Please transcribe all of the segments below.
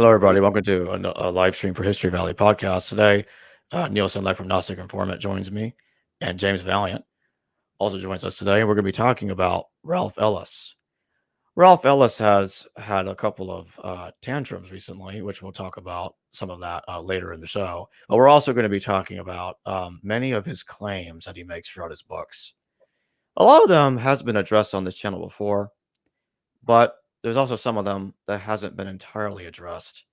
Hello, everybody. Welcome to a live stream for History Valley podcast. Today, Neal Sendlak from Gnostic Informant joins me, and James Valliant also joins us today. And we're going to be talking about Ralph Ellis. Ralph Ellis has had a couple of tantrums recently, which we'll talk about some of that later in the show. But we're also going to be talking about many of his claims that he makes throughout his books. A lot of them has been addressed on this channel before, but there's also some of them that hasn't been entirely addressed.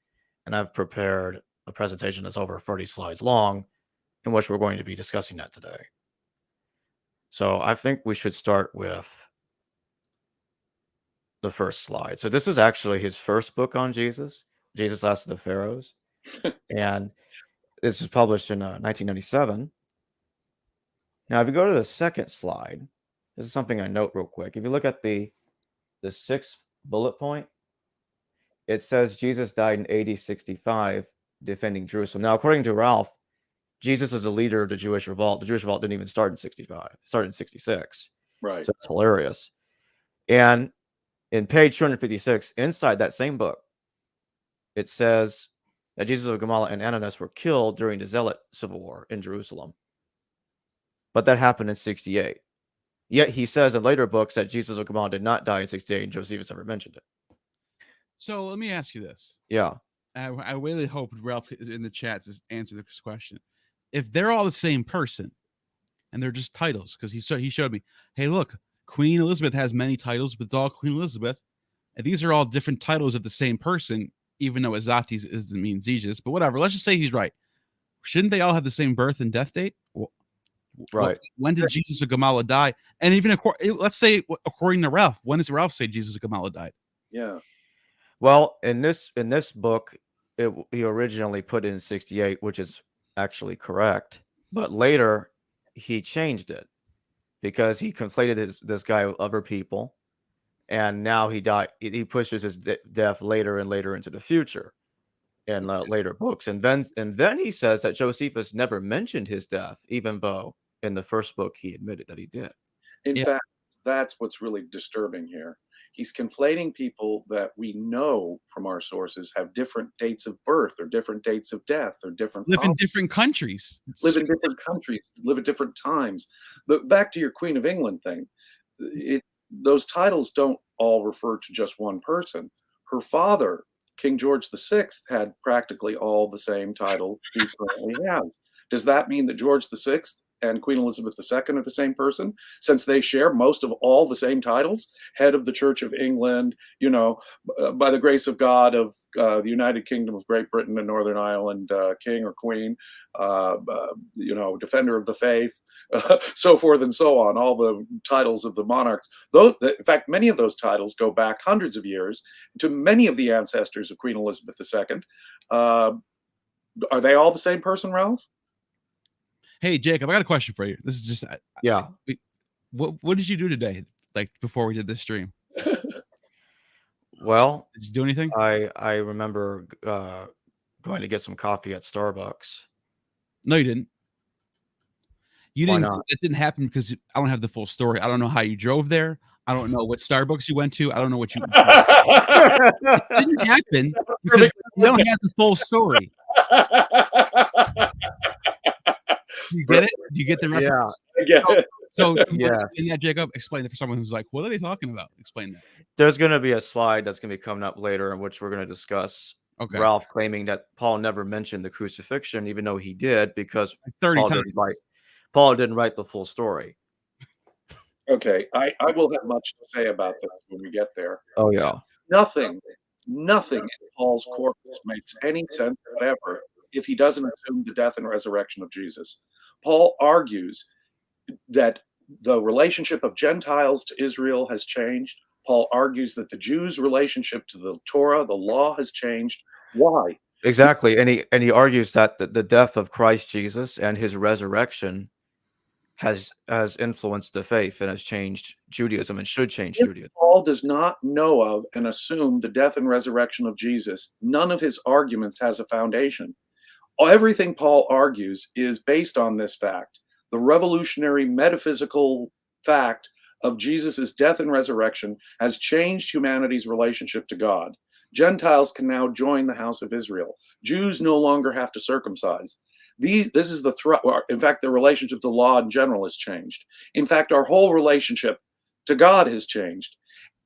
And I've prepared a presentation that's over 30 slides long, in which we're going to be discussing that today. So I think we should start with the first slide. So this is actually his first book on Jesus, Jesus Last of the Pharaohs. And this was published in 1997. Now, if you go to the second slide, this is something I note real quick. If you look at the sixth bullet point, it says Jesus died in AD 65, defending Jerusalem. Now, according to Ralph, Jesus is the leader of the Jewish revolt. The Jewish revolt didn't even start in 65. It started in 66. Right. So it's hilarious. And in page 256, inside that same book, it says that Jesus of Gamala and Ananias were killed during the Zealot Civil War in Jerusalem. But that happened in 68. Yet he says in later books that Jesus of Gamala did not die in 68, and Josephus never mentioned it. So let me ask you this. Yeah. I really hope Ralph in the chat to answer this question. If they're all the same person and they're just titles, because he showed me, hey, look, Queen Elizabeth has many titles, but it's all Queen Elizabeth. And these are all different titles of the same person, even though Azatis doesn't mean Jesus. But whatever, let's just say he's right. Shouldn't they all have the same birth and death date? Right. When did Jesus of Gamala die? And even let's say, according to Ralph, when does Ralph say Jesus of Gamala died? Yeah. Well, in this book, he originally put in 68, which is actually correct. But later, he changed it because he conflated this guy with other people. And now he died. He pushes his death later and later into the future in later books. And then he says that Josephus never mentioned his death, even though in the first book he admitted that he did. In fact, that's what's really disturbing here. He's conflating people that we know from our sources have different dates of birth or different dates of death or live in different countries. Live in different countries, live at different times. Back to your Queen of England thing, those titles don't all refer to just one person. Her father, King George VI, had practically all the same title he currently has. Does that mean that George VI and Queen Elizabeth II are the same person, since they share most of all the same titles? Head of the Church of England, by the grace of God of the United Kingdom of Great Britain and Northern Ireland, king or queen, defender of the faith, so forth and so on, all the titles of the monarchs. In fact, many of those titles go back hundreds of years to many of the ancestors of Queen Elizabeth II. Are they all the same person, Ralph? Hey, Jacob, I got a question for you. This is just what did you do today, like before we did this stream? Well, did you do anything? I remember going to get some coffee at Starbucks. No, you didn't. Why not? It didn't happen because I don't have the full story. I don't know how you drove there. I don't know what Starbucks you went to. I don't know what you. It didn't happen because you don't have the full story. Do you get it? Do you get the reference? Yeah. So Jacob, explain it for someone who's like, what are they talking about? Explain that. There's going to be a slide that's going to be coming up later in which we're going to discuss Ralph claiming that Paul never mentioned the crucifixion, even though he did, because 30 Paul times. Paul didn't write the full story. Okay, I will have much to say about this when we get there. Oh, yeah. Nothing in Paul's corpus makes any sense whatever if he doesn't assume the death and resurrection of Jesus. Paul argues that the relationship of Gentiles to Israel has changed. Paul argues that the Jews' relationship to the Torah, the law, has changed. Why? Exactly. And he argues that the death of Christ Jesus and his resurrection has influenced the faith and has changed Judaism and should change Judaism. Paul does not know of and assume the death and resurrection of Jesus. None of his arguments has a foundation. Everything Paul argues is based on this fact, the revolutionary metaphysical fact of Jesus' death and resurrection has changed humanity's relationship to God. Gentiles can now join the house of Israel. Jews no longer have to circumcise. This is the threat. In fact, the relationship to law in general has changed. In fact, our whole relationship to God has changed.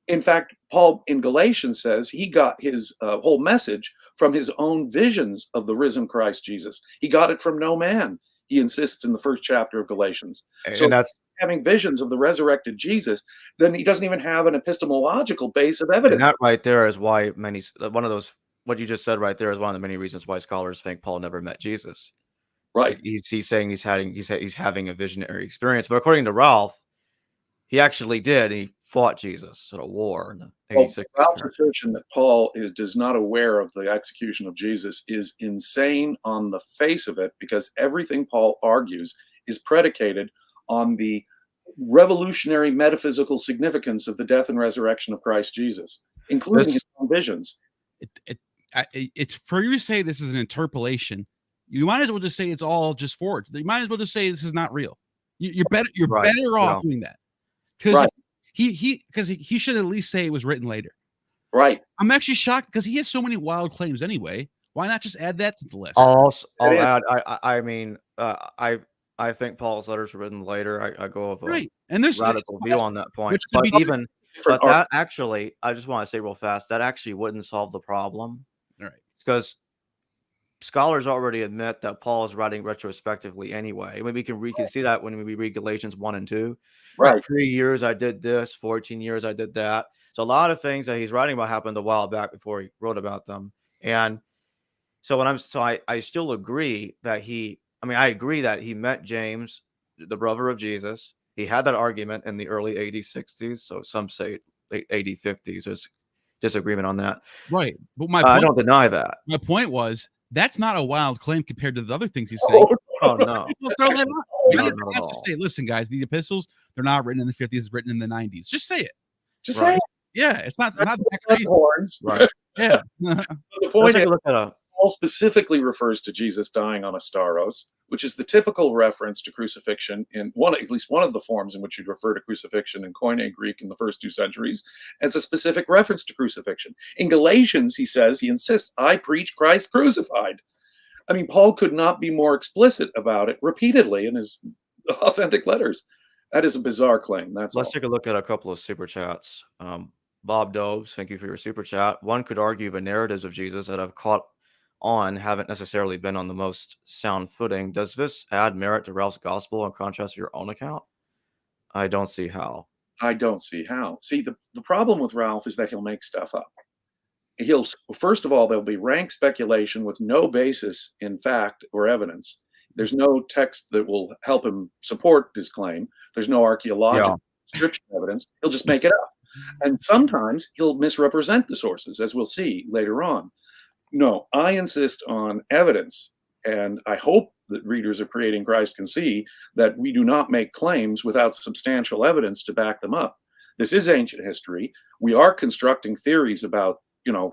In fact, Paul in Galatians says he got his whole message from his own visions of the risen Christ Jesus. He got it from no man, he insists in the first chapter of Galatians. So And that's having visions of the resurrected Jesus, then he doesn't even have an epistemological base of evidence. And that right there is why one of those, what you just said right there is one of the many reasons why scholars think Paul never met Jesus. Right. He's saying he's having a visionary experience, but according to Ralph, he actually did. He fought Jesus at a war in the 86. Ralph's assertion that Paul is not aware of the execution of Jesus is insane on the face of it, because everything Paul argues is predicated on the revolutionary metaphysical significance of the death and resurrection of Christ Jesus, including his own visions. It's for you to say this is an interpolation. You might as well just say it's all just forged. You might as well just say this is not real. You're better. You're better off doing that, because he should at least say it was written later. Right. I'm actually shocked because he has so many wild claims anyway. Why not just add that to the list? I'll add. I think Paul's letters were written later. I go with a and there's radical view on that point. But that actually, I just want to say real fast, that actually wouldn't solve the problem. All right. Because scholars already admit that Paul is writing retrospectively anyway. I mean, we can see that when we read Galatians 1 and 2. Right. 3 years I did this, 14 years I did that. So a lot of things that he's writing about happened a while back before he wrote about them. And so I still agree that I agree that he met James, the brother of Jesus. He had that argument in the early AD 60s. So some say AD 50s. There's disagreement on that. Right. But I don't deny that. My point was, that's not a wild claim compared to the other things he's saying. Oh, no. Say, listen, guys, the epistles, they're not written in the 50s, it's written in the 90s. Just say it. Just say it. Yeah, it's not that crazy. Right. Yeah. The point is, Paul specifically refers to Jesus dying on a stauros, which is the typical reference to crucifixion in at least one of the forms in which you'd refer to crucifixion in Koine Greek in the first 2 centuries, as a specific reference to crucifixion. In Galatians, he insists, I preach Christ crucified. I mean, Paul could not be more explicit about it repeatedly in his authentic letters. That is a bizarre claim. Let's take a look at a couple of super chats. Bob Dobbs, thank you for your super chat. One could argue the narratives of Jesus that have caught on haven't necessarily been on the most sound footing. Does this add merit to Ralph's gospel in contrast to your own account? I don't see how. See, the problem with Ralph is that he'll make stuff up. First of all, there'll be rank speculation with no basis in fact or evidence. There's no text that will help him support his claim. There's no archaeological description evidence. He'll just make it up. And sometimes he'll misrepresent the sources, as we'll see later on. No, I insist on evidence, and I hope that readers of Creating Christ can see that we do not make claims without substantial evidence to back them up. This is ancient history. We are constructing theories about,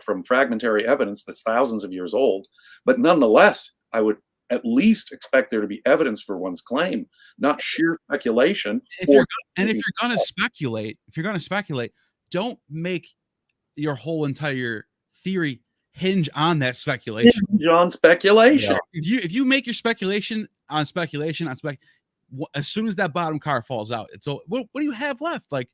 from fragmentary evidence that's thousands of years old, but nonetheless, I would at least expect there to be evidence for one's claim, not sheer speculation. If you're going to speculate, don't make your whole entire theory hinge on that speculation. On speculation. Yeah. If you make your speculation, as soon as that bottom car falls out, what do you have left? Like,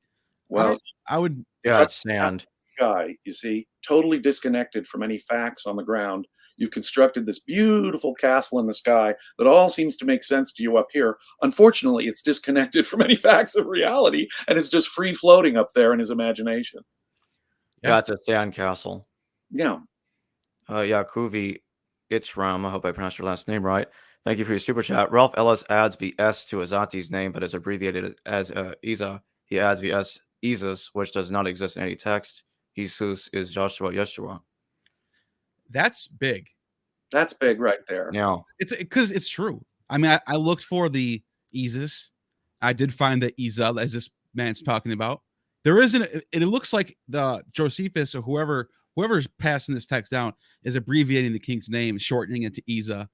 well, I would. Yeah, it's sand. Sky, you see, totally disconnected from any facts on the ground. You've constructed this beautiful castle in the sky that all seems to make sense to you up here. Unfortunately, it's disconnected from any facts of reality, and it's just free floating up there in his imagination. Yeah, it's a sand castle. Yeah. Kuvi Itzram, I hope I pronounced your last name right. Thank you for your super chat. Ralph Ellis adds the S to Azati's name, but is abbreviated as Isa. He adds the S, Isis, which does not exist in any text. Jesus is Joshua Yeshua. That's big. That's big right there. Yeah. It's because it's true. I mean, I looked for the Isis. I did find the Isa, as this man's talking about. There isn't, it looks like the Josephus or whoever's passing this text down is abbreviating the king's name, shortening it to Isa.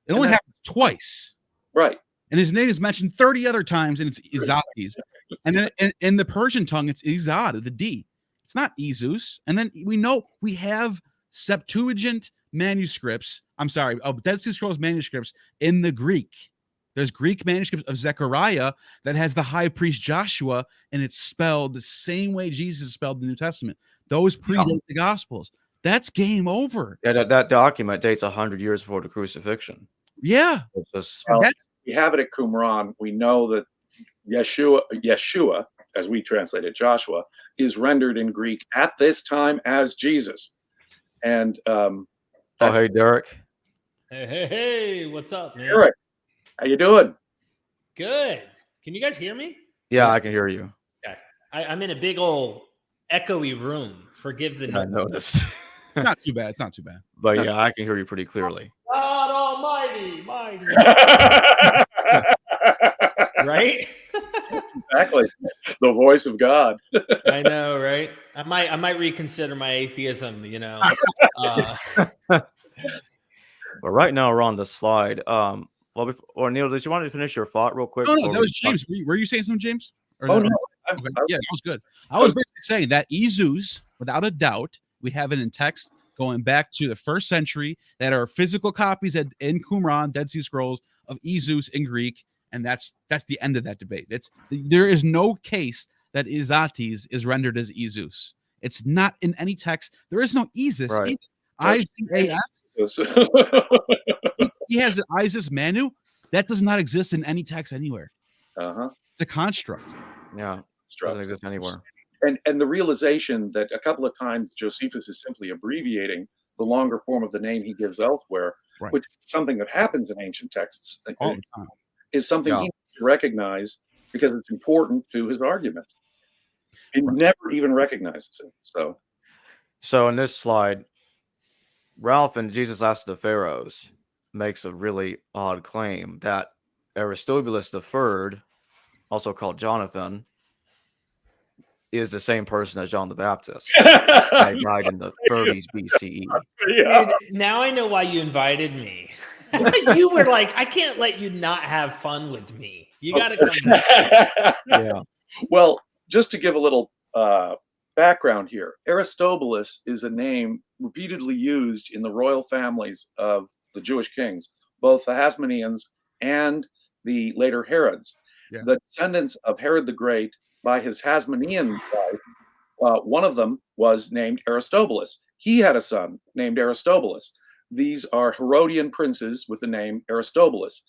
It only happens twice. Right. And his name is mentioned 30 other times, and it's Izates. And then in the Persian tongue, it's Izad, the D. It's not Jesus. And then we know we have Septuagint manuscripts. I'm sorry, Dead Sea Scrolls manuscripts in the Greek. There's Greek manuscripts of Zechariah that has the high priest Joshua, and it's spelled the same way Jesus spelled the New Testament. Those predate the Gospels. That's game over. Yeah, that document dates 100 years before the crucifixion. Yeah. We have it at Qumran. We know that Yeshua, as we translated Joshua, is rendered in Greek at this time as Jesus. And hey, Derek. Hey, what's up, man? Derek, how you doing? Good. Can you guys hear me? Yeah, I can hear you. Okay. I'm in a big old echoey room. Forgive the I noticed. Not too bad. It's not too bad. But yeah, I can hear you pretty clearly. God Almighty, mighty. Right? Exactly. The voice of God. I know, right? I might reconsider my atheism, you know. But right now we're on the slide. Or Neal, did you want to finish your thought real quick? No, that was James. Were you saying something, James? No. Okay. Yeah, that was good. I was basically saying that Ezus, without a doubt, we have it in text going back to the 1st century that are physical copies in Qumran, Dead Sea Scrolls, of Ezus in Greek, and that's the end of that debate. There is no case that Izates is rendered as Ezus. It's not in any text. There is no Isis. Right. IZAS. He has an Isis Manu. That does not exist in any text anywhere. It's a construct. Yeah, it doesn't exist anywhere. And the realization that a couple of times Josephus is simply abbreviating the longer form of the name he gives elsewhere, right, which is something that happens in ancient texts all the time, is something he needs to recognize because it's important to his argument. He never even recognizes it. So in this slide, Ralph and Jesus Asked the Pharaohs makes a really odd claim that Aristobulus III, also called Jonathan, is the same person as John the Baptist. He died in the 30s BCE. Dude, now I know why you invited me. You were like, I can't let you not have fun with me. You got to come back. Yeah. Well, just to give a little background here, Aristobulus is a name repeatedly used in the royal families of the Jewish kings, both the Hasmoneans and the later Herods. Yeah. The descendants of Herod the Great by his Hasmonean wife, one of them was named Aristobulus. He had a son named Aristobulus. These are Herodian princes with the name Aristobulus.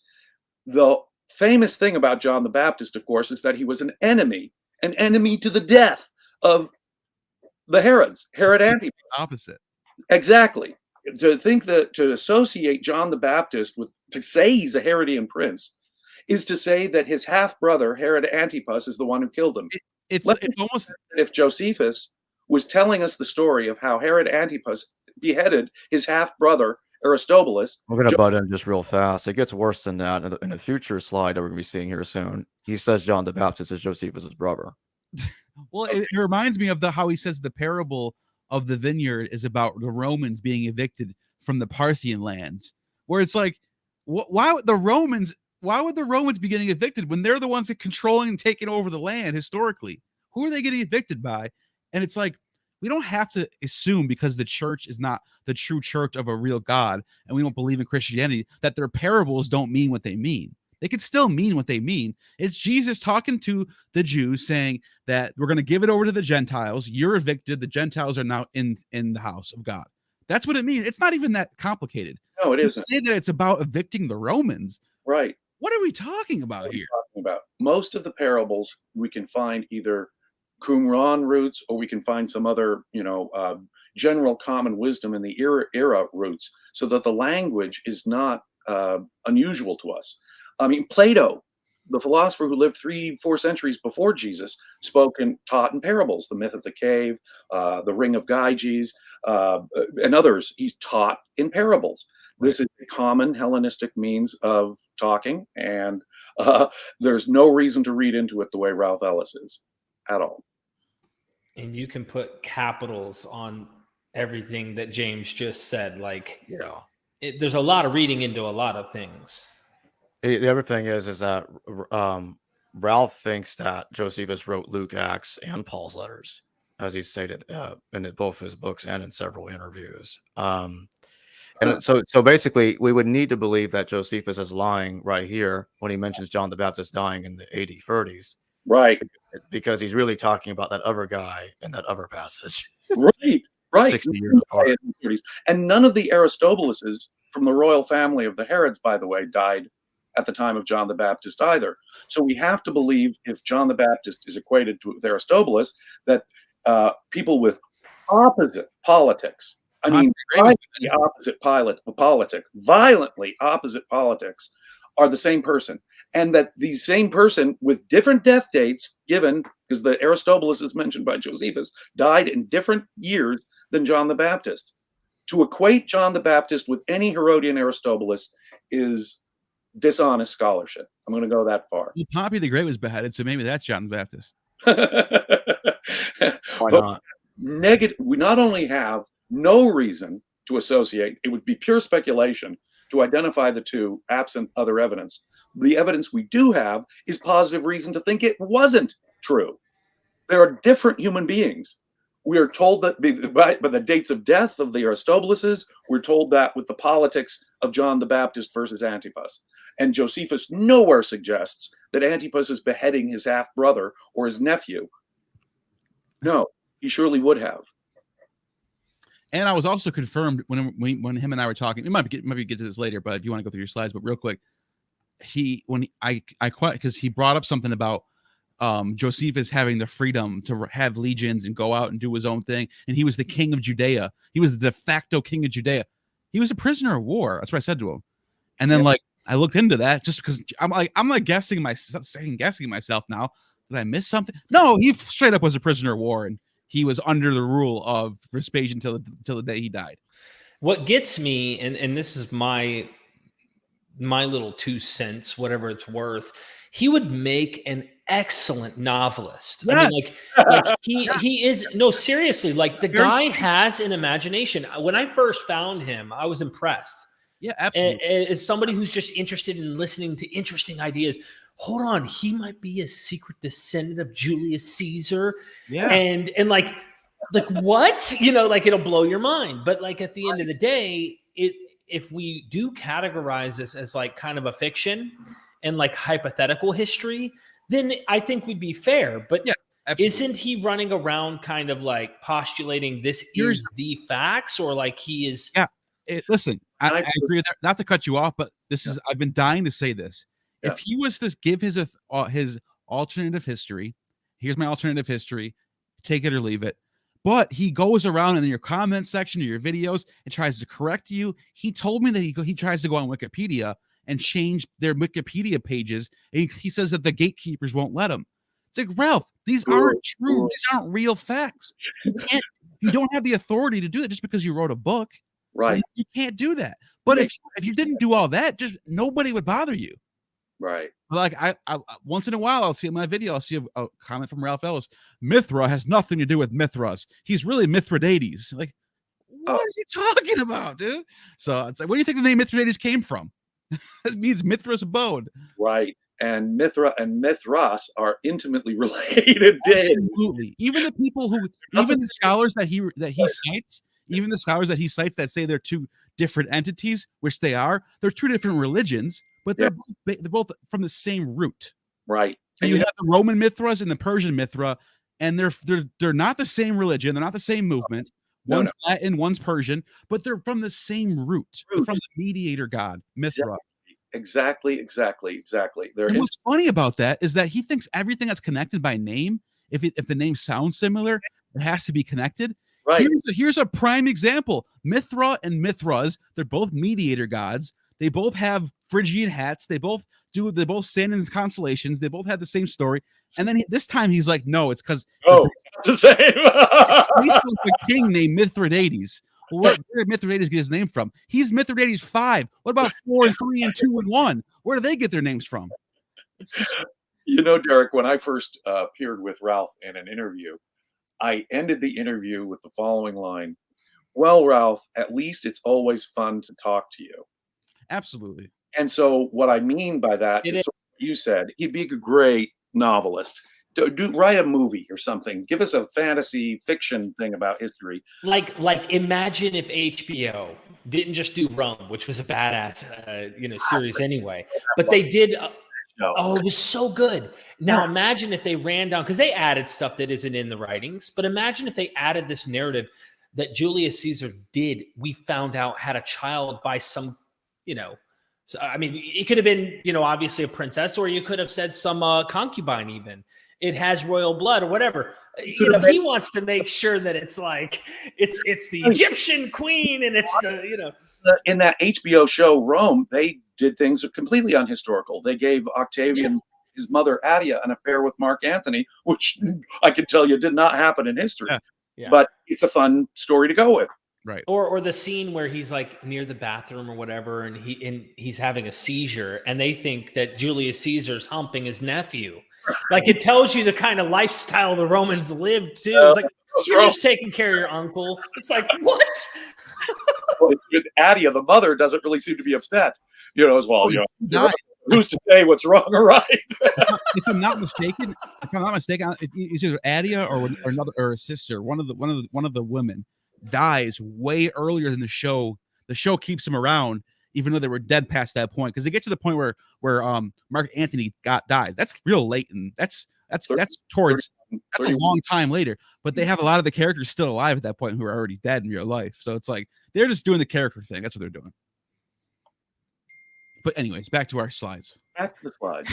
The famous thing about John the Baptist, of course, is that he was an enemy to the death of the Herods, Herod Antipas. Opposite. Exactly. To associate John the Baptist with, to say he's a Herodian prince, is to say that his half-brother, Herod Antipas, is the one who killed him. It's almost if Josephus was telling us the story of how Herod Antipas beheaded his half-brother, Aristobulus. We're going to butt in just real fast. It gets worse than that. In a future slide that we're going to be seeing here soon, he says John the Baptist is Josephus' brother. Well, it reminds me of how he says the parable of the vineyard is about the Romans being evicted from the Parthian lands, where it's like, why would the Romans be getting evicted when they're the ones that controlling and taking over the land historically? Who are they getting evicted by? And it's like, we don't have to assume because the church is not the true church of a real God and we don't believe in Christianity that their parables don't mean what they mean. They could still mean what they mean. It's Jesus talking to the Jews saying that we're going to give it over to the Gentiles. You're evicted. The Gentiles are now in the house of God. That's what it means. It's not even that complicated. No, it isn't. Say that it's about evicting the Romans. Right. What are we talking about here? Most of the parables we can find either Qumran roots or we can find some other, general common wisdom in the era roots, so that the language is not unusual to us. I mean, Plato, the philosopher who lived 3-4 centuries before Jesus, taught in parables. The myth of the cave, the ring of Gyges, and others. He's taught in parables. This is a common Hellenistic means of talking, and there's no reason to read into it the way Ralph Ellis is at all. And you can put capitals on everything that James just said. There's a lot of reading into a lot of things. The other thing is that Ralph thinks that Josephus wrote Luke, Acts, and Paul's letters. as he stated in both his books and in several interviews. And so basically, we would need to believe that Josephus is lying right here when he mentions John the Baptist dying in the AD 30s. Right. Because he's really talking about that other guy in that other passage. Right. 60 years apart. And none of the Aristobuluses from the royal family of the Herods, by the way, died at the time of John the Baptist either. So we have to believe, if John the Baptist is equated with Aristobulus, that people with opposite politics, I mean, violently opposite politics, are the same person. And that the same person with different death dates given, because the Aristobulus is mentioned by Josephus, died in different years than John the Baptist. To equate John the Baptist with any Herodian Aristobulus is dishonest scholarship. I'm going to go that far. Well, Pompey the Great was beheaded, so maybe that's John the Baptist. Why not? We not only have no reason to associate, it would be pure speculation to identify the two absent other evidence. The evidence we do have is positive reason to think it wasn't true. There are different human beings. We are told that by the dates of death of the Aristobuluses, we're told that with the politics of John the Baptist versus Antipas. And Josephus nowhere suggests that Antipas is beheading his half-brother or his nephew. No, he surely would have. And I was also confirmed when him and I were talking. We might get to this later, but if you want to go through your slides, but real quick, because he brought up something about Josephus having the freedom to have legions and go out and do his own thing, and he was the king of Judea. He was the de facto king of Judea. He was a prisoner of war. That's what I said to him. And then I looked into that just because I'm guessing myself now. Did I miss something? No, he straight up was a prisoner of war, and he was under the rule of Vespasian till the day he died. What gets me, and this is my little 2 cents, whatever it's worth, he would make an excellent novelist. Yes. I mean, like he is, no, seriously, like the guy has an imagination. When I first found him, I was impressed. Yeah, absolutely. As somebody who's just interested in listening to interesting ideas. Hold on, he might be a secret descendant of Julius Caesar. Yeah. And like what? Like it'll blow your mind. But like at the end of the day, if we do categorize this as like kind of a fiction and like hypothetical history, then I think we'd be fair. But yeah, absolutely. Isn't he running around kind of like postulating this is the facts, or like he is? Yeah. Listen, I agree with that. Not to cut you off, but this is, I've been dying to say this. Yeah. If he was to give his alternative history, here's my alternative history, take it or leave it. But he goes around in your comment section of your videos and tries to correct you. He told me that he tries to go on Wikipedia and change their Wikipedia pages. And he says that the gatekeepers won't let him. It's like, Ralph, these aren't true. These aren't real facts. You don't have the authority to do that just because you wrote a book. Right. You can't do that. But if you didn't do all that, just nobody would bother you. Right. Like I once in a while, I'll see in my video, I'll see a comment from Ralph Ellis. Mithra has nothing to do with Mithras. He's really Mithridates. Like, what are you talking about, dude? So it's like, where do you think the name Mithridates came from? It means Mithras abode. Right. And Mithra and Mithras are intimately related. Absolutely. Even the people even the scholars that he cites, even the scholars that he cites that say they're two different entities, which they are, they're two different religions. But they're both from the same root, right? And you have the Roman Mithras and the Persian Mithra, and they're not the same religion. They're not the same movement. One's Latin, one's Persian, but they're from the same root. They're from the mediator god, Mithra. Exactly. And what's funny about that is that he thinks everything that's connected by name, if the name sounds similar, it has to be connected. Right. Here's a prime example: Mithra and Mithras. They're both mediator gods. They both have Phrygian hats. They both stand in constellations. They both have the same story. And then this time he's like, no, it's because the same. He's a king named Mithridates. Well, where did Mithridates get his name from? He's Mithridates 5. What about 4 and 3 and 2 and 1? Where do they get their names from? Derek, when I first appeared with Ralph in an interview, I ended the interview with the following line: "Well, Ralph, at least it's always fun to talk to you." Absolutely. And so what I mean by that is what you said, he'd be a great novelist. write a movie or something. Give us a fantasy fiction thing about history. Like imagine if HBO didn't just do Rome, which was a badass, series anyway, but they did. Oh, it was so good. Now imagine if they ran down, because they added stuff that isn't in the writings, but imagine if they added this narrative that Julius Caesar we found out had a child by some, so, I mean, it could have been, obviously a princess, or you could have said some concubine even. It has royal blood or whatever. He wants to make sure that it's like, it's the Egyptian queen and it's In that HBO show, Rome, they did things completely unhistorical. They gave Octavian, his mother, Adia, an affair with Mark Antony, which I can tell you did not happen in history. Yeah. But it's a fun story to go with. Right. Or the scene where he's like near the bathroom or whatever, and he's having a seizure, and they think that Julius Caesar's humping his nephew. Like, it tells you the kind of lifestyle the Romans lived too. It's like, you're just taking care of your uncle. It's like, what? Well, Adia, the mother, doesn't really seem to be upset. As well. Who's to say what's wrong or right? If I'm not mistaken, it's either Adia or a sister. One of the women dies way earlier than the show. The show keeps him around, even though they were dead past that point, because they get to the point where Mark Antony dies. That's real late, and that's a long time later. But they have a lot of the characters still alive at that point who are already dead in real life. So it's like they're just doing the character thing. That's what they're doing. But anyways, back to our slides. Back to the slides.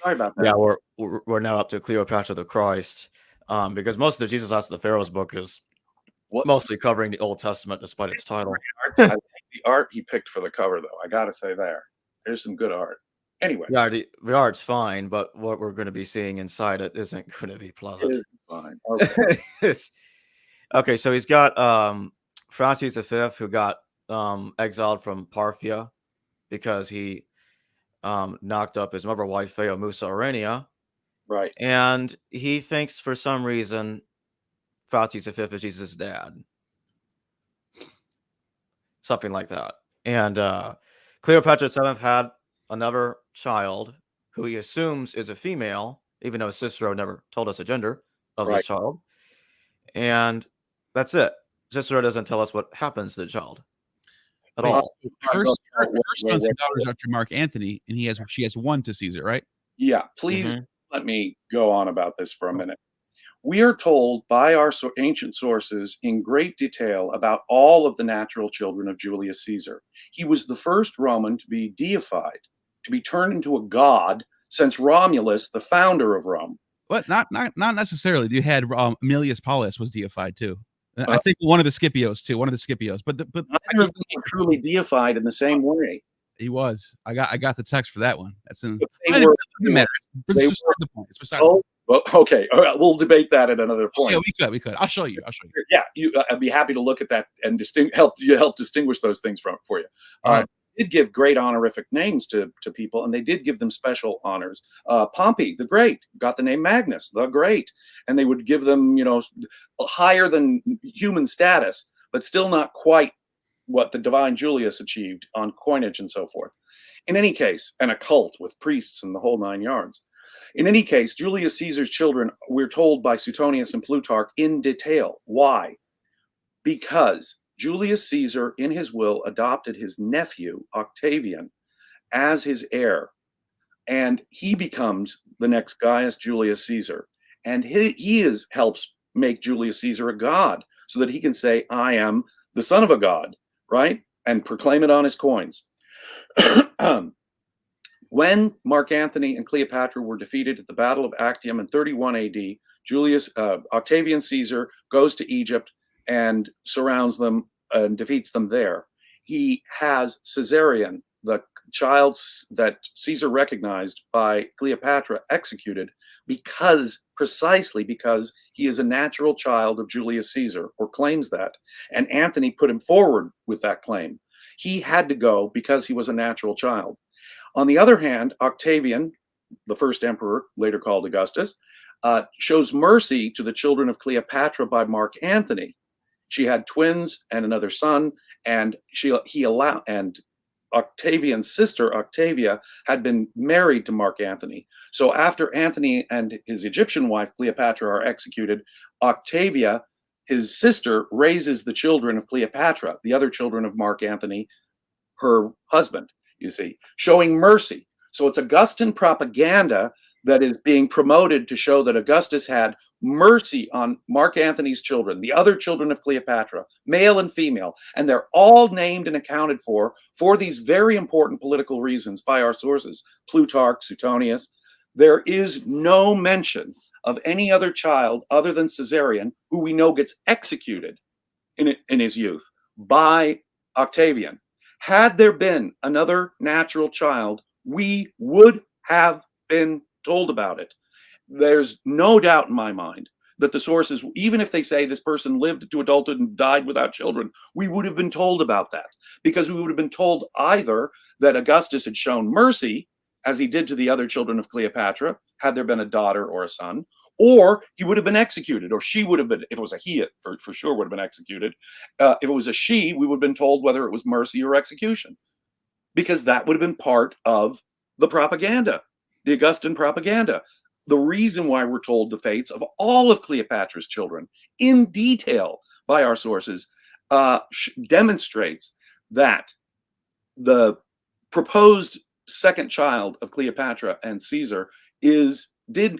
Sorry about that. Yeah, we're now up to Cleopatra the Christ, because most of the Jesus Lost of the Pharaohs book is mostly covering the Old Testament, despite its title. I like the art he picked for the cover, though. I gotta say, there's some good art. Anyway, Yeah, the art's fine, but what we're going to be seeing inside it isn't going to be pleasant. it is fine. Okay. Okay, so he's got Francis V, who got exiled from Parthia because he knocked up his mother wife, Musa Aurania. Right. And he thinks for some reason Francis V is Jesus' dad. Something like that. And Cleopatra VII had another child who he assumes is a female, even though Cicero never told us the gender of this child. And that's it. Cicero doesn't tell us what happens to the child at all. Her sons and daughters are to Mark Antony, and she has one to Caesar, right? Yeah, please let me go on about this for a minute. We are told by our ancient sources in great detail about all of the natural children of Julius Caesar. He was the first Roman to be deified, to be turned into a god since Romulus, the founder of Rome. But not necessarily. You had Aemilius Paulus was deified too. I think one of the Scipios too. But neither of them were truly deified in the same way. He was. I got the text for that one. That's in. It doesn't matter. It's beside the point. It's beside. Well, okay. All right, we'll debate that at another point. Yeah, we could. I'll show you. Yeah, I'd be happy to look at that and help distinguish those things for you. They did give great honorific names to people, and they did give them special honors. Pompey the Great got the name Magnus the Great, and they would give them, higher than human status, but still not quite what the divine Julius achieved on coinage and so forth. In any case, and a cult with priests and the whole 9 yards. In any case, Julius Caesar's children, we're told by Suetonius and Plutarch in detail. Why? Because Julius Caesar, in his will, adopted his nephew, Octavian, as his heir. And he becomes the next Gaius Julius Caesar. And he helps make Julius Caesar a god so that he can say, I am the son of a god, right? And proclaim it on his coins. When Mark Antony and Cleopatra were defeated at the Battle of Actium in 31 AD, Octavian Caesar goes to Egypt and surrounds them and defeats them there. He has Caesarion, the child that Caesar recognized by Cleopatra, executed precisely because he is a natural child of Julius Caesar, or claims that. And Antony put him forward with that claim. He had to go because he was a natural child. On the other hand, Octavian, the first emperor, later called Augustus, shows mercy to the children of Cleopatra by Mark Antony. She had twins and another son, and Octavian's sister, Octavia, had been married to Mark Antony. So after Antony and his Egyptian wife, Cleopatra, are executed, Octavia, his sister, raises the children of Cleopatra, the other children of Mark Antony, her husband, you see, showing mercy. So it's Augustan propaganda that is being promoted to show that Augustus had mercy on Mark Antony's children, the other children of Cleopatra, male and female, and they're all named and accounted for these very important political reasons by our sources, Plutarch, Suetonius. There is no mention of any other child other than Caesarion, who we know gets executed in his youth by Octavian. Had there been another natural child, we would have been told about it. There's no doubt in my mind that the sources, even if they say this person lived to adulthood and died without children, we would have been told about that, because we would have been told either that Augustus had shown mercy, as he did to the other children of Cleopatra, had there been a daughter or a son, or he would have been executed, or she would have been, if it was a he, for sure would have been executed. If it was a she, we would have been told whether it was mercy or execution, because that would have been part of the propaganda, the Augustan propaganda. The reason why we're told the fates of all of Cleopatra's children in detail by our sources demonstrates that the proposed second child of Cleopatra and Caesar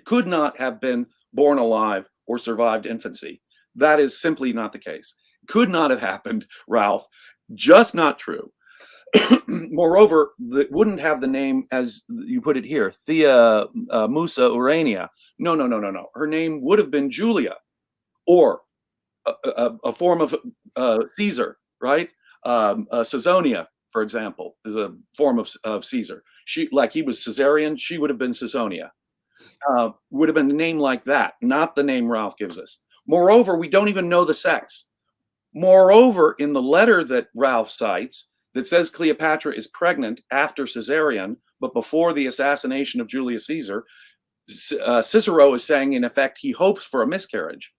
could not have been born alive or survived infancy. That is simply not the case. Could not have happened, Ralph. Just not true. Moreover, it wouldn't have the name as you put it here, Thea Musa Urania. No. Her name would have been Julia, or a form of Caesar, right? Caesonia, for example, is a form of Caesar. She, like he was Caesarion, she would have been Caesonia. Would have been a name like that, not the name Ralph gives us. Moreover, we don't even know the sex. Moreover, in the letter that Ralph cites, that says Cleopatra is pregnant after Caesarion, but before the assassination of Julius Caesar, Cicero is saying, in effect, he hopes for a miscarriage.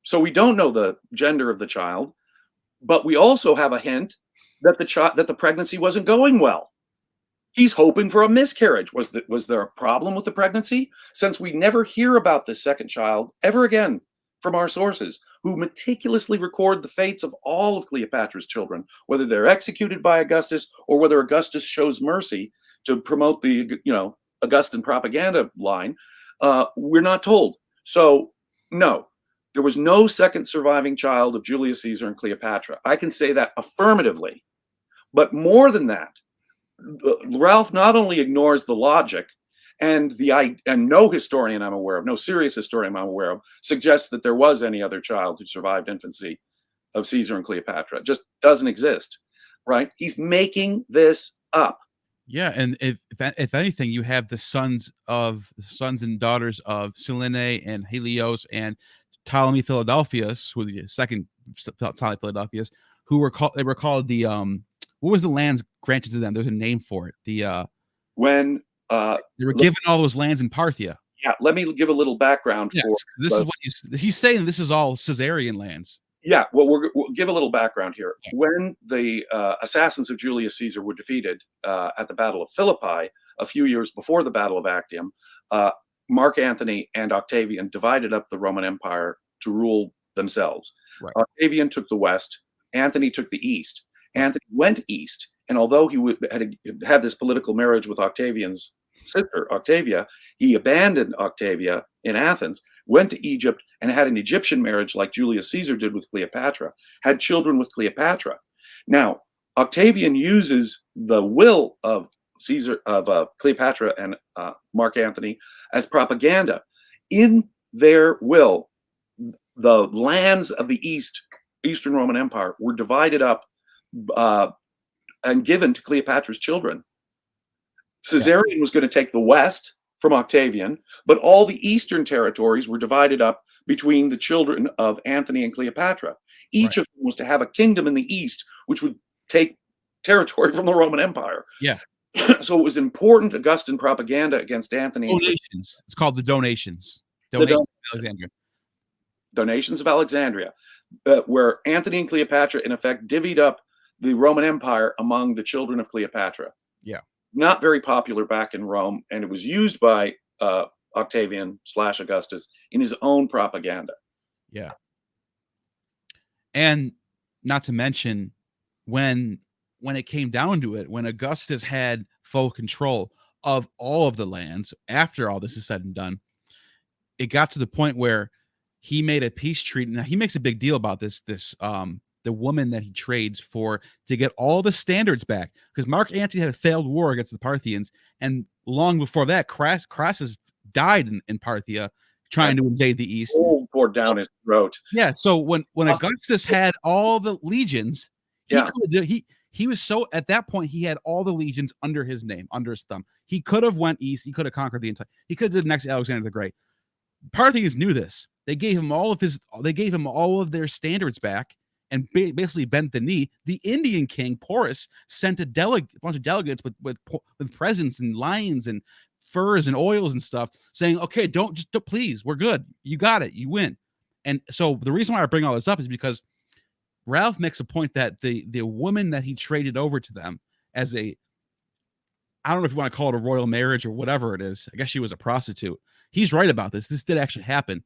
So we don't know the gender of the child, but we also have a hint that the pregnancy wasn't going well. He's hoping for a miscarriage. Was there a problem with the pregnancy? Since we never hear about this second child ever again from our sources, who meticulously record the fates of all of Cleopatra's children, whether they're executed by Augustus or whether Augustus shows mercy to promote the Augustan propaganda line, we're not told. So no, there was no second surviving child of Julius Caesar and Cleopatra. I can say that affirmatively. But more than that, Ralph not only ignores the logic, and no historian I'm aware of, no serious historian I'm aware of, suggests that there was any other child who survived infancy of Caesar and Cleopatra. It just doesn't exist, right? He's making this up. Yeah, and if anything, you have the sons and daughters of Selene and Helios and Ptolemy Philadelphus, who the second Ptolemy Philadelphus, who were called the what was the lands granted to them? There's a name for it. When they were given all those lands in Parthia. Yeah, let me give a little background. Yes, this is what he's saying. This is all Caesarian lands. Yeah, well, we'll give a little background here. Okay. When the assassins of Julius Caesar were defeated at the Battle of Philippi a few years before the Battle of Actium, Mark Antony and Octavian divided up the Roman Empire to rule themselves. Right. Octavian took the west, Antony took the east. Antony went east, and although he had this political marriage with Octavian's sister, Octavia, he abandoned Octavia in Athens, went to Egypt, and had an Egyptian marriage like Julius Caesar did with Cleopatra, had children with Cleopatra. Now, Octavian uses the will of Cleopatra and Mark Antony as propaganda. In their will, the lands of the Eastern Roman Empire were divided up and given to Cleopatra's children. Caesarion was going to take the west from Octavian, but all the eastern territories were divided up between the children of Antony and Cleopatra. Each of them was to have a kingdom in the east, which would take territory from the Roman Empire. Yeah. So it was important Augustan propaganda against Antony. Donations. It's called the donations. Donations of Alexandria, where Antony and Cleopatra, in effect, divvied up the Roman Empire among the children of Cleopatra. Yeah. Not very popular back in Rome, and it was used by Octavian / Augustus in his own propaganda. Yeah. And not to mention when it came down to it, when Augustus had full control of all of the lands after all this is said and done, it got to the point where he made a peace treaty. Now he makes a big deal about this the woman that he trades for to get all the standards back, because Mark Antony had a failed war against the Parthians, and long before that, Crassus died in Parthia trying to invade the east. Poured down his throat. Yeah. So when Augustus had all the legions, he was so, at that point he had all the legions under his name, under his thumb. He could have went east. He could have conquered the entire. He could have did the next Alexander the Great. Parthians knew this. They gave him all of their standards back and basically bent the knee. The Indian king Porus sent a bunch of delegates with presents and lions and furs and oils and stuff, saying, "Okay, please, we're good. You got it. You win." And so the reason why I bring all this up is because Ralph makes a point that the woman that he traded over to them as I don't know if you want to call it a royal marriage or whatever it is. I guess she was a prostitute. He's right about this. This did actually happen.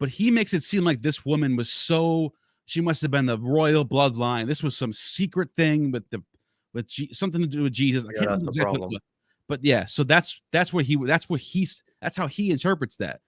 But he makes it seem like this woman was she must have been the royal bloodline. This was some secret thing with something to do with Jesus. I can't remember exactly what. But yeah, so that's how he interprets that.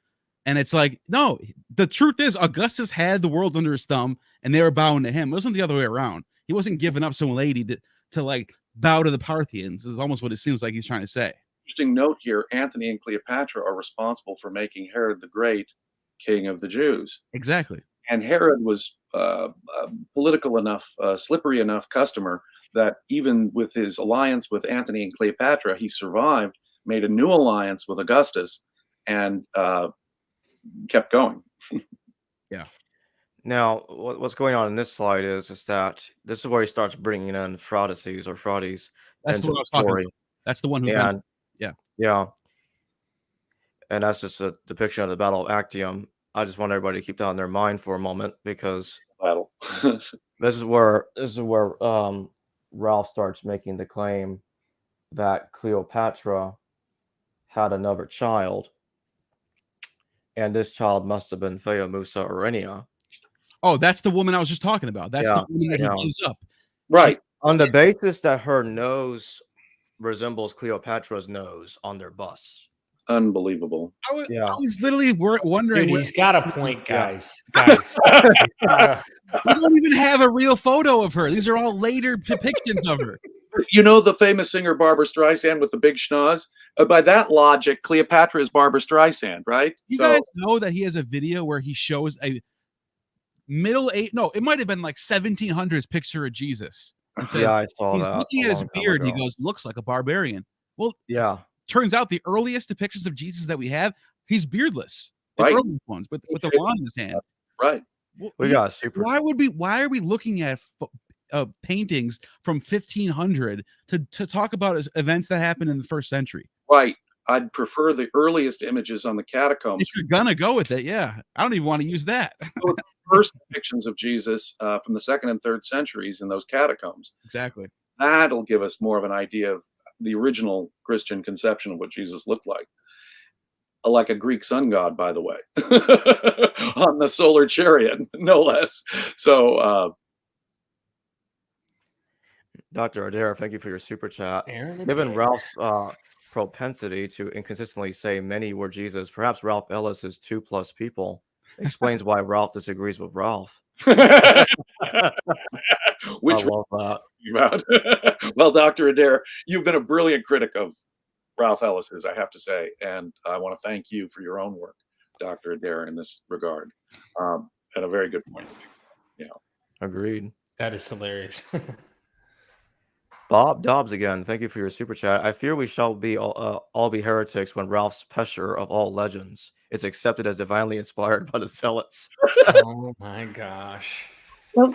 And it's like, no, the truth is Augustus had the world under his thumb and they were bowing to him. It wasn't the other way around. He wasn't giving up some lady to like bow to the Parthians, is almost what it seems like he's trying to say. Interesting note here, Antony and Cleopatra are responsible for making Herod the Great king of the Jews. Exactly. And Herod was a political enough, slippery enough customer that even with his alliance with Antony and Cleopatra, he survived, made a new alliance with Augustus, and kept going. Yeah. Now, what's going on in this slide is that this is where he starts bringing in fraudices or fraudies. That's the one I was talking about. That's the one who. Yeah. And that's just a depiction of the Battle of Actium. I just want everybody to keep that in their mind for a moment, because battle. this is where Ralph starts making the claim that Cleopatra had another child, and this child must have been Musa Aurania. Oh, that's the woman I was just talking about. That's the woman that he gives up. Right. On the basis that her nose resembles Cleopatra's nose on their bus. Unbelievable. I was literally wondering. Dude, he's got a point, guys. Guys. We don't even have a real photo of her. These are all later depictions of her. You know the famous singer Barbra Streisand with the big schnoz? By that logic, Cleopatra is Barbra Streisand, right? You guys know that he has a video where he shows a it might have been like 1700s picture of Jesus. And says, I saw he's that. looking at his beard. He goes, looks like a barbarian. Well, yeah. Turns out the earliest depictions of Jesus that we have, he's beardless. The Right. earliest ones with the wand in his hand. Right. Well, Why are we looking at paintings from 1500 to talk about events that happened in the first century? Right. I'd prefer the earliest images on the catacombs. If you're gonna go with it, yeah. I don't even want to use that. First depictions of Jesus from the 2nd and 3rd centuries in those catacombs. Exactly. That'll give us more of an idea of the original Christian conception of what Jesus looked like. Like a Greek sun god, by the way, on the solar chariot, no less. So, Dr. Adair, thank you for your super chat. Aaron and Given Dave. Ralph's propensity to inconsistently say many were Jesus, perhaps Ralph Ellis's 2+ people explains why Ralph disagrees with Ralph. which I love that. about? Well, Dr. Adair, you've been a brilliant critic of Ralph Ellis's, I have to say, and I want to thank you for your own work, Dr. Adair, in this regard. And a very good point. Yeah. Agreed. That is hilarious. Bob Dobbs again, thank you for your super chat. I fear we shall be all be heretics when Ralph's Pesher of all legends is accepted as divinely inspired by the Zealots. Oh my gosh. Well,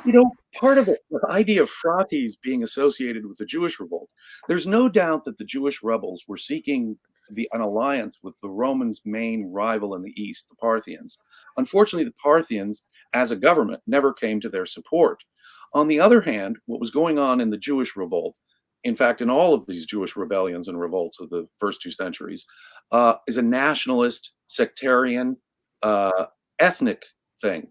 part of it, the idea of Frates being associated with the Jewish revolt, there's no doubt that the Jewish rebels were seeking an alliance with the Romans' main rival in the east, the Parthians. Unfortunately, the Parthians, as a government, never came to their support. On the other hand, what was going on in the Jewish revolt, in fact, in all of these Jewish rebellions and revolts of the first 2 centuries, is a nationalist, sectarian, ethnic thing.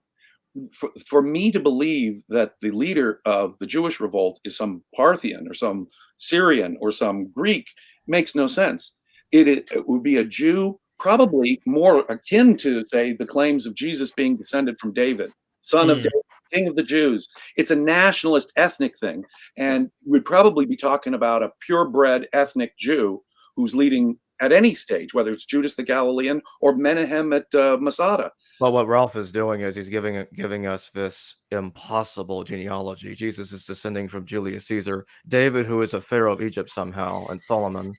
For me to believe that the leader of the Jewish revolt is some Parthian or some Syrian or some Greek makes no sense. It would be a Jew, probably more akin to, say, the claims of Jesus being descended from David, son of David, king of the Jews. It's a nationalist ethnic thing. And we'd probably be talking about a purebred ethnic Jew who's leading at any stage, whether it's Judas the Galilean or Menahem at Masada. Well, what Ralph is doing is he's giving us this impossible genealogy. Jesus is descending from Julius Caesar, David, who is a pharaoh of Egypt somehow, and Solomon.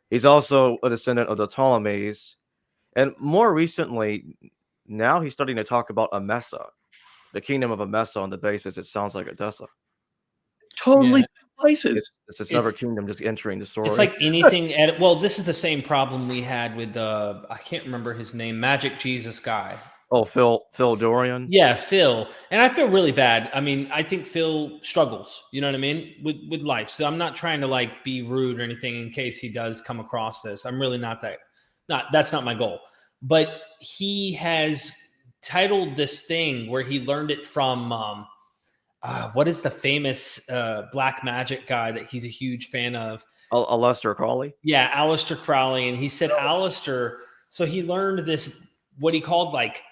He's also a descendant of the Ptolemies. And more recently, now he's starting to talk about Emesa, the kingdom of Emesa, on the basis it sounds like Edessa. Totally places. It's another kingdom just entering the story. It's like anything. Well, this is the same problem we had with I can't remember his name, Magic Jesus guy. Oh, Phil Dorian. Yeah, Phil. And I feel really bad. I mean, I think Phil struggles, you know what I mean, with life. So I'm not trying to like be rude or anything in case he does come across this. I'm really that's not my goal. But he has titled this thing where he learned it from what is the famous black magic guy that he's a huge fan of? Aleister Crowley? Yeah, Aleister Crowley. And he said Aleister, so he learned this, what he called like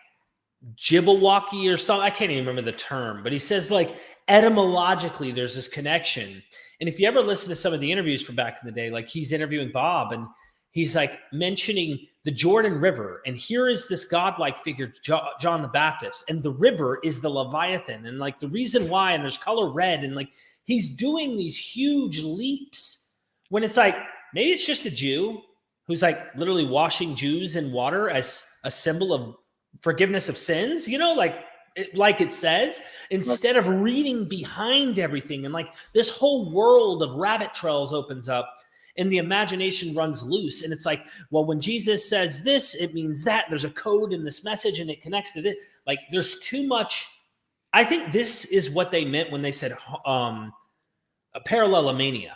Jibblewalkie or something. I can't even remember the term, but he says like etymologically there's this connection. And if you ever listen to some of the interviews from back in the day, like he's interviewing Bob and he's like mentioning the Jordan River. And here is this godlike figure, John the Baptist. And the river is the Leviathan. And like the reason why, and there's color red. And like he's doing these huge leaps when it's like, maybe it's just a Jew who's like literally washing Jews in water as a symbol of forgiveness of sins, you know, like it says, instead of reading behind everything. And like this whole world of rabbit trails opens up. And the imagination runs loose. And it's like, well, when Jesus says this, it means that. There's a code in this message and it connects to it. Like there's too much. I think this is what they meant when they said a parallelomania.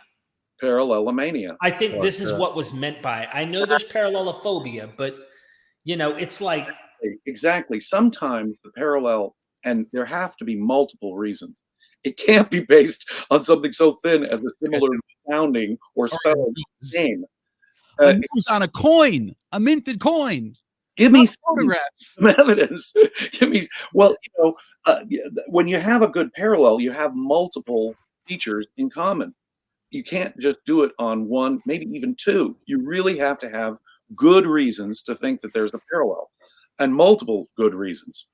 Parallelomania. I think this is what was meant by it. I know there's parallelophobia, but, you know, it's like. Exactly. Sometimes the parallel, and there have to be multiple reasons. It can't be based on something so thin as a similar sounding or spelling name. A nose on a coin, a minted coin. Give me some evidence. Give me. Well, you know, when you have a good parallel, you have multiple features in common. You can't just do it on one, maybe even two. You really have to have good reasons to think that there's a parallel, and multiple good reasons.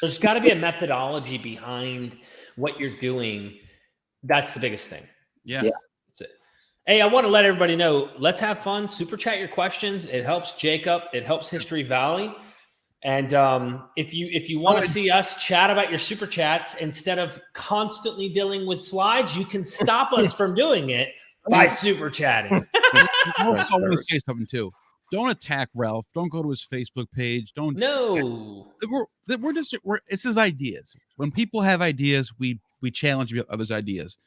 There's got to be a methodology behind what you're doing. That's the biggest thing. Yeah. That's it. Hey, I want to let everybody know, let's have fun. Super chat your questions. It helps Jacob. It helps History Valley. And if you want to see us chat about your super chats instead of constantly dealing with slides, you can stop us from doing it by super chatting. I want to say something too. Don't attack Ralph. Don't go to his Facebook page. No. It's his ideas. When people have ideas, we challenge others' ideas.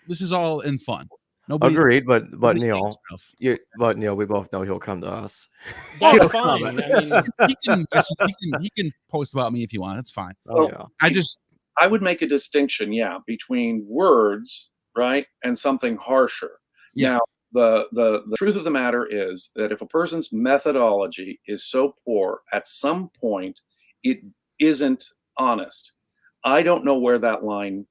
This is all in fun. Agreed, but Neal, we both know he'll come to us. That's fine. I mean, he can post about me if you want. That's fine. Oh yeah. I would make a distinction, between words, right, and something harsher. Yeah. Now, the truth of the matter is that if a person's methodology is so poor, at some point it isn't honest. I don't know where that line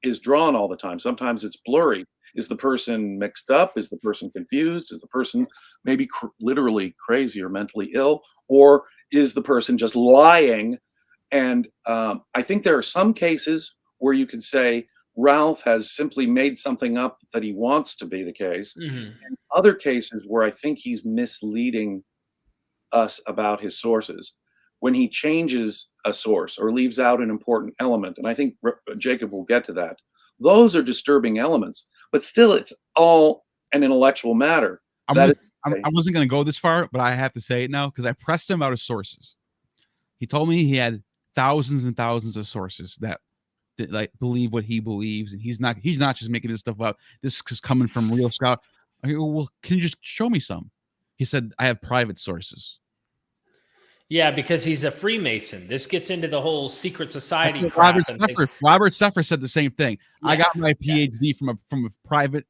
is drawn all the time. Sometimes it's blurry. Is the person mixed up? Is the person confused? Is the person maybe literally crazy or mentally ill? Or is the person just lying? And I think there are some cases where you can say Ralph has simply made something up that he wants to be the case. mm-hmm. And other cases where I think he's misleading us about his sources when he changes a source or leaves out an important element. And I think Jacob will get to that. Those are disturbing elements, but still it's all an intellectual matter. I wasn't going to go this far, but I have to say it now because I pressed him out of sources. He told me he had thousands and thousands of sources that like believe what he believes, and he's not just making this stuff up. This is coming from real scholar. I go, well, can you just show me some? He said, I have private sources. Yeah, because he's a Freemason. This gets into the whole secret society crap. Robert Suffer said the same thing. Yeah. I got my PhD from a private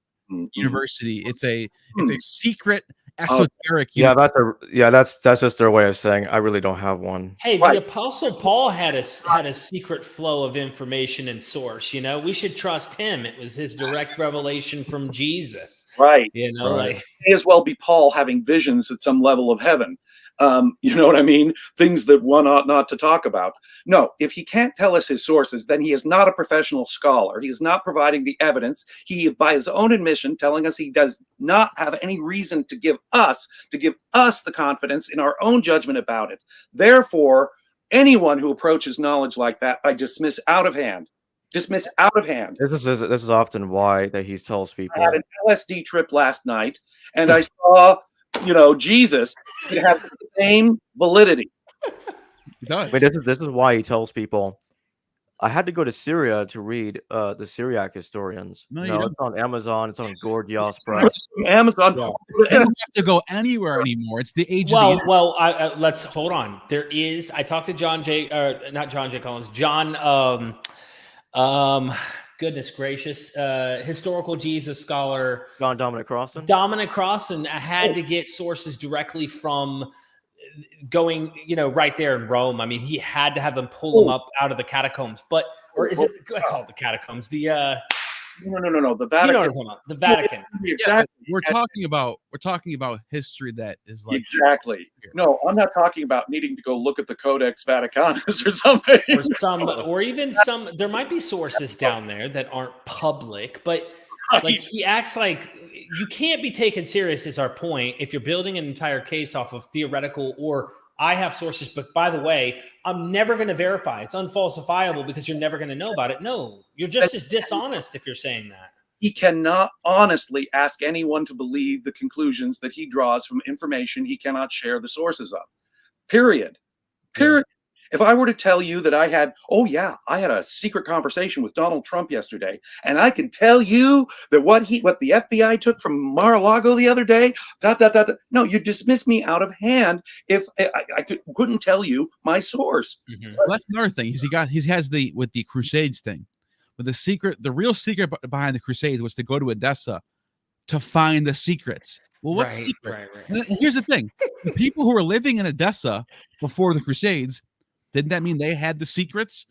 university. It's a secret esoteric. That's just their way of saying I really don't have one. Hey, the Apostle Paul had a secret flow of information and source. You know, we should trust him. It was his direct revelation from Jesus. Right. You know, like it may as well be Paul having visions at some level of heaven. You know what I mean? Things that one ought not to talk about. No, if he can't tell us his sources, then he is not a professional scholar. He is not providing the evidence. He, by his own admission, telling us he does not have any reason to give us the confidence in our own judgment about it. Therefore, anyone who approaches knowledge like that, I dismiss out of hand. Dismiss out of hand. This is often why that he tells people. I had an LSD trip last night, and I saw, Jesus could have the same validity. He does. But this is why he tells people. I had to go to Syria to read the Syriac historians. No, it's on Amazon. It's on Gorgias Press. Amazon. You don't have to go anywhere anymore. It's the age of the internet. Well, let's hold on. There is. I talked to John Collins. John. Goodness gracious, historical Jesus scholar John Dominic Crossan. I had to get sources directly from going, right there in Rome. I mean, he had to have them pull them up out of the catacombs. Or is it? I call it the catacombs. The No. The Vatican. You know what I'm talking about? The Vatican. Exactly. We're talking about history that is like exactly. No, I'm not talking about needing to go look at the Codex Vaticanus or something. Or even some. There might be sources down there that aren't public, but like he acts like you can't be taken serious. Is our point? If you're building an entire case off of theoretical or I have sources, but by the way, I'm never going to verify. It's unfalsifiable because you're never going to know about it. No, you're just as dishonest if you're saying that. He cannot honestly ask anyone to believe the conclusions that he draws from information he cannot share the sources of. Period. Yeah. If I were to tell you that I had a secret conversation with Donald Trump yesterday, and I can tell you that what the FBI took from Mar-a-Lago the other day, no, you dismiss me out of hand if I couldn't tell you my source. Mm-hmm. Well, that's another thing. He has with the Crusades thing, but the real secret behind the Crusades was to go to Edessa to find the secrets. Well, what secret? Right. Here's the thing: the people who were living in Edessa before the Crusades. Didn't that mean they had the secrets?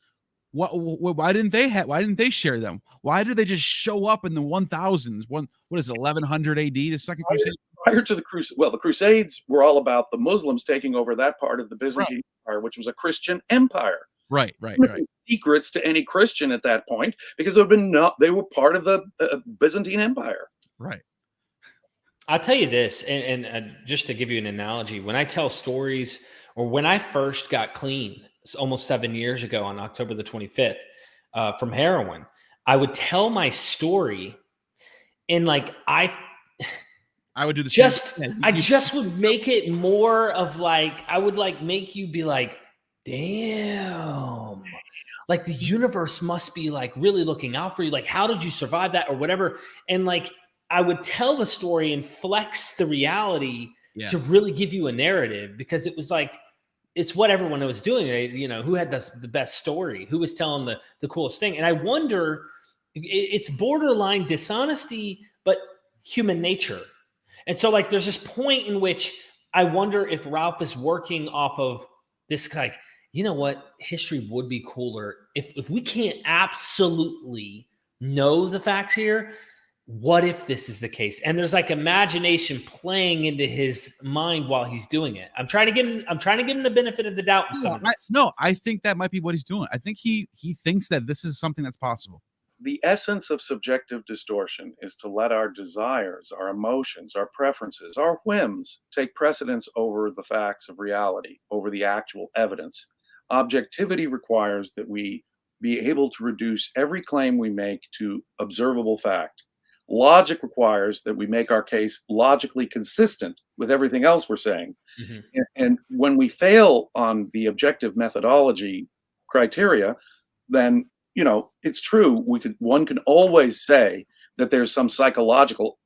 Why didn't they share them? Why did they just show up in the 1000s? What is it, 1100 AD, the Second Crusade? Prior to the Crusades, the Crusades were all about the Muslims taking over that part of the Byzantine Empire, which was a Christian empire. Right. Secrets to any Christian at that point because they were part of the Byzantine Empire. Right. I'll tell you this, and just to give you an analogy, when I tell stories or when I first got clean, almost 7 years ago on October the 25th, from heroin, I would tell my story and I would do the I just would make it more of I would make you be like, damn, the universe must be really looking out for you. How did you survive that or whatever? And I would tell the story and flex the reality to really give you a narrative because it was it's what everyone was doing. Who had the best story, who was telling the coolest thing. And I wonder, it's borderline dishonesty, but human nature. And so there's this point in which I wonder if Ralph is working off of this, you know what, history would be cooler if we can't absolutely know the facts here. What if this is the case? And there's in playing into his mind while he's doing it. I'm trying to give him the benefit of the doubt. I think that might be what he's doing. I think he thinks that this is something that's possible. The essence of subjective distortion is to let our desires, our emotions, our preferences, our whims take precedence over the facts of reality, over the actual evidence. Objectivity requires that we be able to reduce every claim we make to observable fact. Logic requires that we make our case logically consistent with everything else we're saying. Mm-hmm. And when we fail on the objective methodology criteria, then, you know, it's true. One can always say that there's some psychological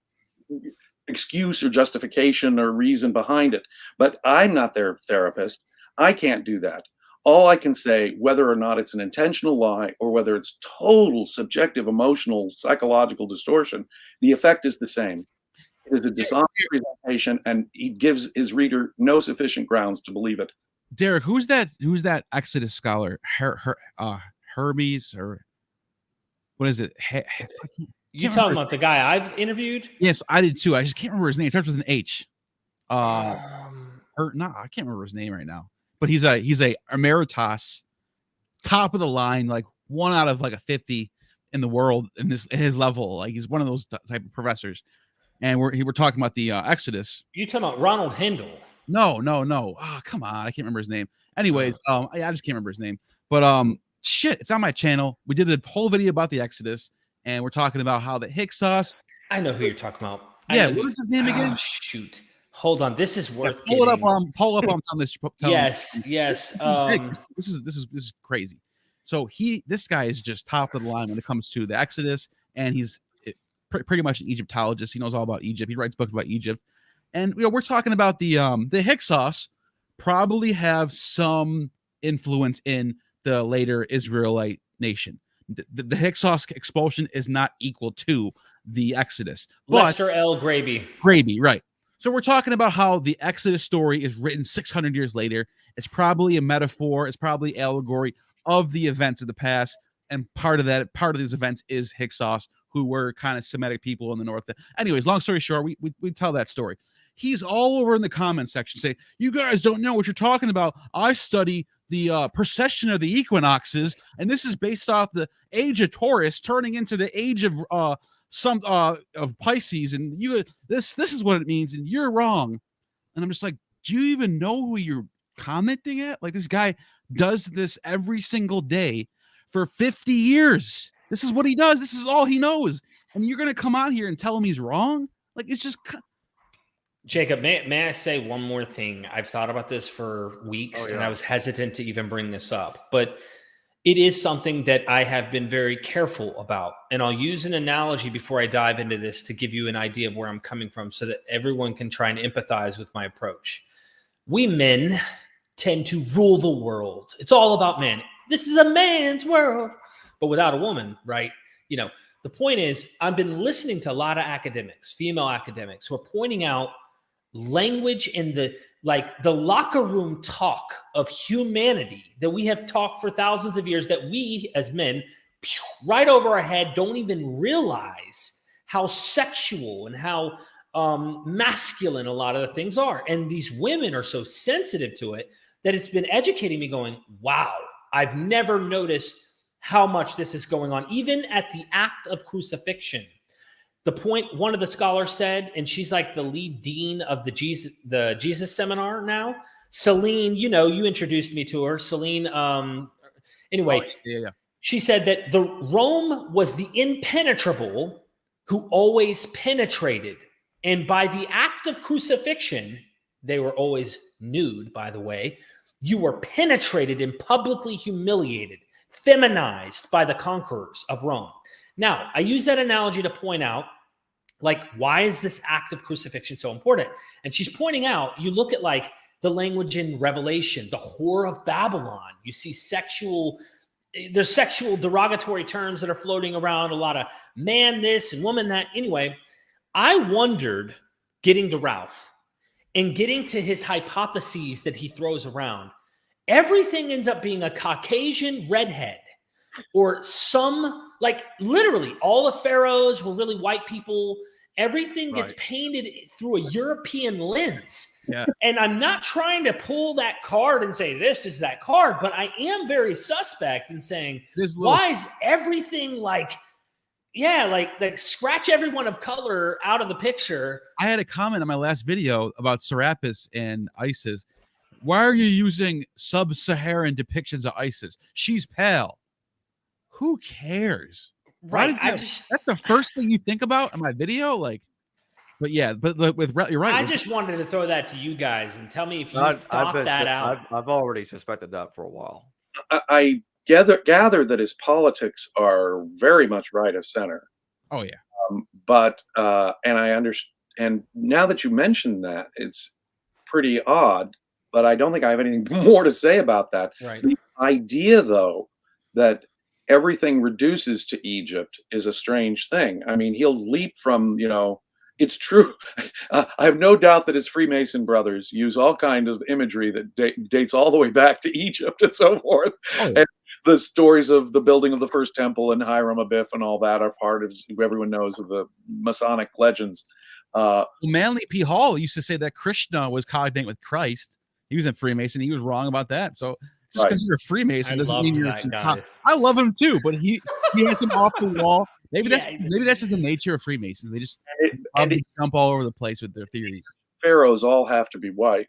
excuse or justification or reason behind it. But I'm not their therapist. I can't do that. All I can say, whether or not it's an intentional lie or whether it's total subjective, emotional, psychological distortion, the effect is the same. It is a dishonest presentation, and he gives his reader no sufficient grounds to believe it. Derek, who's that Exodus scholar? Hermes, or what is it? You talking about the guy I've interviewed? Yes, I did too. I just can't remember his name. It starts with an H. I can't remember his name right now. But he's a emeritus, top of the line, like 1 out of like a 50 in the world in his level. Like he's one of those type of professors. And we're talking about the Exodus. You talking about Ronald Hindle? No. Oh, come on. I can't remember his name. Anyways, I just can't remember his name. But shit, it's on my channel. We did a whole video about the Exodus, and we're talking about how the Hyksos. I know who you're talking about. Yeah, what is his name again? Oh, shoot. Hold on. This is worth pull it up on telling this. Yes. This is crazy. So this guy is just top of the line when it comes to the Exodus, and he's pretty much an Egyptologist. He knows all about Egypt. He writes books about Egypt. And we're talking about the Hyksos probably have some influence in the later Israelite nation. The Hyksos expulsion is not equal to the Exodus. Lester L. Graby, right. So we're talking about how the Exodus story is written 600 years later. It's probably a metaphor. It's probably allegory of the events of the past. And part of these events is Hyksos, who were kind of Semitic people in the north. Anyways, long story short, we tell that story. He's all over in the comment section saying, you guys don't know what you're talking about. I study the precession of the equinoxes, and this is based off the age of Taurus turning into the age of of Pisces, and this is what it means, and you're wrong. And I'm just like, do you even know who you're commenting at? Like, this guy does this every single day for 50 years. This is what he does. This is all he knows. And you're going to come out here and tell him he's wrong? Like, it's just... Jacob, may I say one more thing? I've thought about this for weeks, and I was hesitant to even bring this up. But it is something that I have been very careful about. And I'll use an analogy before I dive into this to give you an idea of where I'm coming from so that everyone can try and empathize with my approach. We men tend to rule the world. It's all about men. This is a man's world, but without a woman, right? You know, the point is, I've been listening to a lot of academics, female academics, who are pointing out language in the locker room talk of humanity that we have talked for thousands of years, that we as men right over our head don't even realize how sexual and how masculine a lot of the things are. And these women are so sensitive to it that it's been educating me, going, wow, I've never noticed how much this is going on, even at the act of crucifixion. The point one of the scholars said, and she's like the lead dean of the Jesus seminar now, Celine, you know, you introduced me to her. Celine, She said that the Rome was the impenetrable who always penetrated. And by the act of crucifixion, they were always nude, by the way, you were penetrated and publicly humiliated, feminized by the conquerors of Rome. Now, I use that analogy to point out, like, why is this act of crucifixion so important? And she's pointing out, you look at like the language in Revelation, the whore of Babylon, you see there's sexual derogatory terms that are floating around, a lot of man this and woman that. Anyway, I wondered, getting to Ralph and getting to his hypotheses that he throws around, everything ends up being a Caucasian redhead, or some, like, literally all the pharaohs were really white people. Everything gets painted through a European lens. Yeah. And I'm not trying to pull that card and say this is that card, but I am very suspect in saying, why is everything like scratch everyone of color out of the picture? I had a comment on my last video about Serapis and ISIS. Why are you using sub-Saharan depictions of ISIS? She's pale. Who cares? Right. That's the first thing you think about in my video. Like, but yeah, but you're right. I just wanted to throw that to you guys and tell me if you thought that out. I've already suspected that for a while. I gather that his politics are very much right of center. Oh yeah. But and I understand. And now that you mention that, it's pretty odd. But I don't think I have anything more to say about that. Right. The idea, though, that everything reduces to Egypt is a strange thing. I mean, he'll leap from, it's true. I have no doubt that his Freemason brothers use all kinds of imagery that dates all the way back to Egypt and so forth. Oh, yeah. And the stories of the building of the first temple and Hiram Abiff and all that are part of, everyone knows, of the Masonic legends. Manly P. Hall used to say that Krishna was cognate with Christ. He was a Freemason. He was wrong about that. So just because you're a Freemason doesn't mean you're top. I love him too, but he has some off the wall. Maybe that's just the nature of Freemasons. They just jump all over the place with their theories. Pharaohs all have to be white,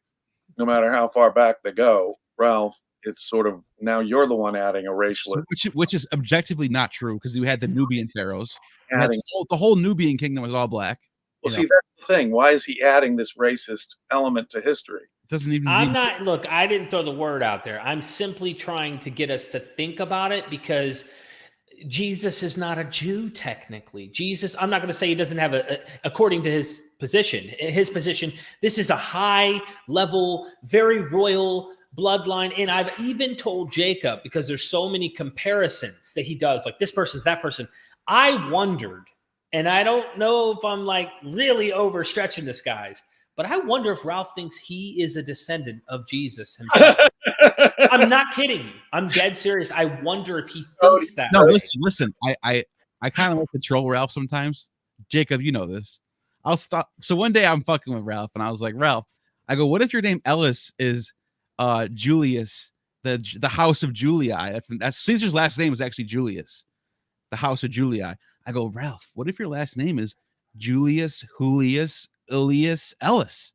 no matter how far back they go. Ralph, it's sort of now you're the one adding a racial, which is objectively not true because you had the Nubian pharaohs. The whole Nubian kingdom was all black. Well, see, that's the thing. Why is he adding this racist element to history? It doesn't even. Look, I didn't throw the word out there. I'm simply trying to get us to think about it because Jesus is not a Jew, technically. Jesus, I'm not going to say he doesn't have according to his position, this is a high level, very royal bloodline. And I've even told Jacob, because there's so many comparisons that he does, like this person's that person. I wondered, and I don't know if I'm like really overstretching this, guys, but I wonder if Ralph thinks he is a descendant of Jesus himself. I'm not kidding you. I'm dead serious. I wonder if he thinks that. No, listen. I kind of like to troll Ralph sometimes. Jacob, you know this. I'll stop. So one day I'm fucking with Ralph, and I was like, Ralph, I go, what if your name Ellis is Julius, the house of Julii? That's Caesar's last name is actually Julius, the house of Julii. I go, Ralph, what if your last name is Julius, Julius, Ilias, Ellis?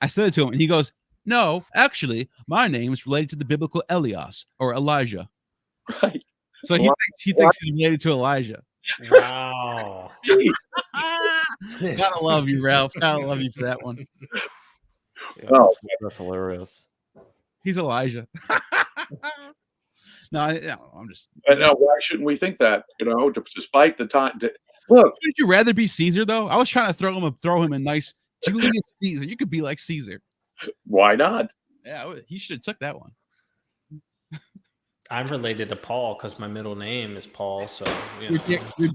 I said it to him, and he goes, no, actually, my name is related to the biblical Elias or Elijah. Right. So he thinks he's related to Elijah. Wow. Gotta love you, Ralph. Gotta love you for that one. Yeah, that's hilarious. He's Elijah. No, I'm just. No, why shouldn't we think that? Despite the time. Look, would you rather be Caesar though? I was trying to throw him a nice Julius Caesar. You could be like Caesar. Why not? Yeah, he should have took that one. I'm related to Paul because my middle name is Paul. So you're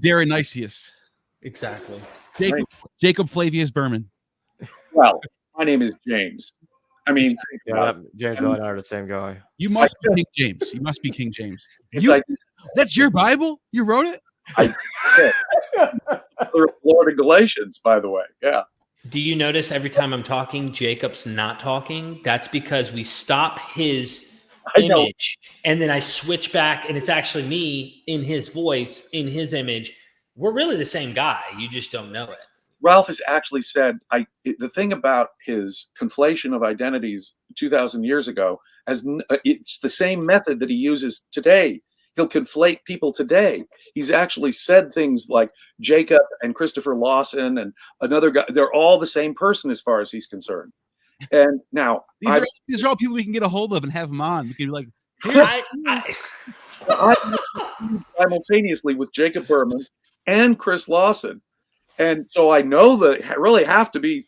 Dionysius. Exactly. Jacob Flavius Berman. Well, my name is James. I mean, James and I are the same guy. You must be King James. You must be King James. That's your Bible? You wrote it? Lord of Galatians, by the way. Yeah. Do you notice every time I'm talking, Jacob's not talking? That's because we stop his image and then I switch back and it's actually me in his voice, in his image. We're really the same guy. You just don't know it. Ralph has actually said the thing about his conflation of identities 2,000 years ago, it's the same method that he uses today. He'll conflate people today. He's actually said things like Jacob and Christopher Lawson and another guy. They're all the same person as far as he's concerned. And now these are all people we can get a hold of and have them on. We can be like, I simultaneously with Jacob Berman and Chris Lawson. And so I know that I really have to be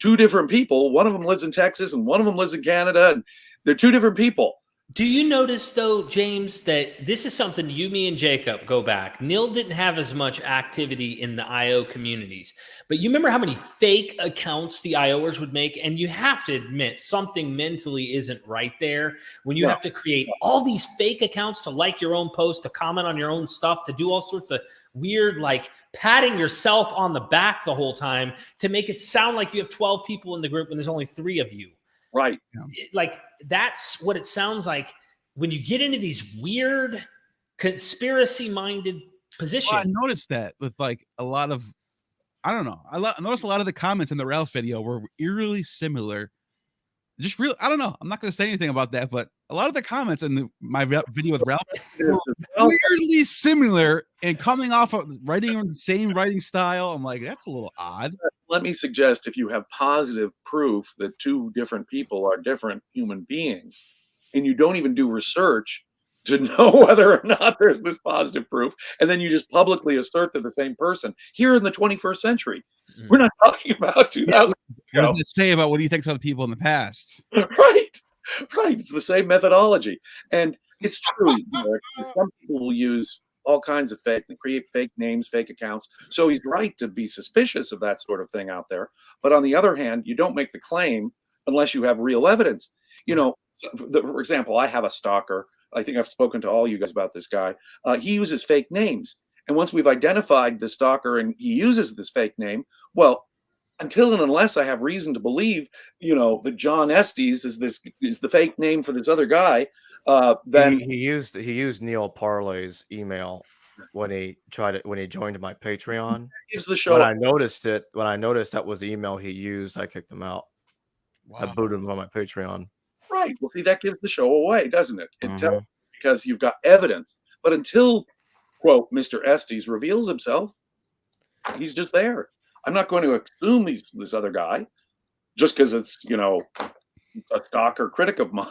two different people. One of them lives in Texas and one of them lives in Canada. And they're two different people. Do you notice, though, James, that this is something me and Jacob go back. Neal didn't have as much activity in the IO communities. But you remember how many fake accounts the IOers would make? And you have to admit something mentally isn't right there when you have to create all these fake accounts to like your own post, to comment on your own stuff, to do all sorts of weird, like patting yourself on the back the whole time to make it sound like you have 12 people in the group when there's only 3 of you. Right. Like that's what it sounds like when you get into these weird conspiracy-minded positions. Well, I noticed that with like a lot of, I don't know. I noticed a lot of the comments in the Ralph video were eerily similar. Just real, I don't know. I'm not going to say anything about that, but a lot of the comments in my video with Ralph were weirdly similar and coming off of writing on the same writing style. I'm like, that's a little odd. Let me suggest, if you have positive proof that two different people are different human beings, and you don't even do research, to know whether or not there's this positive proof, and then you just publicly assert they're the same person. Here in the 21st century, we're not talking about 2000 What does it say about what he thinks about people in the past? Right. It's the same methodology. And it's true. Some people will use all kinds of create fake names, fake accounts. So he's right to be suspicious of that sort of thing out there. But on the other hand, you don't make the claim unless you have real evidence. For example, I have a stalker. I think I've spoken to all you guys about this guy. He uses fake names. And once we've identified the stalker and he uses this fake name, well, until and unless I have reason to believe, that John Estes is the fake name for this other guy, then he used Neal Parlay's email when he joined my Patreon. gives the show. When I noticed that was the email he used, I kicked him out. Wow. I booted him on my Patreon. Right. Well, see, that gives the show away, doesn't it? Because you've got evidence. But until, quote, Mr. Estes reveals himself, he's just there. I'm not going to assume he's this other guy just because it's, a stalker critic of mine.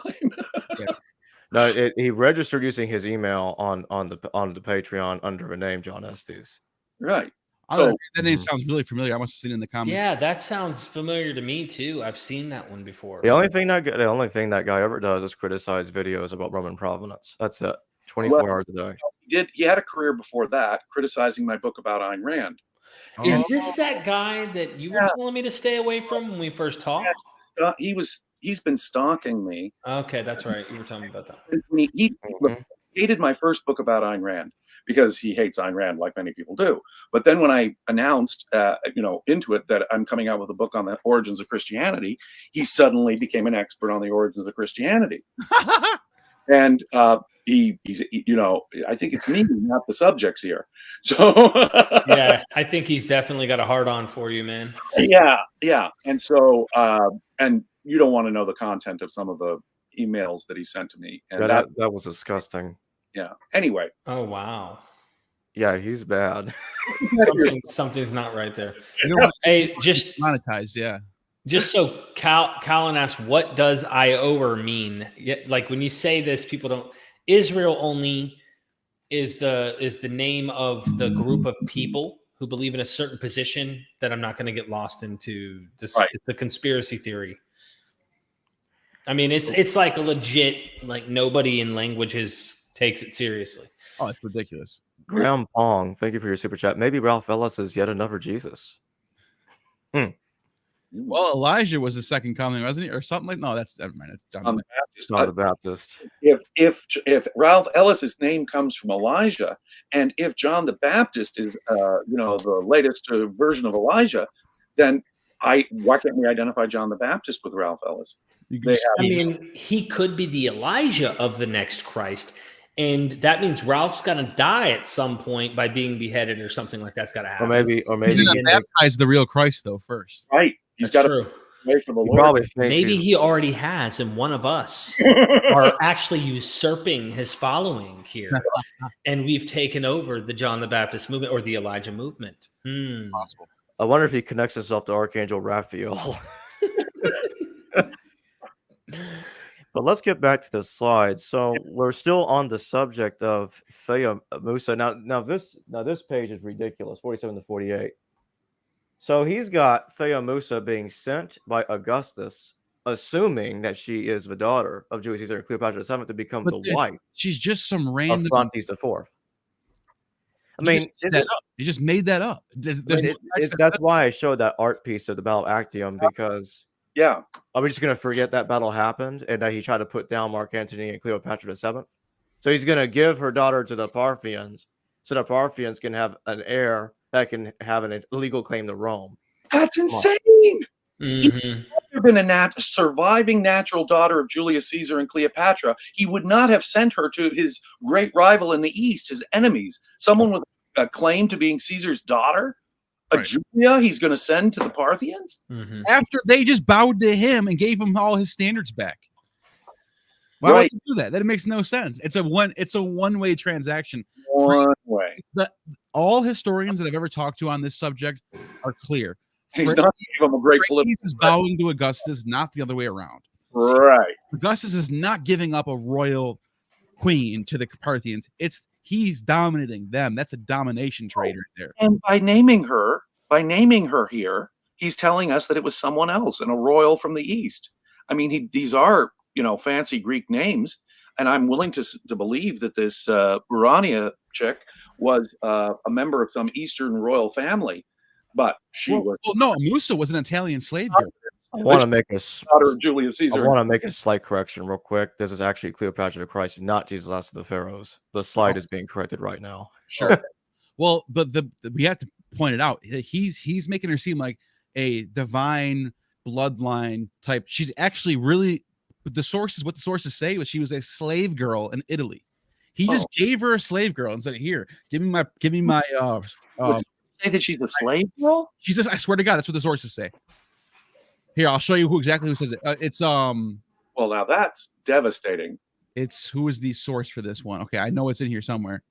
No, he registered using his email on the Patreon under a name, John Estes. Right. So that name sounds really familiar. I must have seen it in the comments. Yeah, that sounds familiar to me too. I've seen that one before. The only thing that guy ever does is criticize videos about Roman provenance. That's it. 24 hours a day. He had a career before that, criticizing my book about Ayn Rand. Is this that guy that you were telling me to stay away from when we first talked? Yeah, he's been stalking me. Okay, that's right. You were telling me about that. He hated my first book about Ayn Rand because he hates Ayn Rand like many people do. But then when I announced, into it that I'm coming out with a book on the origins of Christianity, he suddenly became an expert on the origins of Christianity. And he's I think it's me, not the subjects here. So yeah, I think he's definitely got a hard on for you, man. Yeah. And so and you don't want to know the content of some of the emails that he sent to me. And that was disgusting. Yeah. Anyway. Oh wow. Yeah, he's bad. Something's not right there. Hey, just monetized, yeah. Just so Colin asks, what does Iower mean? Like when you say this, people don't. Israel only is the name of the group of people who believe in a certain position that I'm not going to get lost into. This It's a conspiracy theory. I mean, it's like a legit, like nobody in languages takes it seriously. Oh, it's ridiculous. Graham Pong, thank you for your super chat. Maybe Ralph Ellis is yet another Jesus. Well, Elijah was the second coming, wasn't he? Or something like no, that's never mind. It's John the Baptist. Not the Baptist. If Ralph Ellis's name comes from Elijah, and if John the Baptist is the latest version of Elijah, then why can't we identify John the Baptist with Ralph Ellis? He could be the Elijah of the next Christ. And that means Ralph's got to die at some point by being beheaded or something like that's got to happen. Or maybe he baptized the real Christ though first. Right. He's got to wait for the Lord. Maybe he already has, and one of us are actually usurping his following here. And we've taken over the John the Baptist movement or the Elijah movement. Possible. I wonder if he connects himself to Archangel Raphael. But let's get back to the slides. So we're still on the subject of Musa. Now this page is ridiculous, 47 to 48. So he's got Musa being sent by Augustus, assuming that she is the daughter of Julius Caesar and Cleopatra VII to become the wife. She's just some random of Phraates IV. I mean, he just made that up. That's why I showed that art piece of the Battle of Actium, because are we just going to forget that battle happened and that he tried to put down Mark Antony and Cleopatra VII? So he's going to give her daughter to the Parthians so the Parthians can have an heir that can have an illegal claim to Rome. That's insane. Mm-hmm. If there had been a surviving natural daughter of Julius Caesar and Cleopatra, he would not have sent her to his great rival in the East, his enemies. Someone with a claim to being Caesar's daughter? Julia he's going to send to the Parthians? Mm-hmm. After they just bowed to him and gave him all his standards back. Why would you do that? That makes no sense. It's a one-way transaction. One way. All historians that I've ever talked to on this subject are clear. He's not giving him a great political. He's bowing to Augustus, not the other way around. Right. Augustus is not giving up a royal queen to the Parthians. He's dominating them. That's a domination trade right there. And by naming her here, he's telling us that it was someone else and a royal from the east. I mean, these are, fancy Greek names, and I'm willing to believe that this Urania chick was a member of some Eastern royal family, but she was. Well, no, Musa was an Italian slave girl. I want to make daughter of Julius Caesar. I want to make a slight correction real quick. This is actually Cleopatra the Christ, not Jesus last of the Pharaohs. The slide is being corrected right now. Sure. Well, but we have to point it out. He's making her seem like a divine bloodline type. She's actually really what the sources say was she was a slave girl in Italy. He just gave her a slave girl and said, "Here, give me my say that she's a slave girl?" She says, "I swear to God, that's what the sources say." Here, I'll show you who says it. It's Well, now that's devastating. It's who is the source for this one? Okay, I know it's in here somewhere.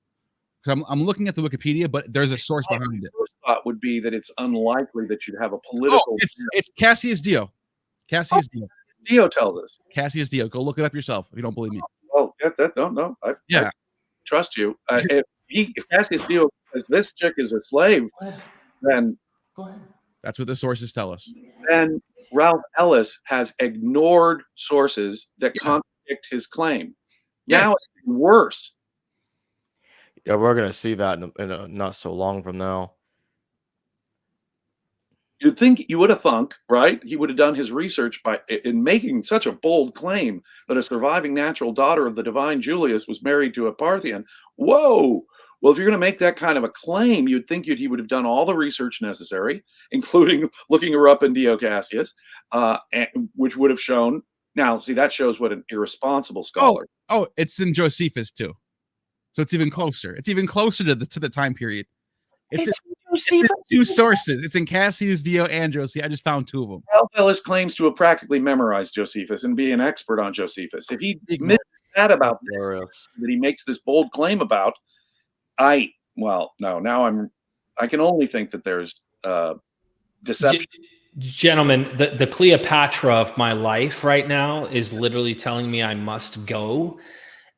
Because I'm looking at the Wikipedia, but there's a source behind it. First thought would be that it's unlikely that you'd have a political. Oh, it's Cassius Dio. Cassius Dio. Dio tells us. Cassius Dio. Go look it up yourself if you don't believe me. Well, no. I trust you. If Cassius Dio says this chick is a slave, then Go ahead. That's what the sources tell us. Then Ralph Ellis has ignored sources that contradict his claim. Yes. Now it's worse. Yeah, we're going to see that in a not so long from now. You'd think you would have thunk, right? He would have done his research in making such a bold claim that a surviving natural daughter of the divine Julius was married to a Parthian. Whoa! Well, if you're going to make that kind of a claim, you'd think he would have done all the research necessary, including looking her up in Dio Cassius, which would have shown. Now, see, that shows what an irresponsible scholar. Oh, it's in Josephus too, so it's even closer. It's even closer to the time period. It's two sources. It's in Cassius Dio and Josephus. I just found two of them. Ralph Ellis claims to have practically memorized Josephus and be an expert on Josephus. If he admits that about this, that he makes this bold claim about, I can only think that there's deception. Gentlemen, the Cleopatra of my life right now is literally telling me I must go.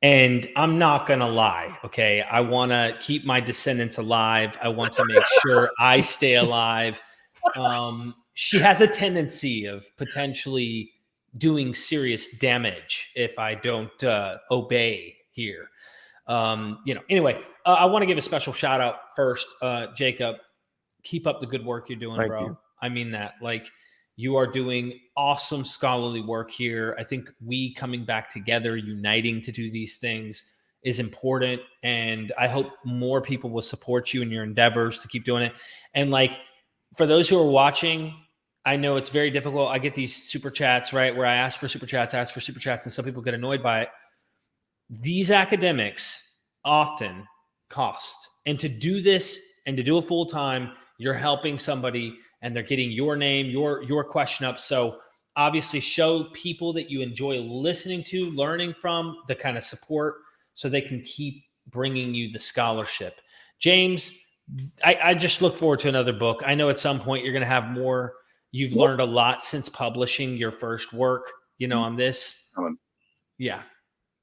And I'm not going to lie, okay? I want to keep my descendants alive. I want to make sure I stay alive. She has a tendency of potentially doing serious damage if I don't obey here. Anyway, I want to give a special shout out first. Jacob, keep up the good work you're doing, bro. You. I mean that. Like, you are doing awesome scholarly work here. I think we coming back together, uniting to do these things is important. And I hope more people will support you in your endeavors to keep doing it. And like, for those who are watching, I know it's very difficult. I get these super chats, right? Where I ask for super chats, and some people get annoyed by it. These academics often cost. And to do this and to do it full time, you're helping somebody and they're getting your name, your question up. So obviously show people that you enjoy listening to, learning from, the kind of support so they can keep bringing you the scholarship. James, I just look forward to another book. I know at some point you're going to have more. You've learned a lot since publishing your first work, on this. Yeah.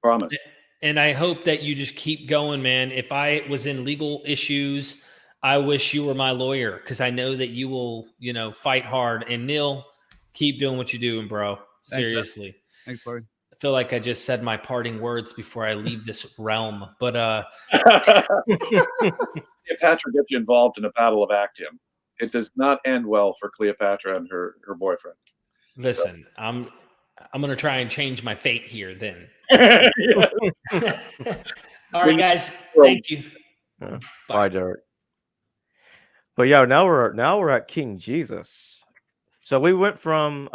Promise. And I hope that you just keep going, man. If I was in legal issues, I wish you were my lawyer because I know that you will, fight hard. And Neal, keep doing what you're doing, bro. Seriously. Thanks, buddy. I feel like I just said my parting words before I leave this realm. But Cleopatra gets you involved in a battle of Actium. It does not end well for Cleopatra and her boyfriend. Listen, so. I'm going to try and change my fate here then. All right, guys. Thank you. Bye, Derek. But yeah, now we're at King Jesus. So we went from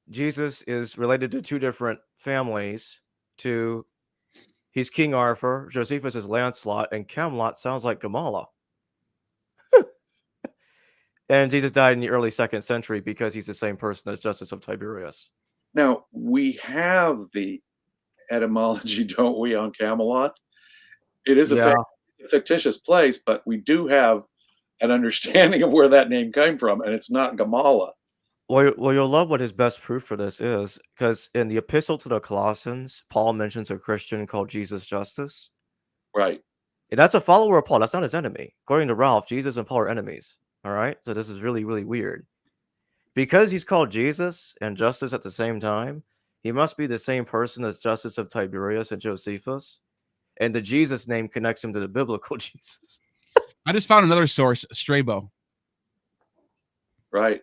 Jesus is related to two different families to he's King Arthur, Josephus is Lancelot, and Camelot sounds like Gamala. And Jesus died in the early 2nd century because he's the same person as Justice of Tiberius. Now, we have the etymology, don't we, on Camelot? It is a fictitious place, but we do have an understanding of where that name came from, and it's not Gamala. Well, you'll love what his best proof for this is, because in the epistle to the Colossians, Paul mentions a Christian called Jesus Justus. Right. And that's a follower of Paul. That's not his enemy. According to Ralph, Jesus and Paul are enemies. All right? So this is really, really weird. Because he's called Jesus and Justus at the same time, he must be the same person as Justus of Tiberias and Josephus. And the Jesus name connects him to the biblical Jesus. I just found another source, Strabo. Right.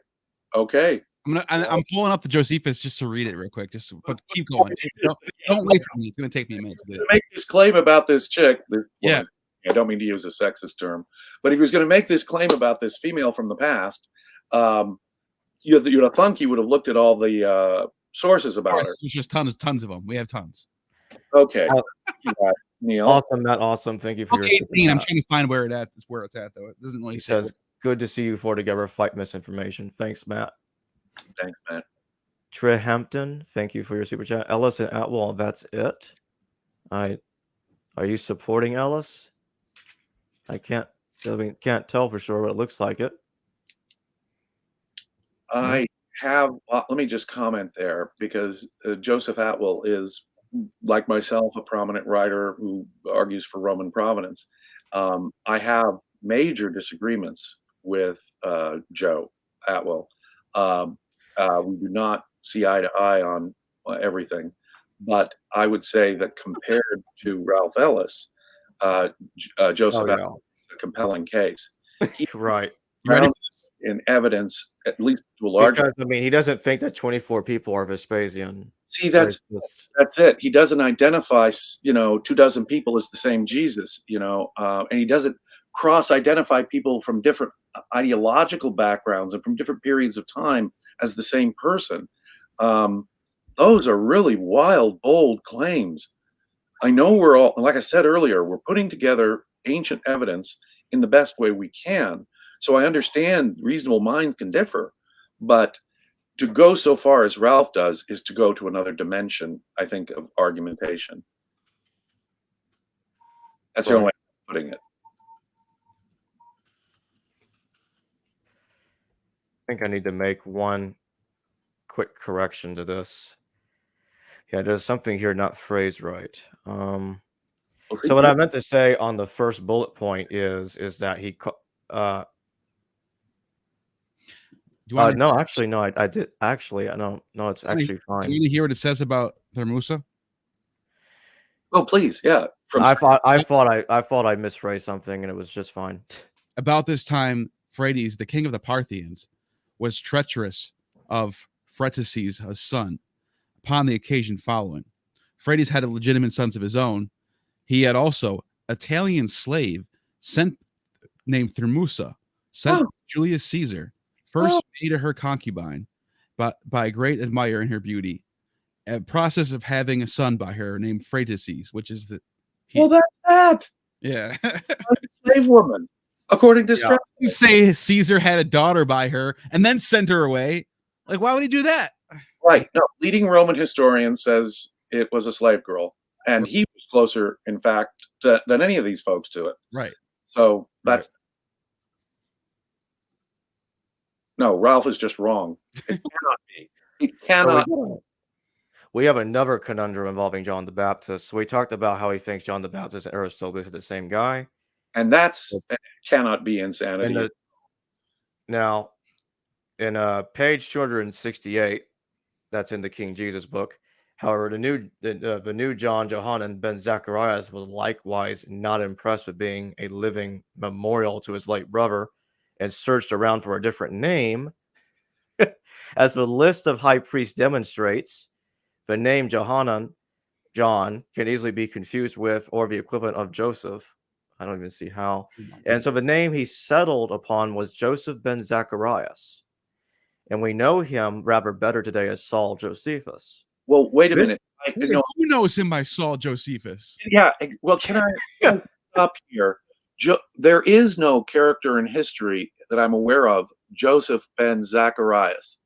Okay. I'm pulling up the Josephus just to read it real quick. But keep going. Don't wait for me. It's going to take me a minute to do it. Make this claim about this chick. Yeah. I don't mean to use a sexist term, but if he was going to make this claim about this female from the past, you'd have thunk he would have looked at all the sources about her. There's just tons of them. We have tons. Okay. Neal. Awesome, Matt. Awesome. Thank you for Book your 18. I'm trying to find where it's at though. It doesn't really He say. says, good to see you four together. Fight misinformation. Thanks, Matt. Thanks, Matt. Trehampton, thank you for your super chat. Ellis and Atwell, that's it. Are you supporting Ellis? I can't tell for sure, but it looks like it. I have. Let me just comment there, because Joseph Atwell is, like myself, a prominent writer who argues for Roman provenance. I have major disagreements with Joe Atwell. We do not see eye to eye on everything, but I would say that compared to Ralph Ellis, Joseph Atwell is a compelling case. Right. In evidence, at least to a large. Because, I mean, he doesn't think that 24 people are Vespasian. See, that's it. He doesn't identify, 24 people as the same Jesus, and he doesn't cross-identify people from different ideological backgrounds and from different periods of time as the same person. Those are really wild, bold claims. I know we're all, like I said earlier, we're putting together ancient evidence in the best way we can. So I understand reasonable minds can differ, but to go so far as Ralph does is to go to another dimension, I think, of argumentation. That's the only way I'm putting it. I think I need to make one quick correction to this. Yeah, there's something here not phrased right. So what I meant to say on the first bullet point is that he no, actually, no, I did. Actually, I don't know. It's actually fine. Do you want to hear what it says about Thermusa? Oh, please, yeah. I thought I misphrased something, and it was just fine. About this time, Phraates, the king of the Parthians, was treacherous of Phraataces, his son, upon the occasion following. Phraates had legitimate sons of his own. He had also Italian slave named Thermusa, sent to Julius Caesar. First made her concubine, but by a great admirer in her beauty. A process of having a son by her named Phraataces, which is that's that. Yeah. Slave woman, according to Strabo. You say Caesar had a daughter by her and then sent her away. Like, why would he do that? Right. No, leading Roman historian says it was a slave girl, and he was closer, in fact, than any of these folks to it. Right. So that's. No, Ralph is just wrong. It cannot be. It cannot. We have another conundrum involving John the Baptist. So we talked about how he thinks John the Baptist and Aristobulus are the same guy. And that cannot be insanity. Now, in page 268, that's in the King Jesus book. However, the new John Johanan ben Zacharias was likewise not impressed with being a living memorial to his late brother, and searched around for a different name. As the list of high priests demonstrates, the name John, can easily be confused with or the equivalent of Joseph. I don't even see how. And so the name he settled upon was Joseph ben Zacharias. And we know him rather better today as Saul Josephus. Well, wait a minute. Who knows him by Saul Josephus? Yeah. Well, can I stop here? There is no character in history that I'm aware of, Joseph ben Zacharias.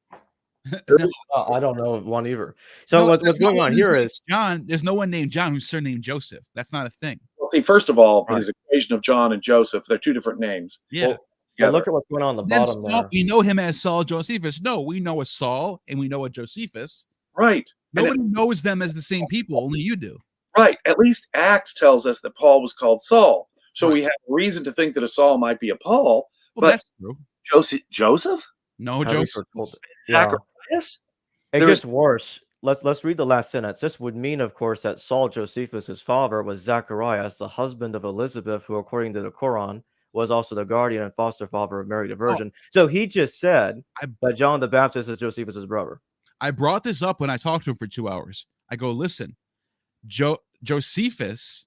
I don't know one either. So what's going on here is John. There's no one named John who's surnamed Joseph. That's not a thing. Well, see, first of all, his equation of John and Joseph, they're two different names. Yeah. together. look at what's going on the Then bottom Saul, there. we know him as Saul Josephus. No, we know a Saul and we know a Josephus. Right. Nobody knows them as the same people. Only you do. Right. At least Acts tells us that Paul was called Saul. So Right. we have reason to think that a Saul might be a Paul. Well, but that's true. Joseph? No, How we Joseph. foretold it. Yeah. Zacharias? It There gets is- worse. Let's read the last sentence. This would mean, of course, that Saul Josephus' father was Zacharias, the husband of Elizabeth, who, according to the Quran, was also the guardian and foster father of Mary the Virgin. So he just said that John the Baptist is Josephus' brother. I brought this up when I talked to him for 2 hours. I go, listen, Josephus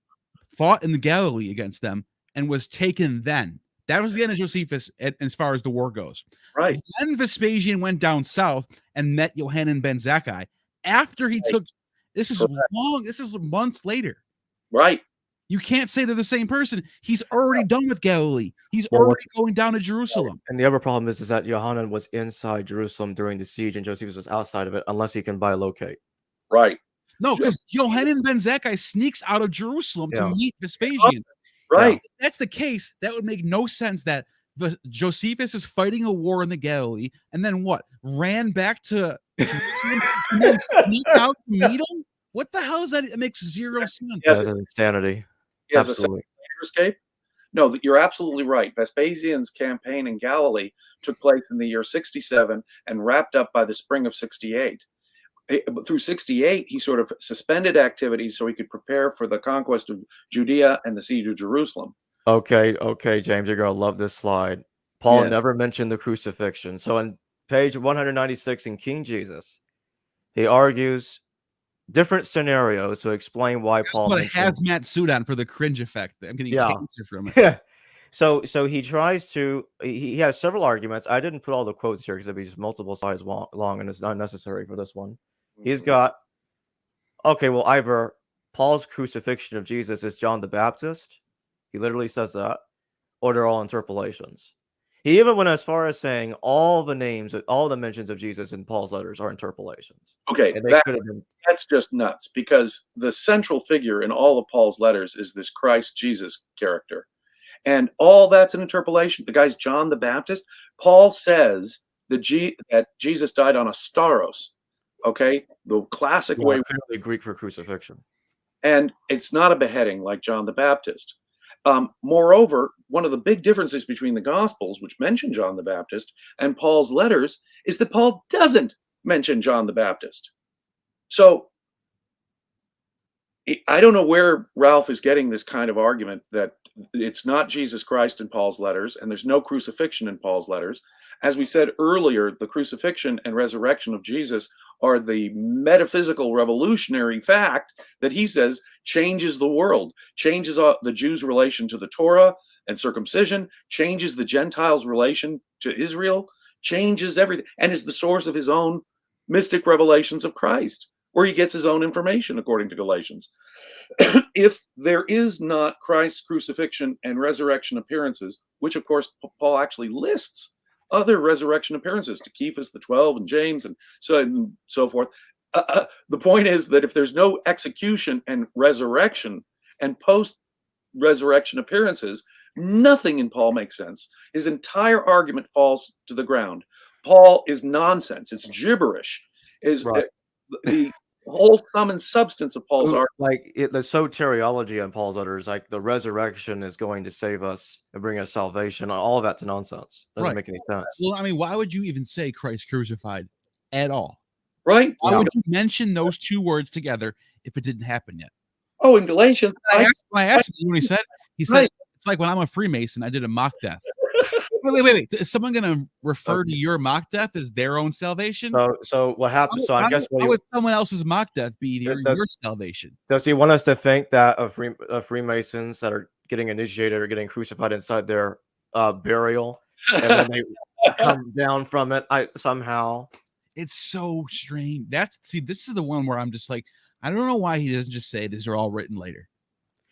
fought in the Galilee against them and was taken then. That was the end of Josephus as far as the war goes. Right. Then Vespasian went down south and met Johanan ben Zakkai. After he took, this is long, this is months later. Right. You can't say they're the same person. He's already done with Galilee. He's Well, already going down to Jerusalem. And the other problem is that Johanan was inside Jerusalem during the siege and Josephus was outside of it, unless he can bilocate. Right. No, because Johanan ben Zakkai sneaks out of Jerusalem to meet Vespasian. Right. If that's the case, that would make no sense that Josephus is fighting a war in the Galilee and then what? Ran back to Jerusalem and then sneak out to meet him? What the hell is that? It makes zero sense. Yes. That is insanity. He has Absolutely. a escape. No, you're absolutely right. Vespasian's campaign in Galilee took place in the year 67 and wrapped up by the spring of 68. Through 68, he sort of suspended activities so he could prepare for the conquest of Judea and the siege of Jerusalem. Okay, James, you're going to love this slide. Paul never mentioned the crucifixion. So on page 196 in King Jesus, he argues different scenarios to explain why Paul put a mentioned... hazmat suit on for the cringe effect. I'm getting cancer from it. Yeah. So he tries to, he has several arguments. I didn't put all the quotes here because it'd be just multiple slides long and it's not necessary for this one. He's got, okay, well, either Paul's crucifixion of Jesus is John the Baptist. He literally says that. Or they're all interpolations. He even went as far as saying all the names, all the mentions of Jesus in Paul's letters are interpolations. Okay, And they could have been... that's just nuts because the central figure in all of Paul's letters is this Christ Jesus character. And all that's an interpolation. The guy's John the Baptist. Paul says that Jesus died on a staros. Okay, the classic way. Clearly Greek for crucifixion. And it's not a beheading like John the Baptist. Moreover, one of the big differences between the Gospels, which mention John the Baptist, and Paul's letters is that Paul doesn't mention John the Baptist. So I don't know where Ralph is getting this kind of argument that it's not Jesus Christ in Paul's letters and there's no crucifixion in Paul's letters. As we said earlier, the crucifixion and resurrection of Jesus are the metaphysical revolutionary fact that he says changes the world, changes the Jews' relation to the Torah and circumcision, changes the Gentiles' relation to Israel, changes everything, and is the source of his own mystic revelations of Christ, where he gets his own information, according to Galatians. If there is not Christ's crucifixion and resurrection appearances, which of course Paul actually lists other resurrection appearances to Cephas, the 12, and James, and so forth. The point is that if there's no execution and resurrection and post-resurrection appearances, nothing in Paul makes sense. His entire argument falls to the ground. Paul is nonsense. It's gibberish. The whole sum and substance of Paul's argument. Like the soteriology in Paul's letters, like the resurrection is going to save us and bring us salvation. All of that's nonsense. Doesn't make any sense. Well, I mean, why would you even say Christ crucified at all? Right? Why would you mention those two words together if it didn't happen yet? Oh, in Galatians, I asked him when he said it's like when I'm a Freemason, I did a mock death. Wait. Is someone going to refer to your mock death as their own salvation? So what happens? So I guess how would someone else's mock death be your salvation? Does he want us to think that of Freemasons that are getting initiated or getting crucified inside their burial, and then they come down from it somehow? It's so strange. This is the one where I'm just like, I don't know why he doesn't just say these are all written later.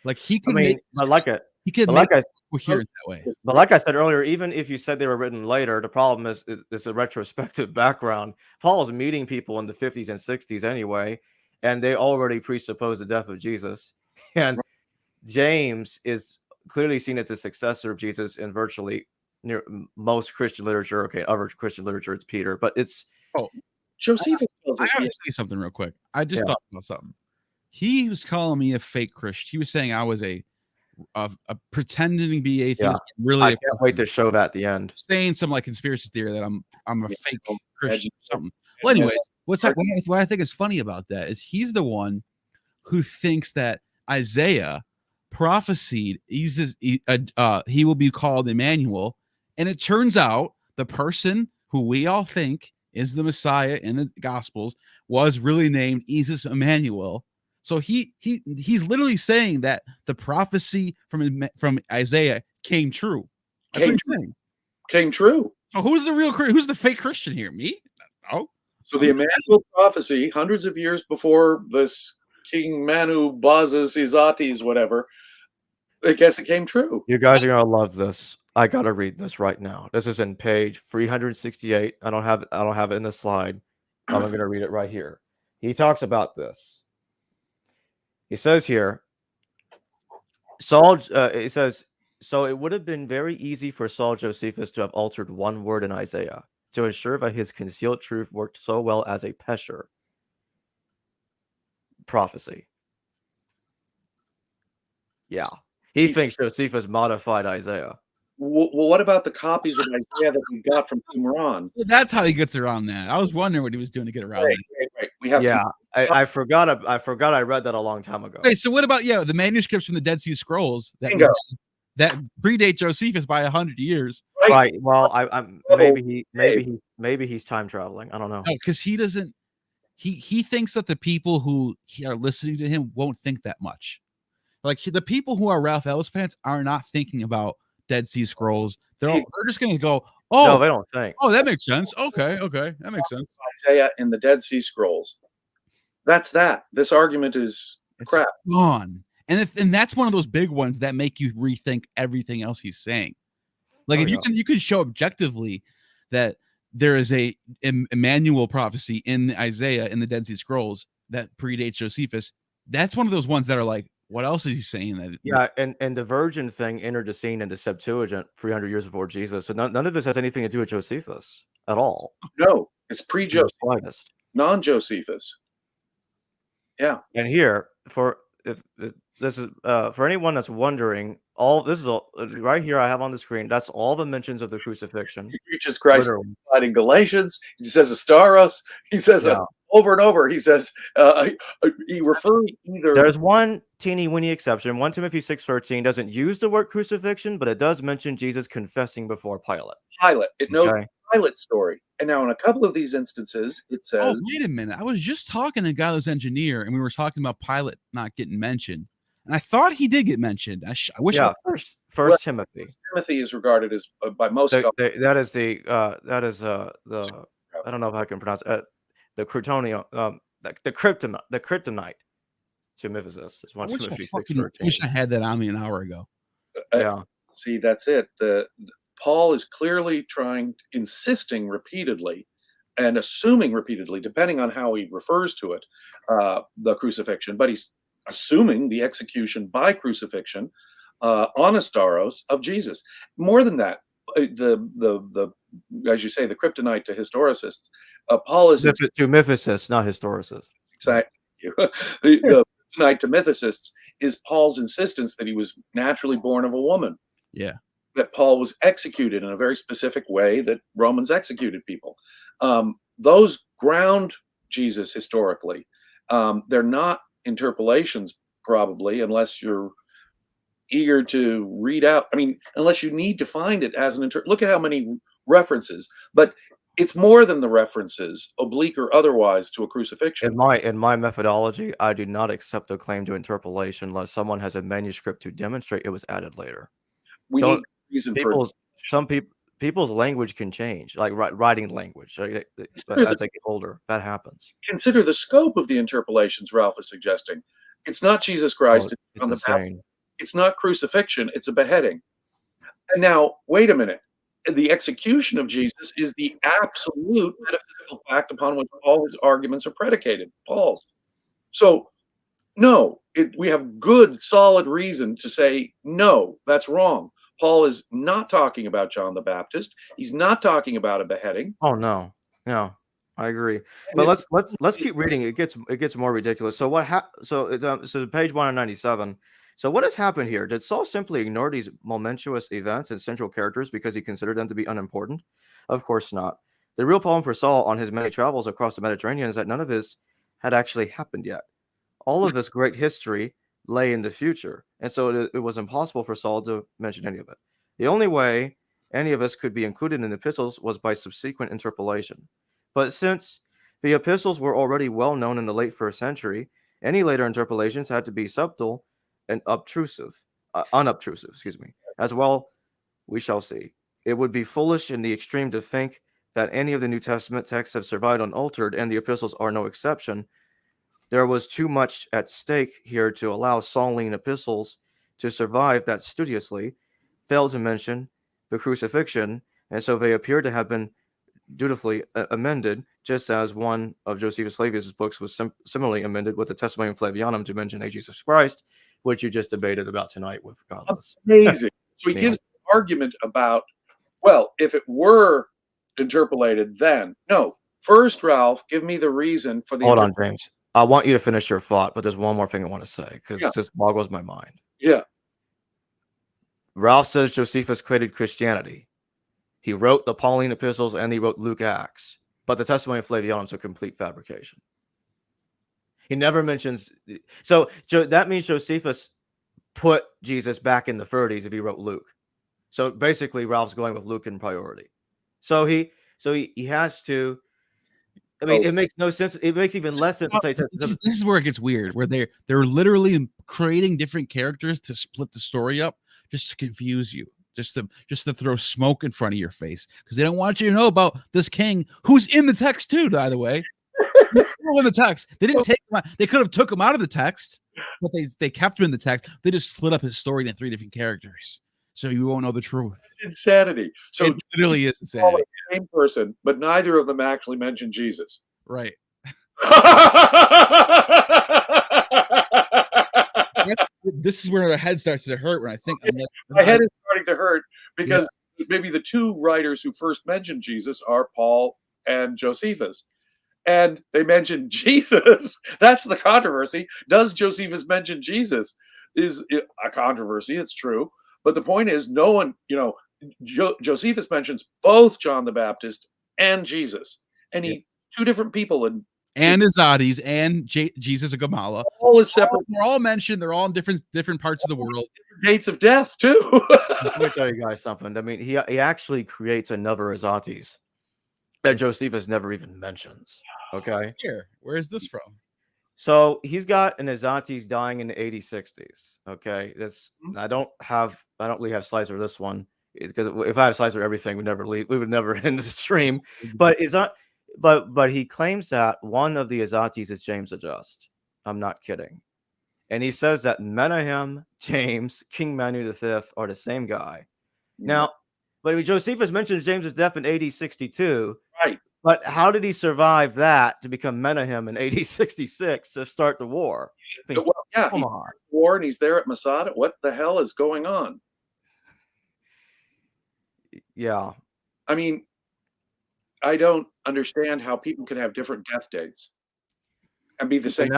Like he could I like it. He could make it coherent that way. But like I said earlier, even if you said they were written later, the problem is it's a retrospective background. Paul is meeting people in the 50s and 60s anyway, and they already presuppose the death of Jesus. And James is clearly seen as a successor of Jesus in virtually near most Christian literature. Okay, other Christian literature, it's Peter, but it's Josephus tells I us. gotta say something real quick. I just Yeah. thought about something. He was calling me a fake Christian. He was saying I was a pretending to be atheist, but really I a can't wait to show that at the end. saying some like conspiracy theory that I'm a fake Christian or something. and- Well, anyways, what I think is funny about that is he's the one who thinks that Isaiah prophesied he will be called Emmanuel, and it turns out the person who we all think is the Messiah in the Gospels was really named Jesus Emmanuel. So he's literally saying that the prophecy from Isaiah came true. That's what he's saying. Came true. So who's the fake Christian here? Me? Oh, So the Emmanuel prophecy, hundreds of years before this King Manu Bazas Izates, whatever, I guess it came true. You guys are gonna love this. I gotta read this right now. This is in page 368. I don't have it in the slide. I'm gonna read it right here. He talks about this. He says here, he says, so it would have been very easy for Saul Josephus to have altered one word in Isaiah to ensure that his concealed truth worked so well as a pesher prophecy. Yeah. He thinks Josephus modified Isaiah. Well, what about the copies of Isaiah that we got from Qumran? that's how he gets around that. I was wondering what he was doing to get around that. Right. We have I forgot I read that a long time ago. Okay, so what about the manuscripts from the Dead Sea Scrolls that predate Josephus by 100 years? Right. Well, maybe he's time traveling. I don't know. No, because he doesn't. He thinks that the people who are listening to him won't think that much. Like the people who are Ralph Ellis fans are not thinking about Dead Sea Scrolls. They're just going to go, oh, No, they don't think. Oh, that makes sense. Okay, that makes sense. Isaiah in the Dead Sea Scrolls. That's that. This argument is crap. Gone. And that's one of those big ones that make you rethink everything else he's saying. Like if you can show objectively that there is a Emmanuel prophecy in Isaiah in the Dead Sea Scrolls that predates Josephus. That's one of those ones that are like, what else is he saying? And the virgin thing entered the scene in the Septuagint 300 years before Jesus. So none of this has anything to do with Josephus at all. No, it's pre-Josephus, non-Josephus. Yeah. And here, for anyone that's wondering, right here I have on the screen. That's all the mentions of the crucifixion. He preaches Christ in Galatians. He says Astaros. He says over and over. He says he refers either. There's one teeny weeny exception. 1 Timothy 6:13 doesn't use the word crucifixion, but it does mention Jesus confessing before Pilate. It knows Pilate's story. And now in a couple of these instances, it says, oh, wait a minute. I was just talking to Gaius Engineer, and we were talking about Pilate not getting mentioned. And I thought he did get mentioned. I wish. First Timothy. Timothy is regarded as by most that is the I don't know if I can pronounce it. The Crutonium, the kryptonite to Mephisus is 1 Timothy 6:13. I wish I had that on me an hour ago. See, that's it. Paul is clearly insisting repeatedly and assuming repeatedly, depending on how he refers to it, the crucifixion, but he's assuming the execution by crucifixion on Astaros of Jesus. More than that, the as you say, the kryptonite to historicists, Paul is to mythicists, not historicists. Exactly. The kryptonite to mythicists is Paul's insistence that he was naturally born of a woman. Yeah. That Paul was executed in a very specific way that Romans executed people. Those ground Jesus historically. They're not interpolations, probably, unless you're eager to read out. I mean, unless you need to find it as an look at how many references. But it's more than the references, oblique or otherwise, to a crucifixion. In my methodology, I do not accept a claim to interpolation unless someone has a manuscript to demonstrate it was added later. People's language can change, like writing language. As they get older, that happens. Consider the scope of the interpolations Ralph is suggesting. It's not Jesus Christ. It's insane. It's not crucifixion. It's a beheading. And now, wait a minute. The execution of Jesus is the absolute metaphysical fact upon which all his arguments are predicated, Paul's. So, no, we have good, solid reason to say, no, that's wrong. Paul is not talking about John the Baptist. He's not talking about a beheading. Oh no, I agree. But let's keep reading. It gets more ridiculous. So so page 197. So what has happened here? Did Saul simply ignore these momentous events and central characters because he considered them to be unimportant? Of course not. The real problem for Saul on his many travels across the Mediterranean is that none of his had actually happened yet. All of this great history lay in the future, and so it was impossible for Saul to mention any of it. The only way any of us could be included in the epistles was by subsequent interpolation. But since the epistles were already well known in the late 1st century, any later interpolations had to be subtle and unobtrusive, as well. We shall see. It would be foolish in the extreme to think that any of the New Testament texts have survived unaltered, and the epistles are no exception. There was too much at stake here to allow Sauline epistles to survive that studiously failed to mention the crucifixion, and so they appear to have been dutifully amended, just as one of Josephus Flavius's books was similarly amended with the Testimonium Flavianum to mention a Jesus Christ, which you just debated about tonight with Godless. Amazing. So he gives an argument about, well, if it were interpolated then. No. First, Ralph, give me the reason for the... Hold on, James. I want you to finish your thought, but there's one more thing I want to say, because this boggles my mind. Yeah. Ralph says Josephus created Christianity. He wrote the Pauline epistles and he wrote Luke Acts, but the Testimony of Flavianum is a complete fabrication. He never mentions... So that means Josephus put Jesus back in the 30s if he wrote Luke. So basically, Ralph's going with Luke in priority. So he has to... I mean, it makes no sense. It makes even less sense to say... This is where it gets weird, where they're literally creating different characters to split the story up just to confuse you. Just to throw smoke in front of your face, because they don't want you to know about this king who's in the text too. By the way, in the text, they didn't take him out. They could have took him out of the text, but they kept him in the text. They just split up his story into 3 different characters, so you won't know the truth. It's insanity. So it literally is insanity. The same person, but neither of them actually mentioned Jesus. Right. This is where my head starts to hurt when I think. My head is starting to hurt because maybe the 2 writers who first mentioned Jesus are Paul and Josephus. And they mentioned Jesus. That's the controversy. Does Josephus mention Jesus? Is a controversy. It's true. But the point is, no one, Josephus mentions both John the Baptist and Jesus. And 2 different people. And Azadis and Jesus of Gamala. All is separate. They're all mentioned. They're all in different parts of the world. Dates of death, too. Let me tell you guys something. I mean, he actually creates another Azates that Josephus never even mentions. Okay? Where is this from? So he's got an Azates dying in the 80s, 60s. Okay? I don't really have slides for this one. Because if I had slides for everything, we would never end the stream. But But he claims that one of the Azates is James the Just. I'm not kidding. And he says that Menahem, James, King Manu V are the same guy. Now, but Josephus mentions James's death in AD 62. Right. But how did he survive that to become Menahem in AD 66 to start the war? I mean, come on. War, and he's there at Masada. What the hell is going on? Yeah. I mean, I don't understand how people can have different death dates and be the same.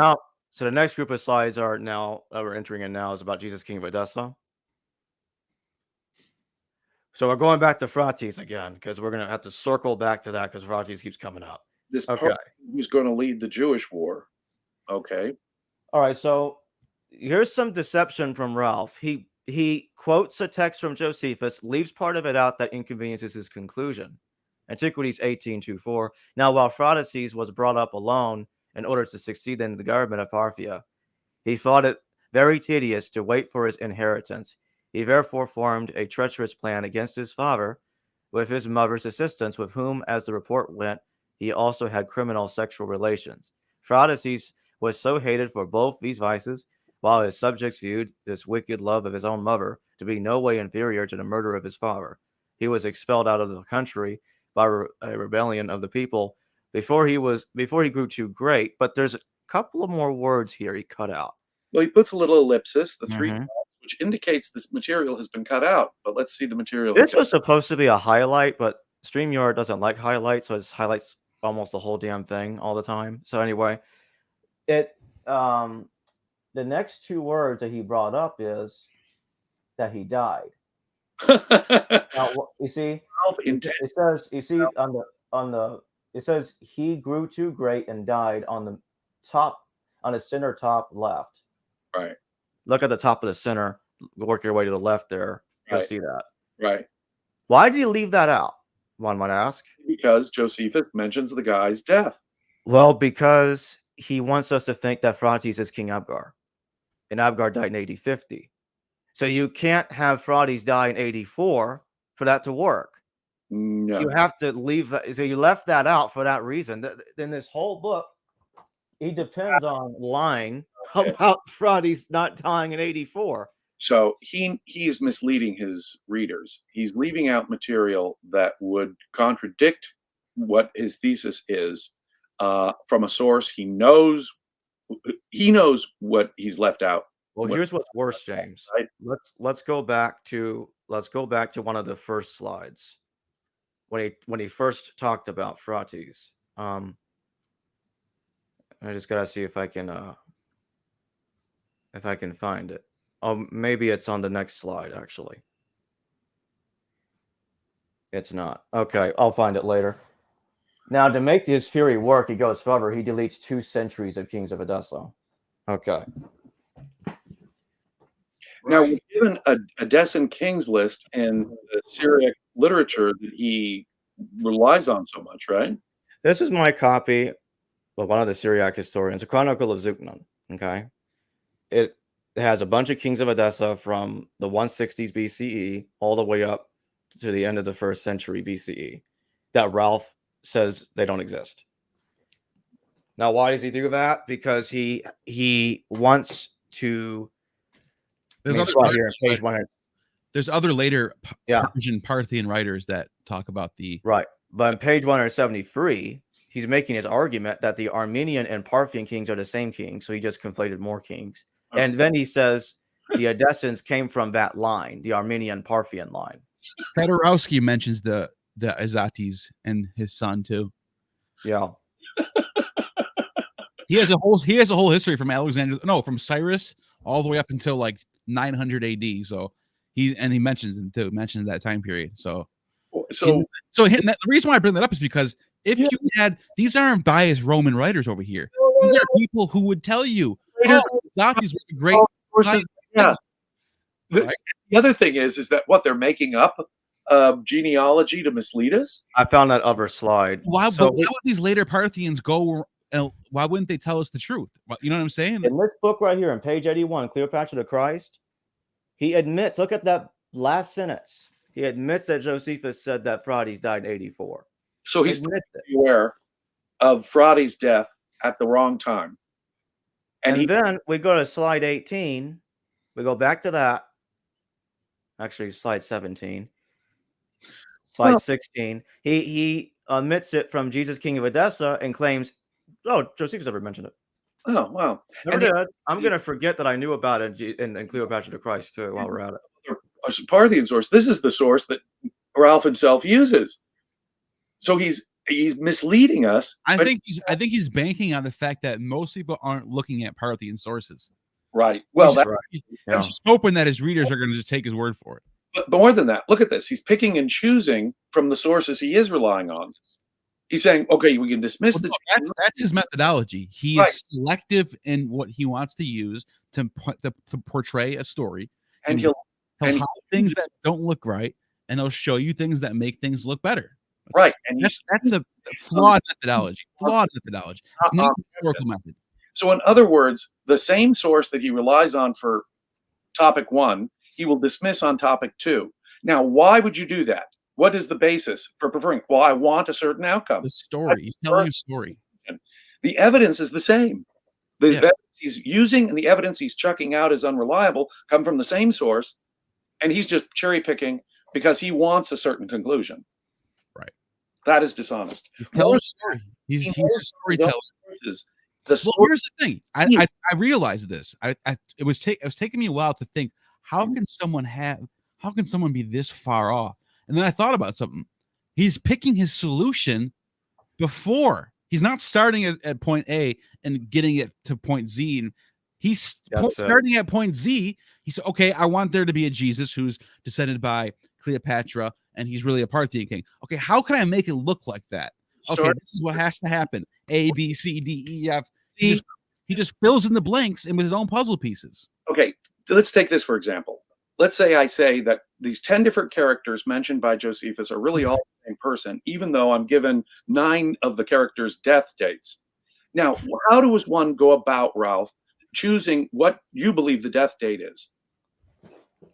So the next group of slides we're entering in now is about Jesus, King of Edessa. So we're going back to Phraates again, because we're going to have to circle back to that because Phraates keeps coming up. This part who's going to lead the Jewish war. Okay. All right. So here's some deception from Ralph. He quotes a text from Josephus, leaves part of it out that inconveniences his conclusion. Antiquities 18:24. Now, while Phraates was brought up alone in order to succeed in the government of Parthia, he thought it very tedious to wait for his inheritance. He therefore formed a treacherous plan against his father with his mother's assistance, with whom, as the report went, he also had criminal sexual relations. Phraates was so hated for both these vices, while his subjects viewed this wicked love of his own mother to be no way inferior to the murder of his father. He was expelled out of the country by a rebellion of the people before he grew too great. But there's a couple of more words here he cut out. Well, he puts a little ellipsis, the 3 dots, which indicates this material has been cut out. But let's see the material. This was supposed to be a highlight, but StreamYard doesn't like highlights, so it highlights almost the whole damn thing all the time. So anyway, the next two words that he brought up is that he died. Now, you see, it says, you see it says he grew too great and died on the center top left. Right. Look at the top of the center. Work your way to the left there. You'll Right. see that. Right. Why did he leave that out? One might ask. Because Josephus mentions the guy's death. Well, because he wants us to think that Phraates is King Abgar, and Abgar died in AD 50. So you can't have Phraates die in 84 for that to work. No. You have to leave that. So you left that out for that reason. Then this whole book, he depends on lying about Phraates not dying in 84. So he's misleading his readers. He's leaving out material that would contradict what his thesis is from a source he knows. He knows what he's left out. Well, here's what's worse, James. Right. Let's go back to one of the first slides when he first talked about Phraates. I just gotta see if I can find it. Oh, maybe it's on the next slide, actually. It's not. Okay, I'll find it later. Now, to make his theory work, he goes further. He deletes 2 centuries of kings of Edessa. Okay. Now, we're given a Edessan kings list in the Syriac literature that he relies on so much, right? This is my copy of one of the Syriac historians, a Chronicle of Zuknon. Okay. It has a bunch of kings of Edessa from the 160s BCE all the way up to the end of the 1st century BCE that Ralph says they don't exist. Now, why does he do that? Because he wants to. There's other later Persian Parthian writers that talk about the right. But on page 173, he's making his argument that the Armenian and Parthian kings are the same king, so he just conflated more kings. Okay. And then he says the Edessans came from that line, the Armenian Parthian line. Fedorowski mentions the Azates and his son too. Yeah. He has a whole history from from Cyrus all the way up until like 900 AD. So he mentions him too, mentions that time period. So the reason why I bring that up is because if you had, these aren't biased Roman writers over here. These are people who would tell you, Azates was a great. Yeah. The other thing is that what they're making up genealogy to mislead us. I found that other slide. Why would these later Parthians go? Why wouldn't they tell us the truth? You know what I'm saying? In this book right here on page 81, Cleopatra to Christ, he admits. Look at that last sentence. He admits that Josephus said that Phraates died in 84. So he's aware of Phraates' death at the wrong time. And then we go to slide 18. We go back to that. Actually, slide 17. Slide 16. He omits it from Jesus, King of Edessa, and claims, Josephus never mentioned it. Oh, wow. Never did. I'm going to forget that I knew about it in Cleopatra to Christ, too, while we're at it. A Parthian source. This is the source that Ralph himself uses. So he's misleading us. I think he's banking on the fact that most people aren't looking at Parthian sources. Right. Well, he's just hoping that his readers are going to just take his word for it. But more than that, look at this. He's picking and choosing from the sources he is relying on. He's saying, okay, we can dismiss that's his methodology. He is selective in what he wants to use to portray a story. And he'll hide things that don't look right, and he'll show you things that make things look better. Right. And that's a flawed methodology. It's not the historical method. So in other words, the same source that he relies on for topic 1, he will dismiss on topic 2. Now, why would you do that? What is the basis for preferring? Well, I want a certain outcome. The story. He's telling a story. The evidence is the same. The evidence he's using and the evidence he's chucking out as unreliable come from the same source, and he's just cherry picking because he wants a certain conclusion. Right. That is dishonest. He's telling a story. He's a storyteller. Here's the thing. I realized this. It was taking me a while to think, how can someone be this far off? And then I thought about something. He's picking his solution before. He's not starting at point A and getting it to point Z. And he's starting at point Z. He said, okay, I want there to be a Jesus who's descended by Cleopatra, and he's really a Parthian king. Okay, how can I make it look like that? Okay, this is what has to happen. A, B, C, D, E, F. He just fills in the blanks and with his own puzzle pieces. Okay, let's take this for example. Let's say I say that these 10 different characters mentioned by Josephus are really all the same person, even though I'm given 9 of the characters' death dates. Now, how does one go about, Ralph, choosing what you believe the death date is?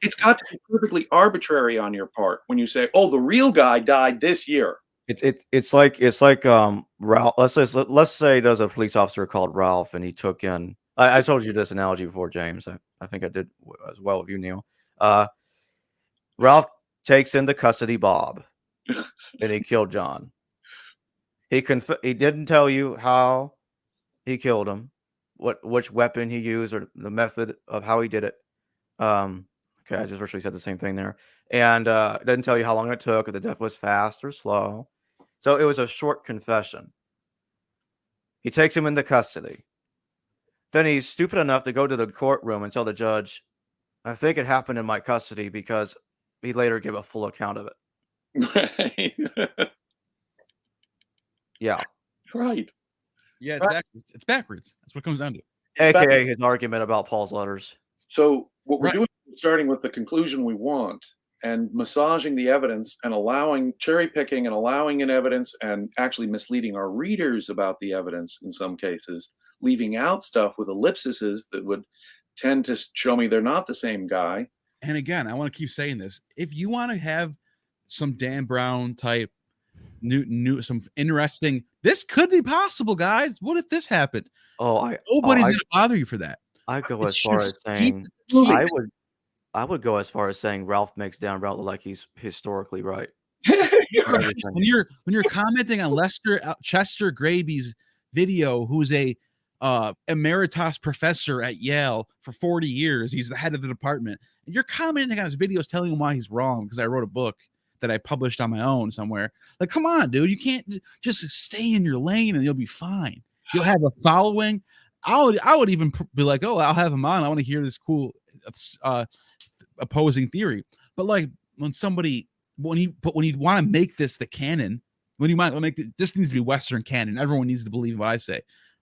It's got to be perfectly arbitrary on your part when you say, "Oh, the real guy died this year." It's like Ralph. Let's say there's a police officer called Ralph, and he took in. I told you this analogy before, James. I think I did as well with you, Neal. Ralph takes into custody Bob, and he killed John. He didn't tell you how he killed him, which weapon he used, or the method of how he did it. Okay, I just virtually said the same thing there. And it doesn't tell you how long it took, if the death was fast or slow. So it was a short confession. He takes him into custody. Then he's stupid enough to go to the courtroom and tell the judge, I think it happened in my custody, because he later gave a full account of it. Right. Yeah. Right. Yeah, it's backwards. It's backwards. That's what it comes down to. AKA his argument about Paul's letters. So what we're doing is starting with the conclusion we want and massaging the evidence and allowing cherry picking and allowing in evidence and actually misleading our readers about the evidence in some cases, leaving out stuff with ellipses that would tend to show me they're not the same guy. And again, I want to keep saying this. If you want to have some Dan Brown type new some interesting, this could be possible, guys. What if this happened? Nobody's gonna bother you for that. I go as far as saying I would go as far as saying Ralph makes Dan Brown look like he's historically right. When you're commenting on Chester Graby's video, who's a emeritus professor at Yale for 40 years, he's the head of the department, and you're commenting on his videos telling him why he's wrong because I wrote a book that I published on my own somewhere. Like, come on, dude, you can't just stay in your lane and you'll be fine. You'll have a following. I would even be like, oh, I'll have him on. I want to hear this cool opposing theory. But like when you want to make this the canon, when you might make this needs to be Western canon. Everyone needs to believe what I say.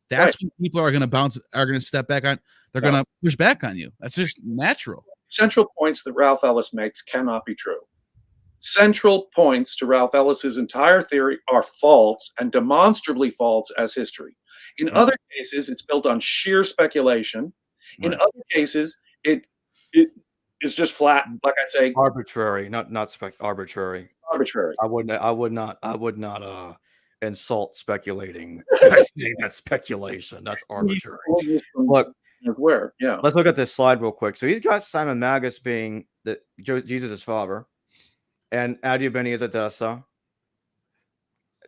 That's when people are going to step back on. They're going to push back on you. That's just natural. Central points that Ralph Ellis makes cannot be true. Central points to Ralph Ellis's entire theory are false and demonstrably false as history. In other cases, it's built on sheer speculation. In other cases, it is just flat, like I say, arbitrary, arbitrary. Arbitrary. I would not insult speculating by saying that's speculation. That's arbitrary. Look, where? Yeah. Let's look at this slide real quick. So he's got Simon Magus being Jesus' father, and Adiabene is Edessa.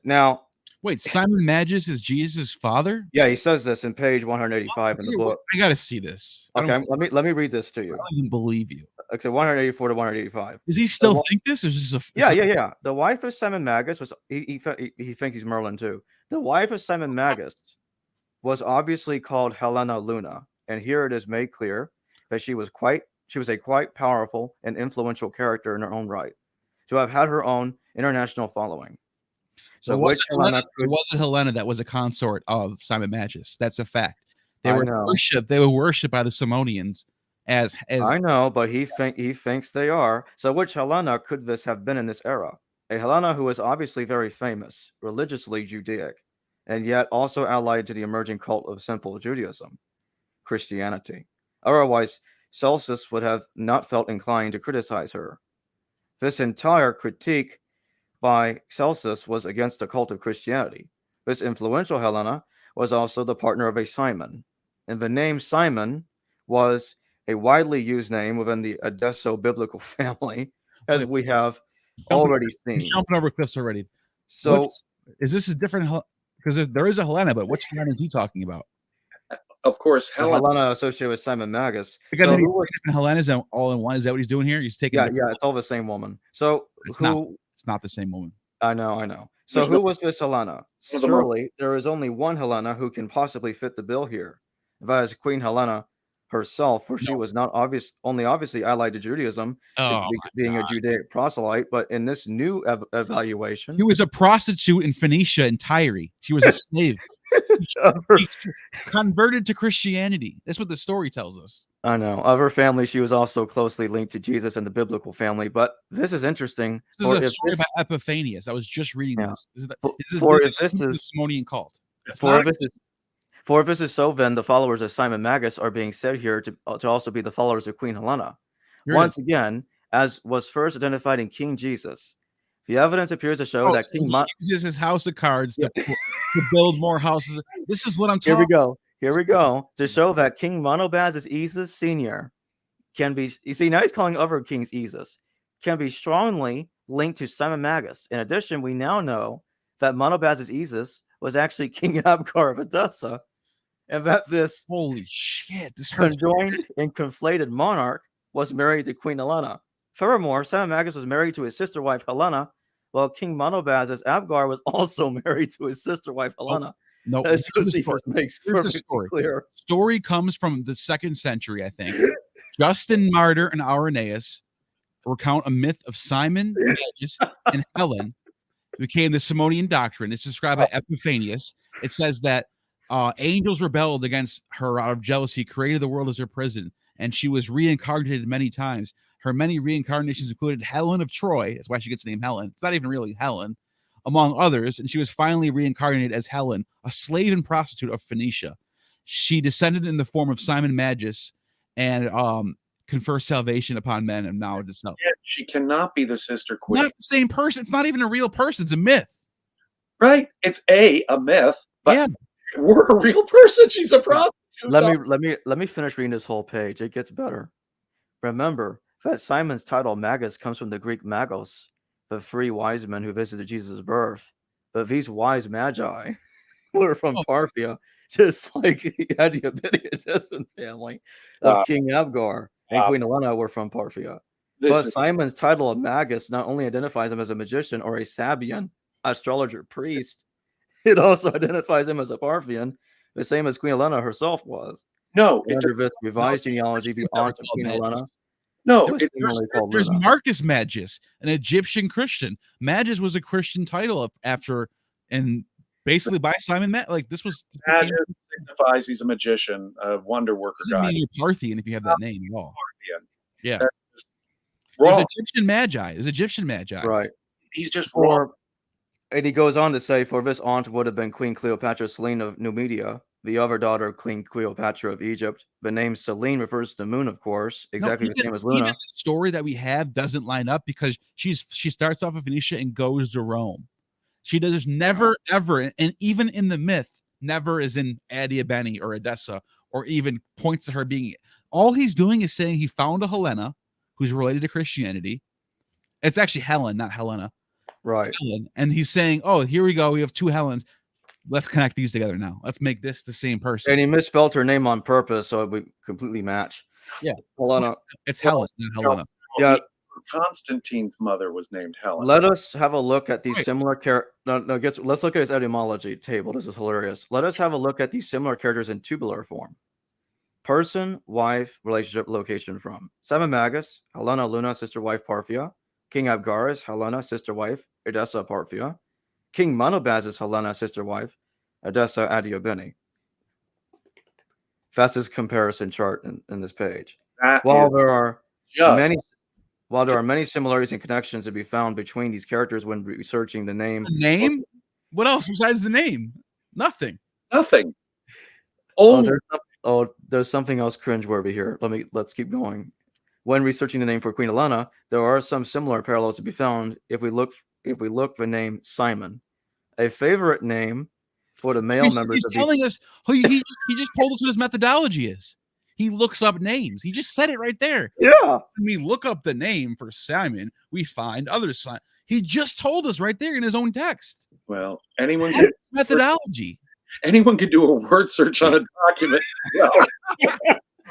Now, wait, Simon Magus is Jesus' father? Yeah, he says this in page 185 in the book. I gotta see this. Okay, let me read this to you. I don't even believe you. Okay, 184 to 185. Does he still think this? Or is this yeah. The wife of Simon Magus was he thinks he's Merlin too. The wife of Simon Magus was obviously called Helena Luna, and here it is made clear that she was a quite powerful and influential character in her own right, to have had her own international following. So it wasn't Helena that was a consort of Simon Magus. That's a fact. They were worshipped by the Simonians as I know, but he thinks they are. So which Helena could this have been in this era? A Helena who was obviously very famous, religiously Judaic, and yet also allied to the emerging cult of simple Judaism, Christianity. Otherwise, Celsus would have not felt inclined to criticize her. This entire critique by Celsus was against the cult of Christianity. This influential Helena was also the partner of a Simon, and the name Simon was a widely used name within the Edessa biblical family, as we have already seen. Jumping over cliffs already. So, is this a different? Because there is a Helena, but which Helena is he talking about? of course, Helen. Helena associated with Simon Magus. Because So so who was- different Helenas all in one. Is that what he's doing here? He's taking. yeah, it's all the same woman. So It's who? not. It's not the same woman. I know. So There's who no- was this Helena? of them Surely there is only one Helena who can possibly fit the bill here. That is Queen Helena herself, for she was not obviously allied to Judaism, Oh, being a Judaic proselyte. But in this new evaluation, he was a prostitute in Phoenicia and Tyre. She was a slave. She converted to Christianity. That's what the story tells us. I know. Of her family, she was also closely linked to Jesus and the biblical family. But this is interesting. This is a story about Epiphanius. I was just reading this. This is the Simonian cult. For if this is so, then the followers of Simon Magus are being said here to also be the followers of Queen Helena. Once again, as was first identified in King Jesus, the evidence appears to show that King uses his house of cards to build more houses. This is what I'm talking about. Here we go. To show that King Monobaz's Esus Senior can be, you see, now he's calling other kings Esus, can be strongly linked to Simon Magus. In addition, we now know that Monobaz's Esus was actually King Abgar of Edessa, and that this holy shit, this conjoined and conflated monarch was married to Queen Helena. Furthermore, Simon Magus was married to his sister wife Helena, while King Monobaz's Abgar was also married to his sister wife Helena. No, Josephus makes perfectly clear. Story comes from the 2nd century, I think. Justin Martyr and Irenaeus recount a myth of Simon Magus and Helen. It became the Simonian doctrine. It's described by Epiphanius. It says that angels rebelled against her out of jealousy, created the world as her prison, and she was reincarnated many times. Her many reincarnations included Helen of Troy. That's why she gets the name Helen. It's not even really Helen, among others. And she was finally reincarnated as Helen, a slave and prostitute of Phoenicia. She descended in the form of Simon Magus and confer salvation upon men and knowledge itself. Yeah, she cannot be the sister queen. Not the same person. It's not even a real person. It's a myth. Right? It's a myth, but yeah. We're a real person. She's a prostitute. Let me finish reading this whole page. It gets better. Remember that Simon's title Magus comes from the Greek magos, the 3 wise men who visited Jesus' birth. But these wise magi were from Parthia, just like the Adiabene Edessan family of King Abgar and Queen Helena were from Parthia. But Simon's title of Magus not only identifies him as a magician or a Sabian astrologer priest, it also identifies him as a Parthian, the same as Queen Helena herself was. No, under this revised genealogy, the aunt of Queen Helena. No, there's Marcus Magus, an Egyptian Christian. Magus was a Christian title after, and basically by Simon Magus. Like this was Magus signifies he's a magician, a wonder worker guy. Doesn't mean you're Parthian if you have that name at all. Parthian. Yeah, wrong. There's Egyptian Magi. Right. He's just wrong. And he goes on to say, for this aunt would have been Queen Cleopatra Selene of Numidia, the other daughter of Queen Cleopatra of Egypt. The name Selene refers to the moon, of course, exactly the same as Luna. Even the story that we have doesn't line up because she starts off in Phoenicia and goes to Rome. She does never, ever, and even in the myth, never is in Adiabene or Edessa, or even points to her being. All he's doing is saying he found a Helena who's related to Christianity. It's actually Helen, not Helena. Right. Helen. And he's saying, oh, here we go. We have 2 Helens. Let's connect these together now. Let's make this the same person. And he misspelled her name on purpose, so it would completely match. Yeah. Helena. It's Helen, not Helena. Yeah. Constantine's mother was named Helen. Let us have a look at these similar characters. Let's look at his etymology table. This is hilarious. Let us have a look at these similar characters in tubular form. Person, wife, relationship, location from. Simon Magus, Helena, Luna, sister, wife, Parthia. King Abgar, Helena, sister, wife, Edessa, Parthia. King Monobaz is Helena, sister, wife, Edessa, Adiabene. That's his comparison chart in this page. While there are many similarities and connections to be found between these characters when researching the name. The name? What else besides the name? Nothing. Nothing. There's something else cringeworthy here. Let's keep going. When researching the name for Queen Helena, there are some similar parallels to be found if we look the name Simon, a favorite name for the male members. He's telling us he just told us what his methodology is. He looks up names. He just said it right there. Yeah. When we look up the name for Simon, we find other Simon. He just told us right there in his own text. Well, anyone's methodology. Anyone could do a word search on a document.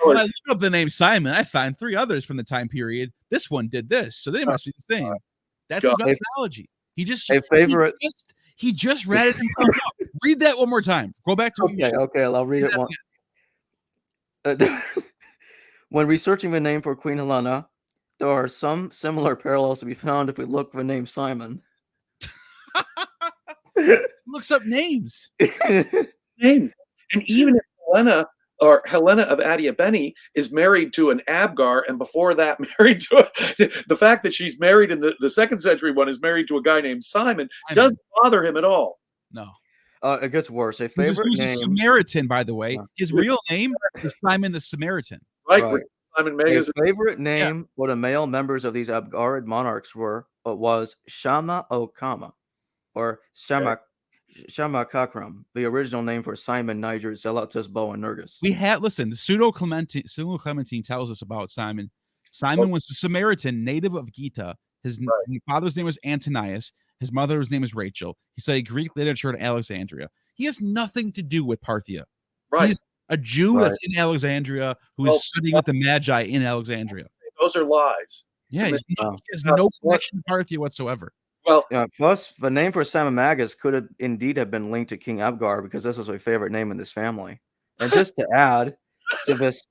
When I look up the name Simon, I find 3 others from the time period. This one did this, so they must be the same. That's his methodology. He just he just read it himself up. Read that one more time. Go back to okay. I'll read it one. When researching the name for Queen Helena, there are some similar parallels to be found if we look for the name Simon. Looks up names. Name. And even if Helena of Adiabene is married to an Abgar, and before that married to the fact that she's married in the 2nd century one is married to a guy named Simon doesn't bother him at all. No. It gets worse. A favorite He's name. a Samaritan, by the way. His real name is Simon the Samaritan. Right. Simon Magus. A favorite name for the male members of these Abgarid monarchs was Shama Okama, or Shamakakram, the original name for Simon, Niger, Zelatus, Bo, and Nergus. The Pseudo-Clementine tells us about Simon. Simon was a Samaritan, native of Geta. His father's name was Antonius. His mother's name is Rachel. He studied Greek literature in Alexandria. He has nothing to do with Parthia. Right. He's a Jew that's in Alexandria who is studying with the Magi in Alexandria. Those are lies. Yeah, he has no connection to Parthia whatsoever. Well, plus, the name for Simon Magus could have indeed have been linked to King Abgar because this was my favorite name in this family. And just to add to this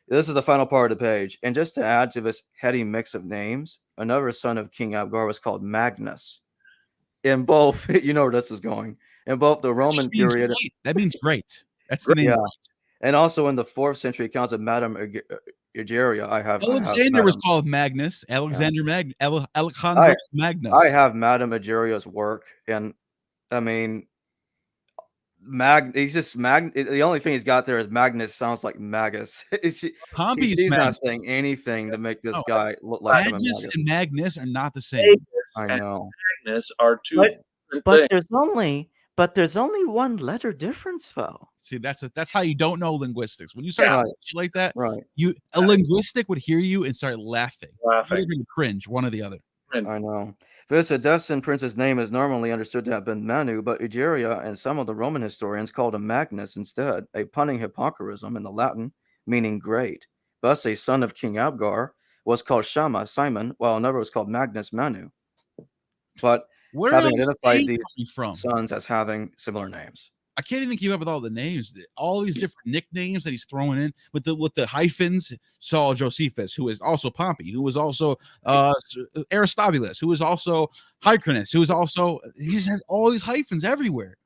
is the final part of the page. And just to add to this heady mix of names, another son of King Abgar was called Magnus. In both, you know where this is going. In both the Roman period. That means great. That's the name. Yeah. And also in the 4th century accounts of Madame Egeria, Alexander was called Magnus. Alexander Alexander Magnus. I have Madame Egeria's work, and I mean, he's just the only thing he's got there is Magnus sounds like Magus. He's not saying anything to make this guy look like Magnus and Magnus are not the same. I know. Magnus are two. But there's only one letter difference, though. See, that's how you don't know linguistics. When you start saying shit like that, a linguistic would hear you and start laughing. You're going to cringe, one or the other. I know. This Edessan prince's name is normally understood to have been Manu, but Egeria and some of the Roman historians called him Magnus instead, a punning hypocritism in the Latin, meaning great. Thus, a son of King Abgar was called Shama, Simon, while another was called Magnus, Manu. But having identified these sons as having similar names. I can't even keep up with all the names. All these different nicknames that he's throwing in with the hyphens. Saul Josephus, who is also Pompey, who was also Aristobulus, who is also Hyrcanus, who is also he has all these hyphens everywhere.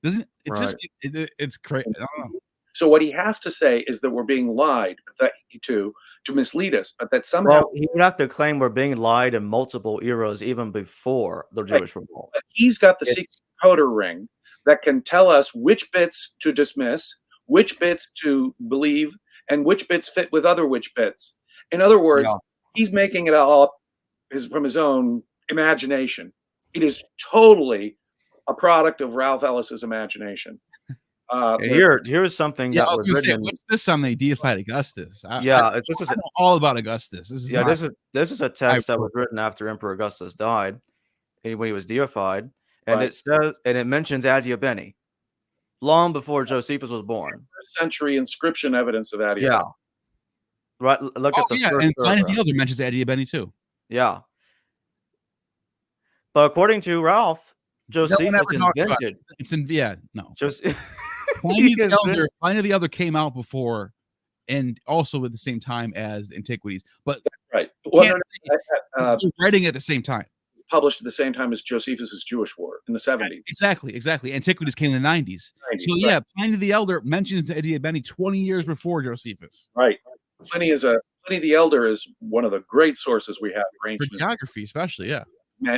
Doesn't it just it's crazy? I don't know. So what he has to say is that we're being lied to mislead us, but that somehow he would have to claim we're being lied in multiple eras even before the Jewish revolt. But he's got the secret coder ring that can tell us which bits to dismiss, which bits to believe, and which bits fit with other which bits. In other words, he's making it all up from his own imagination. It is totally a product of Ralph Ellis's imagination. Here's something that was written. What's this on the deified Augustus? I know all about Augustus. This is a text that was written after Emperor Augustus died, when he was deified, and it says, and it mentions Adiabene, long before Josephus was born. First century inscription evidence of Adiabene. Yeah, right. Look at the first. And Pliny the Elder mentions Adiabene too. Yeah, but according to Ralph, Josephus invented. Pliny the Elder came out before, and also at the same time as Antiquities, but writing at the same time. Published at the same time as Josephus's Jewish War in the 70s. Exactly. Antiquities came in the 90s. So Pliny the Elder mentions Adiabene 20 years before Josephus. Right. Pliny the Elder is one of the great sources we have for ancient geography, especially.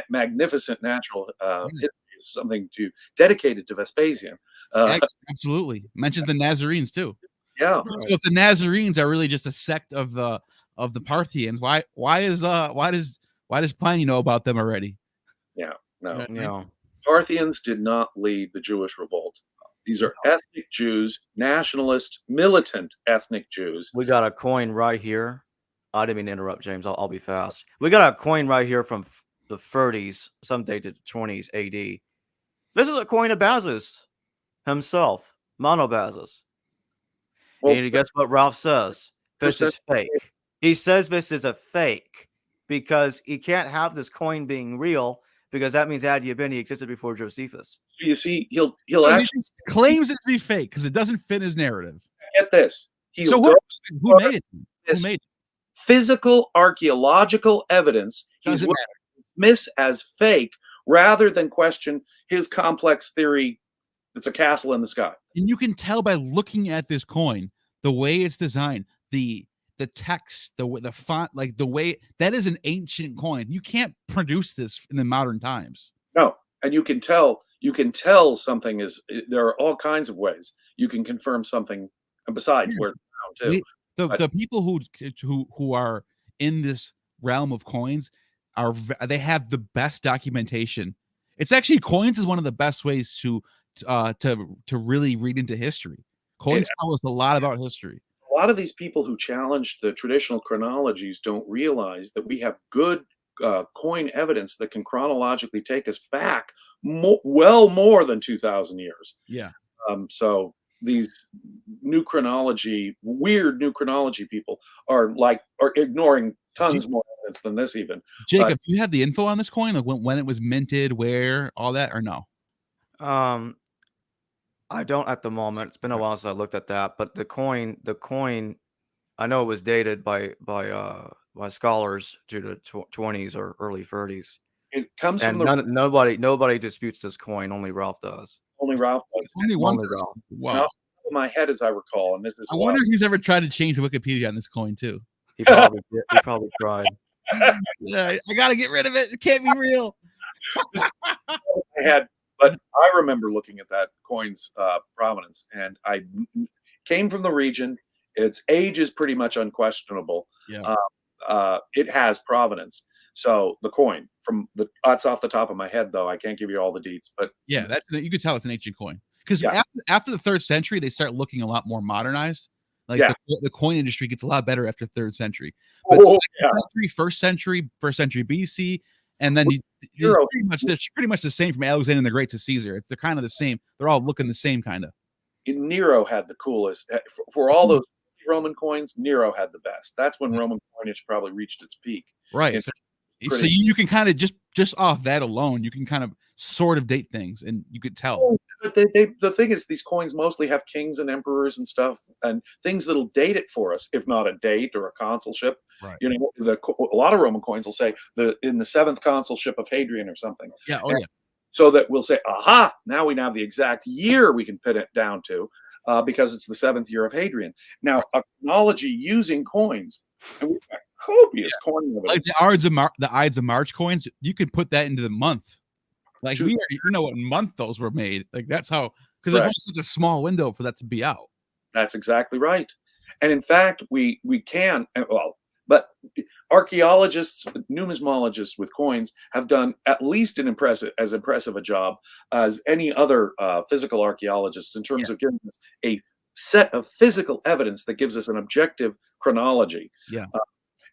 Magnificent natural history is something dedicated to Vespasian. Absolutely. Mentions the Nazarenes too. Yeah. So if the Nazarenes are really just a sect of the Parthians, why does Pliny know about them already? Yeah, no. Parthians did not lead the Jewish revolt. These are ethnic Jews, nationalist, militant ethnic Jews. We got a coin right here. I didn't mean to interrupt, James. I'll be fast. We got a coin right here from the 30s, some dated 20s AD. This is a coin of Bazus. himself, Monobasis. Well, And guess what Ralph says? This percent- is fake. He says this is a fake because he can't have this coin being real because that means Adiabene existed before Josephus. you see, he'll So he actually just claims it to be fake because it doesn't fit his narrative. get this. So He'll who made it? Who this made it? physical archaeological evidence he's Doesn't willing to dismiss as fake rather than question his complex theory that's a castle in the sky. And you can tell by looking at this coin, the way it's designed, the text, the font, like the way that is an ancient coin. You can't produce this in the modern times. No, and you can tell something is. There are all kinds of ways you can confirm something. And besides, where it's found too. The people who are in this realm of coins they have the best documentation. It's actually coins is one of the best ways to really read into history. Coins tell us a lot about history. A lot of these people who challenge the traditional chronologies don't realize that we have good coin evidence that can chronologically take us back well more than 2,000 years. Yeah. So these weird new chronology people are ignoring tons more evidence than this even. Jacob, do you have the info on this coin? Like when it was minted, where, all that, or no? I don't at the moment. It's been a while since I looked at that, but the coin, I know it was dated by scholars to the 20s or early 30s. It comes And from nobody disputes this coin. Only Ralph does. only Ralph does. Only one. Only Ralph. Wow. Now, in my head, as I recall, and this is I wonder if he's ever tried to change the Wikipedia on this coin too. He probably did. He probably tried. Yeah, I gotta get rid of it. It can't be real. But I remember looking at that coin's provenance, and I came from the region. Its age is pretty much unquestionable. Yeah. It has provenance. So the coin that's off the top of my head, though I can't give you all the deets. But yeah, you could tell it's an ancient coin because Yeah. after the 3rd century, they start looking a lot more modernized. Like Yeah. the coin industry gets a lot better after 3rd century. But Oh, 2nd century, first century BC, and then it's pretty much the same from Alexander the Great to Caesar. They're kind of the same. They're all looking the same kind of. Nero had the coolest for all those Roman coins. Nero had the best. That's when Roman coinage probably reached its peak. Right. It's So you can kind of just off that alone, you can kind of sort of date things, and you could tell. But the thing is, these coins mostly have kings and emperors and stuff, and things that'll date it for us, if not a date or a consulship. Right. You know, a lot of Roman coins will say in the 7th consulship of Hadrian or something. Yeah. Oh, yeah. So that we'll say, aha, now we have the exact year we can pin it down to, because it's the 7th year of Hadrian. Now, a chronology using coins, and we've got copious coin evidence. Like the Ides of March coins, you could put that into the month. Like we already know what month those were made. Like that's how, because there's only such a small window for that to be out. That's exactly right. And in fact, we can, but archaeologists, numismologists with coins have done at least as impressive a job as any other physical archaeologists in terms of giving us a set of physical evidence that gives us an objective chronology. Yeah.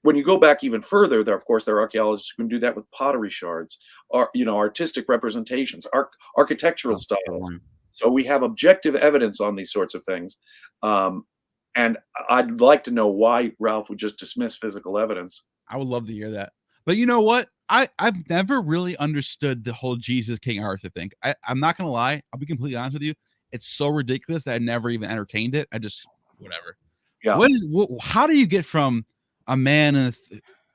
When you go back even further, there are archaeologists who can do that with pottery shards, or artistic representations, architectural styles. So we have objective evidence on these sorts of things. And I'd like to know why Ralph would just dismiss physical evidence. I would love to hear that. But you know what? I've never really understood the whole Jesus King Arthur thing. I'm not gonna lie. I'll be completely honest with you. It's so ridiculous that I never even entertained it. I just whatever. Yeah. How do you get from a man and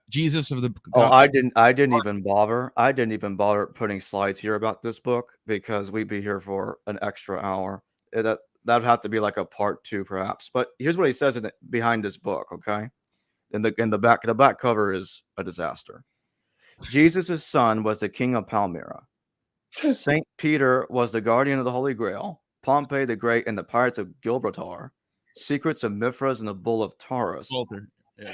Jesus of the? I didn't even bother. I didn't even bother putting slides here about this book because we'd be here for an extra hour. That'd have to be like a part 2 perhaps. But here's what he says behind this book. Okay, in the back cover is a disaster. Jesus' son was the king of Palmyra. Saint Peter was the guardian of the Holy Grail. Pompey the Great and the pirates of Gibraltar. Secrets of Mithras and the bull of Taurus. Yeah.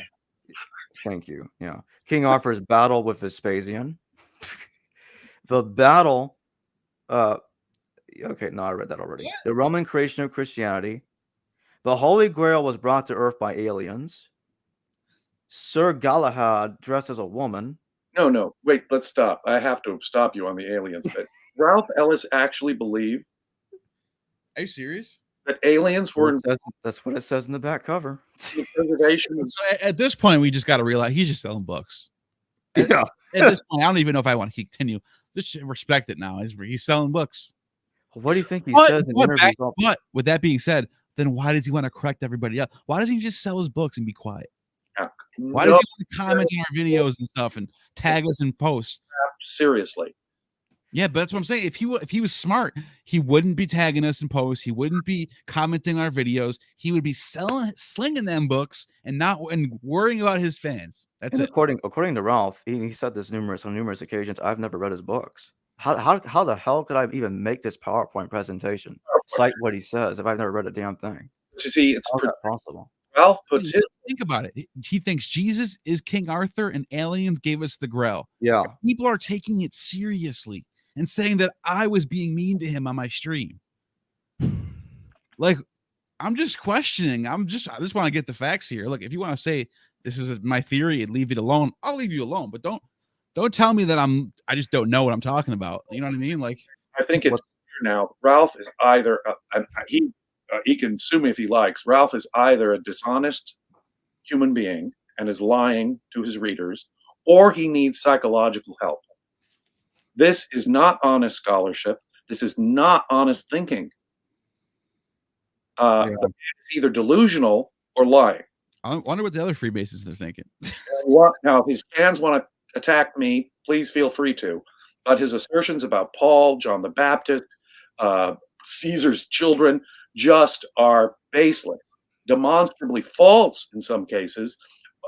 Thank you. Yeah. King Arthur's battle with Vespasian. The battle. Okay, no, I read that already. The Roman creation of Christianity. The Holy Grail was brought to Earth by aliens. Sir Galahad dressed as a woman. No, wait, let's stop. I have to stop you on the aliens bit. Ralph Ellis actually believed Are you serious? that aliens were in That's what it says in the back cover. the preservation of So at this point, we just got to realize he's just selling books. Yeah. At this point, I don't even know if I want to continue. Just respect it now. He's selling books. What do you think he But, says in but, interviews? but with that being said, then why does he want to correct everybody else? Why doesn't he just sell his books and be quiet? Why does he want to comment on our videos and stuff and tag us in posts? seriously. Yeah, but that's what I'm saying. If he was smart, he wouldn't be tagging us in posts. He wouldn't be commenting on our videos. He would be slinging them books and worrying about his fans. That's And it. according to Ralph, he said this on numerous occasions. I've never read his books. How the hell could I even make this PowerPoint presentation? Cite what he says if I've never read a damn thing. But you see, it's How's that possible? Ralph puts his Think about it. He thinks Jesus is King Arthur and aliens gave us the Grail. Yeah. People are taking it seriously and saying that I was being mean to him on my stream. Like, I'm just questioning. I just want to get the facts here. Look, if you want to say this is my theory and leave it alone, I'll leave you alone. But don't tell me that I just don't know what I'm talking about. You know what I mean? Like, I think it's clear now. Ralph is either he can sue me if he likes. Ralph is either a dishonest human being and is lying to his readers, or he needs psychological help. This is not honest scholarship. This is not honest thinking. The man is either delusional or lying. I wonder what the other freemasons are thinking. Now, if his fans want to attack me, please feel free to. But his assertions about Paul, John the Baptist, Caesar's children just are baseless, demonstrably false in some cases.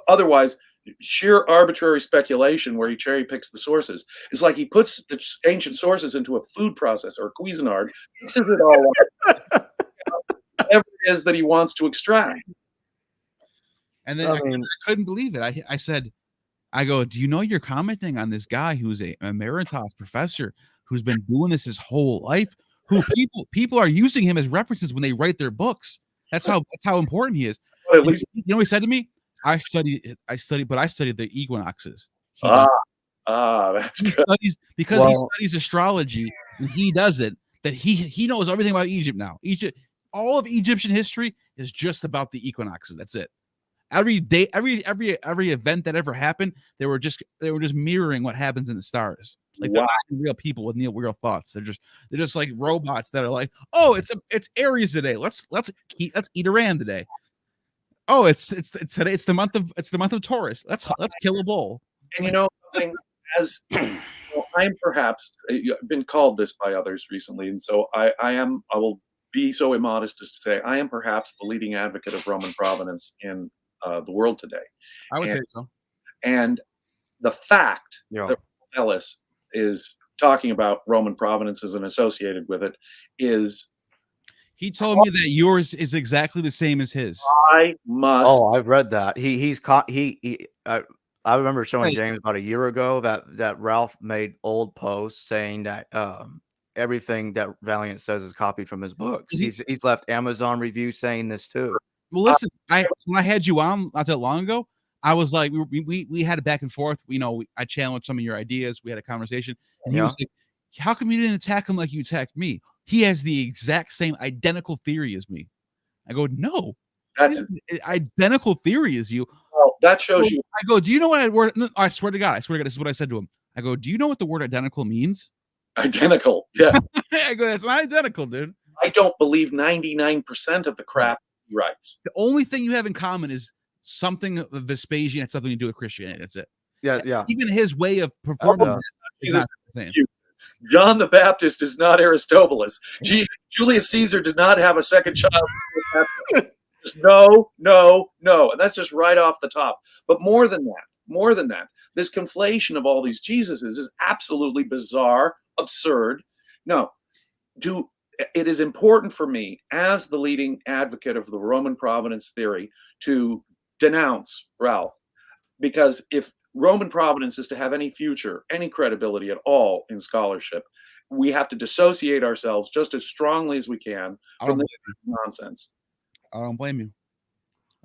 Otherwise, sheer arbitrary speculation where he cherry picks the sources. It's like he puts the ancient sources into a food processor or Cuisinart, mixes it all up, whatever it is that he wants to extract. And then I couldn't believe it. I said, do you know you're commenting on this guy who's a emeritus professor who's been doing this his whole life? Who people are using him as references when they write their books. That's how important he is. But at least You know what he said to me? I studied the equinoxes. that's good. He studies astrology and he does it. That he knows everything about Egypt now. All of Egyptian history is just about the equinoxes. That's it. Every day, every event that ever happened, they were just mirroring what happens in the stars. Like they're not real people with real thoughts. They're just like robots that are like, oh, it's Aries today. Let's eat a ram today. Oh, it's today. It's the month of Taurus. Let's kill a bull. And you know something, as I'm perhaps been called this by others recently, and so I will be so immodest as to say I am perhaps the leading advocate of Roman provenance in the world today. I would say so. And the fact that Ellis is talking about Roman provenances and associated with it is. He told me that yours is exactly the same as his. I must. Oh, I've read that. I remember showing James about a year ago that Ralph made old posts saying that everything that Valliant says is copied from his books. He's left Amazon reviews saying this too. Well, listen, when I had you on not that long ago, I was like, we had a back and forth. I challenged some of your ideas. We had a conversation, and he was like, "How come you didn't attack him like you attacked me? He has the exact same identical theory as me." I go, "No, that's an identical theory as you." Well, that shows you. I go, "Do you know what word?" No, I swear to God, this is what I said to him. I go, "Do you know what the word identical means?" Identical, yeah. I go, "That's not identical, dude." I don't believe 99% of the crap he writes. The only thing you have in common is something of Vespasian had something to do with Christianity. That's it. Yeah. Even his way of performing is not the same. John the Baptist is not Aristobulus. Julius Caesar did not have a second child. Just no. And that's just right off the top. But more than that, this conflation of all these Jesuses is absolutely bizarre, absurd. No, it is important for me as the leading advocate of the Roman provenance theory to denounce Ralph, because if Roman provenance is to have any future, any credibility at all in scholarship, we have to dissociate ourselves just as strongly as we can from this nonsense. I don't blame you.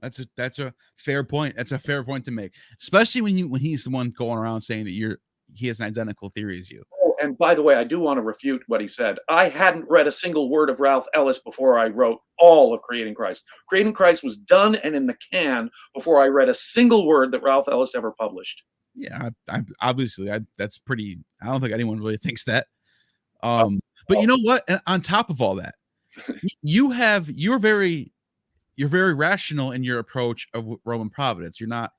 That's a fair point. That's a fair point to make, especially when he's the one going around saying that he has an identical theory as you. and by the way, I do want to refute what he said. I hadn't read a single word of Ralph Ellis before I wrote all of Creating Christ. Creating Christ was done and in the can before I read a single word that Ralph Ellis ever published. Yeah, I obviously that's pretty. I don't think anyone really thinks that. But you know what? On top of all that, you're very rational in your approach of Roman providence. You're not,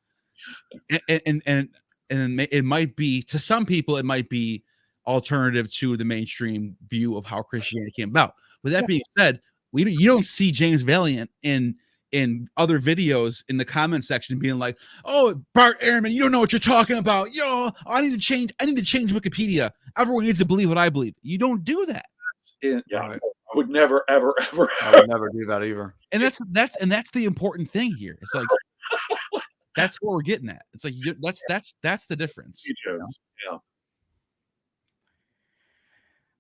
and it might be, to some people, it might be alternative to the mainstream view of how Christianity came about. With that being said, you don't see James Valliant in other videos in the comment section being like, "Oh, Bart Ehrman, you don't know what you're talking about. Yo, I need to change Wikipedia. Everyone needs to believe what I believe." You don't do that. Yeah, Right. I would never, ever, ever. I would never do that either. And that's the important thing here. It's like that's what we're getting at. It's like that's the difference. Yeah.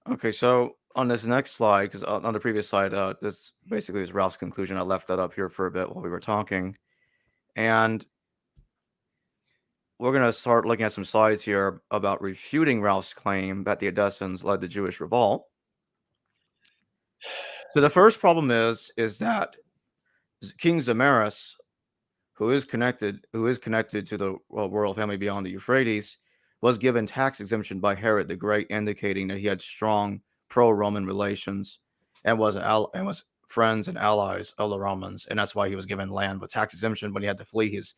Okay, so on this next slide, because on the previous slide, this basically is Ralph's conclusion. I left that up here for a bit while we were talking. And we're going to start looking at some slides here about refuting Ralph's claim that the Edessans led the Jewish revolt. So the first problem is that King Zamaris, who is connected to the royal family beyond the Euphrates, was given tax exemption by Herod the Great, indicating that he had strong pro-Roman relations and was friends and allies of the Romans, and that's why he was given land with tax exemption when he had to flee his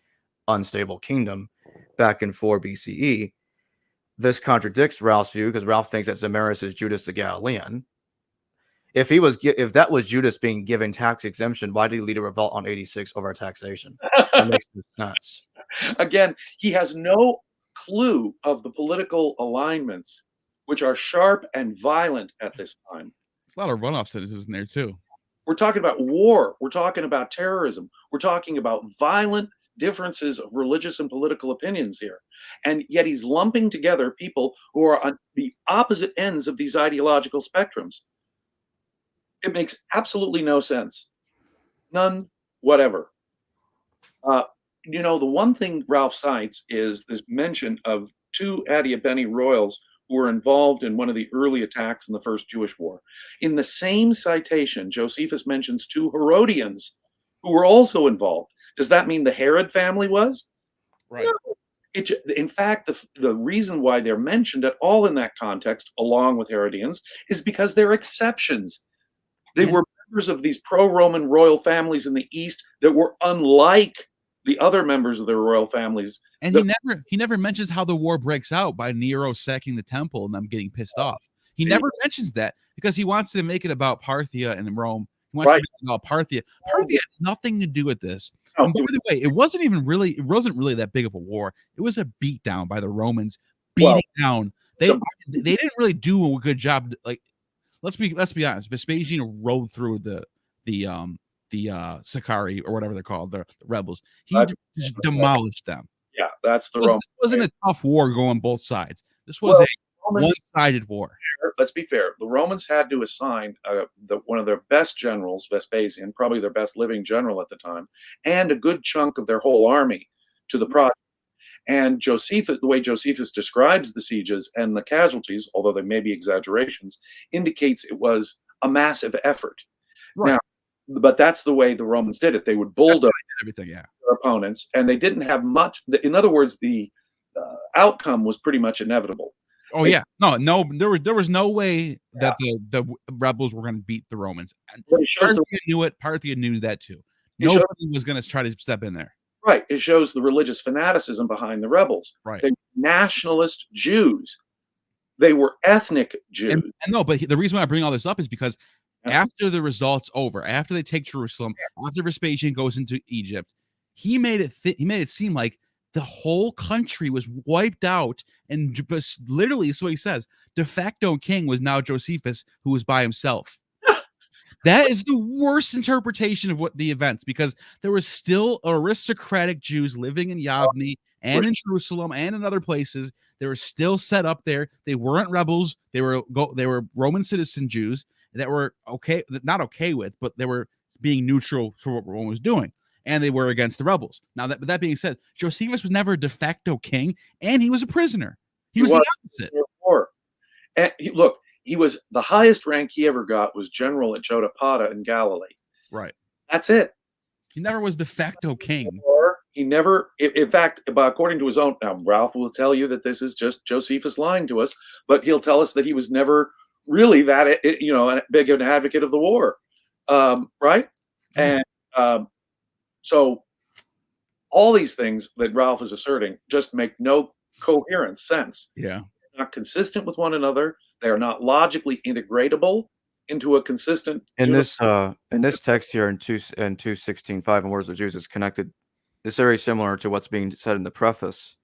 unstable kingdom back in 4 BCE. This contradicts Ralph's view, because Ralph thinks that Zamaris is Judas the Galilean. If that was Judas being given tax exemption, why did he lead a revolt on 86 over taxation? That makes no sense. Again, he has no clue of the political alignments, which are sharp and violent at this time. There's a lot of runoff citizens in there too. We're talking about war. We're talking about terrorism. We're talking about violent differences of religious and political opinions here. And yet he's lumping together people who are on the opposite ends of these ideological spectrums. It makes absolutely no sense. None whatever. The one thing Ralph cites is this mention of 2 Adiabene royals who were involved in one of the early attacks in the First Jewish War. In the same citation, Josephus mentions 2 Herodians who were also involved. Does that mean the Herod family was? Right. No. In fact, the reason why they're mentioned at all in that context, along with Herodians, is because they're exceptions. They were members of these pro-Roman royal families in the East that were unlike the other members of their royal families. And he never mentions how the war breaks out by Nero sacking the temple and them getting pissed off. He never mentions that because he wants to make it about Parthia and Rome. He wants to make it about Parthia. Parthia had nothing to do with this. No, and by the way, it wasn't really that big of a war. It was a beatdown by the Romans, beating down. They didn't really do a good job. Like, let's be honest. Vespasian rode through the Sicarii or whatever they're called, the rebels. He just demolished them. Yeah, that's the Roman. This wasn't a tough war going both sides. This was a one-sided war. Let's be fair. The Romans had to assign one of their best generals, Vespasian, probably their best living general at the time, and a good chunk of their whole army to the project. And Josephus, the way Josephus describes the sieges and the casualties, although they may be exaggerations, indicates it was a massive effort. Right. Now, but that's the way the Romans did it. They would bulldoze everything, yeah, their opponents, and they didn't have much. In other words, the outcome was pretty much inevitable. Oh yeah, no, there was no way that the rebels were going to beat the Romans. Parthia knew that too. Nobody was going to try to step in there. Right. It shows the religious fanaticism behind the rebels. Right. They were nationalist Jews. They were ethnic Jews. And no, but the reason why I bring all this up is because after the result's over, after they take Jerusalem, after Vespasian goes into Egypt, he made it seem like the whole country was wiped out, and literally, so he says, de facto king was now Josephus, who was by himself. That is the worst interpretation of what the events, because there was still aristocratic Jews living in Yavne and in Jerusalem and in other places. They were still set up there. They weren't rebels. They were Roman citizen Jews that were not okay with, but they were being neutral for what Rome was doing, and they were against the rebels. Now, that being said, Josephus was never a de facto king, and he was a prisoner. He was the opposite. And look, he was the highest rank he ever got was general at Jotapata in Galilee. Right. That's it. He never was de facto king. Or he never, in fact, according to his own, now Ralph will tell you that this is just Josephus lying to us, but he'll tell us that he was never really that, big of an advocate of the war, right? And so all these things that Ralph is asserting just make no coherent sense. Yeah. They're not consistent with one another. They are not logically integratable into a consistent. In this text here in 2:16:5 in Words of Jews is connected. It's very similar to what's being said in the preface.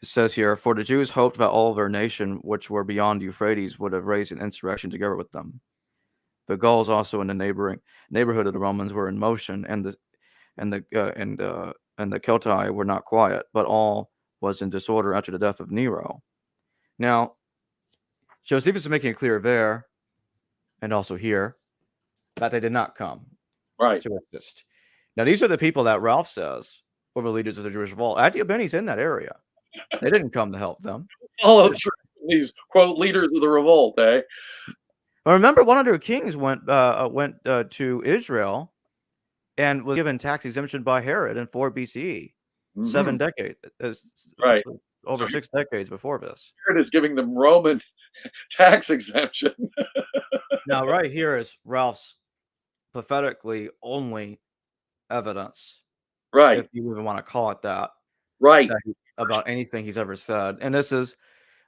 It says here, for the Jews hoped that all of their nation, which were beyond Euphrates, would have raised an insurrection together with them. The Gauls also in the neighborhood of the Romans were in motion, and the Celtae were not quiet, but all was in disorder after the death of Nero. Now, Josephus is making it clear there, and also here, that they did not come to assist. Now, these are the people that Ralph says were the leaders of the Jewish revolt. Adiabene's in that area. They didn't come to help them. Follow through these, quote, leaders of the revolt, eh? Well, remember, one of their kings went to Israel and was given tax exemption by Herod in 4 BCE. 7 decades. Right. Over 6 decades before this. Herod is giving them Roman tax exemption. Now, right here is Ralph's pathetically only evidence. Right. If you even want to call it that. Right. About anything he's ever said. And this is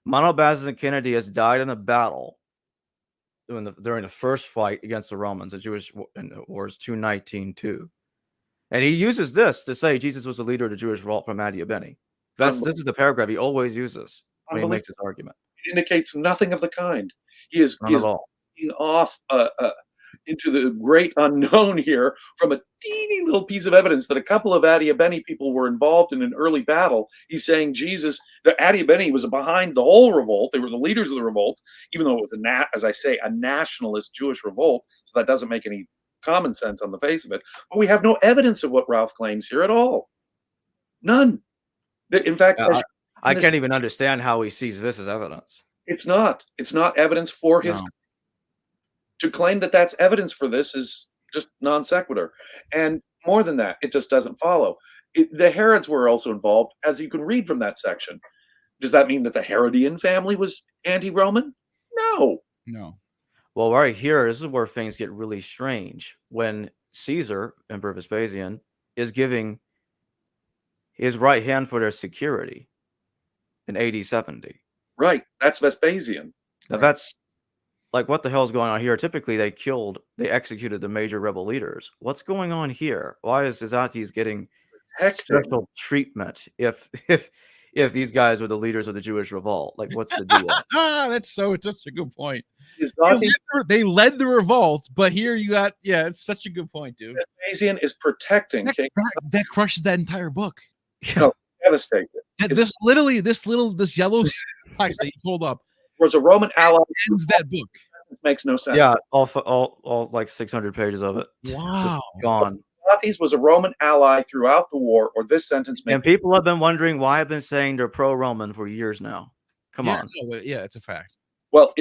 Monobasis and Kennedy has died in a battle during the first fight against the Romans, the Jewish Wars 2:19-2. And he uses this to say Jesus was the leader of the Jewish revolt from Adiabene. This is the paragraph he always uses when he makes his argument. It indicates nothing of the kind. He is off into the great unknown here from a teeny little piece of evidence that a couple of Adiabene people were involved in an early battle. He's saying the Adiabene was behind the whole revolt. They were the leaders of the revolt, even though it was, as I say, a nationalist Jewish revolt. So that doesn't make any common sense on the face of it. But we have no evidence of what Ralph claims here at all. None. In fact, I can't even understand how he sees this as evidence. It's not. It's not evidence for his. To claim that that's evidence for this is just non sequitur. And more than that, it just doesn't follow. The Herods were also involved, as you can read from that section. Does that mean that the Herodian family was anti-Roman? No. Well, right here, this is where things get really strange. When Caesar, Emperor Vespasian, is giving his right hand for their security in AD 70. Right. That's Vespasian. Now that's like, what the hell is going on here? Typically, they executed the major rebel leaders. What's going on here? Why is Isates getting special treatment if these guys were the leaders of the Jewish revolt? Like, what's the deal? That's such a good point. They led the revolt, but here you got, it's such a good point, dude. Vespasian is protecting King. That crushes that entire book. No, devastated. This yellow text that you pulled up was a Roman ally. Ends that book. It makes no sense. Yeah, all like 600 pages of it. Wow, just gone. Isates was a Roman ally throughout the war, or this sentence makes. And people have been wondering why I've been saying they're pro-Roman for years now. Come on. It's a fact. Well,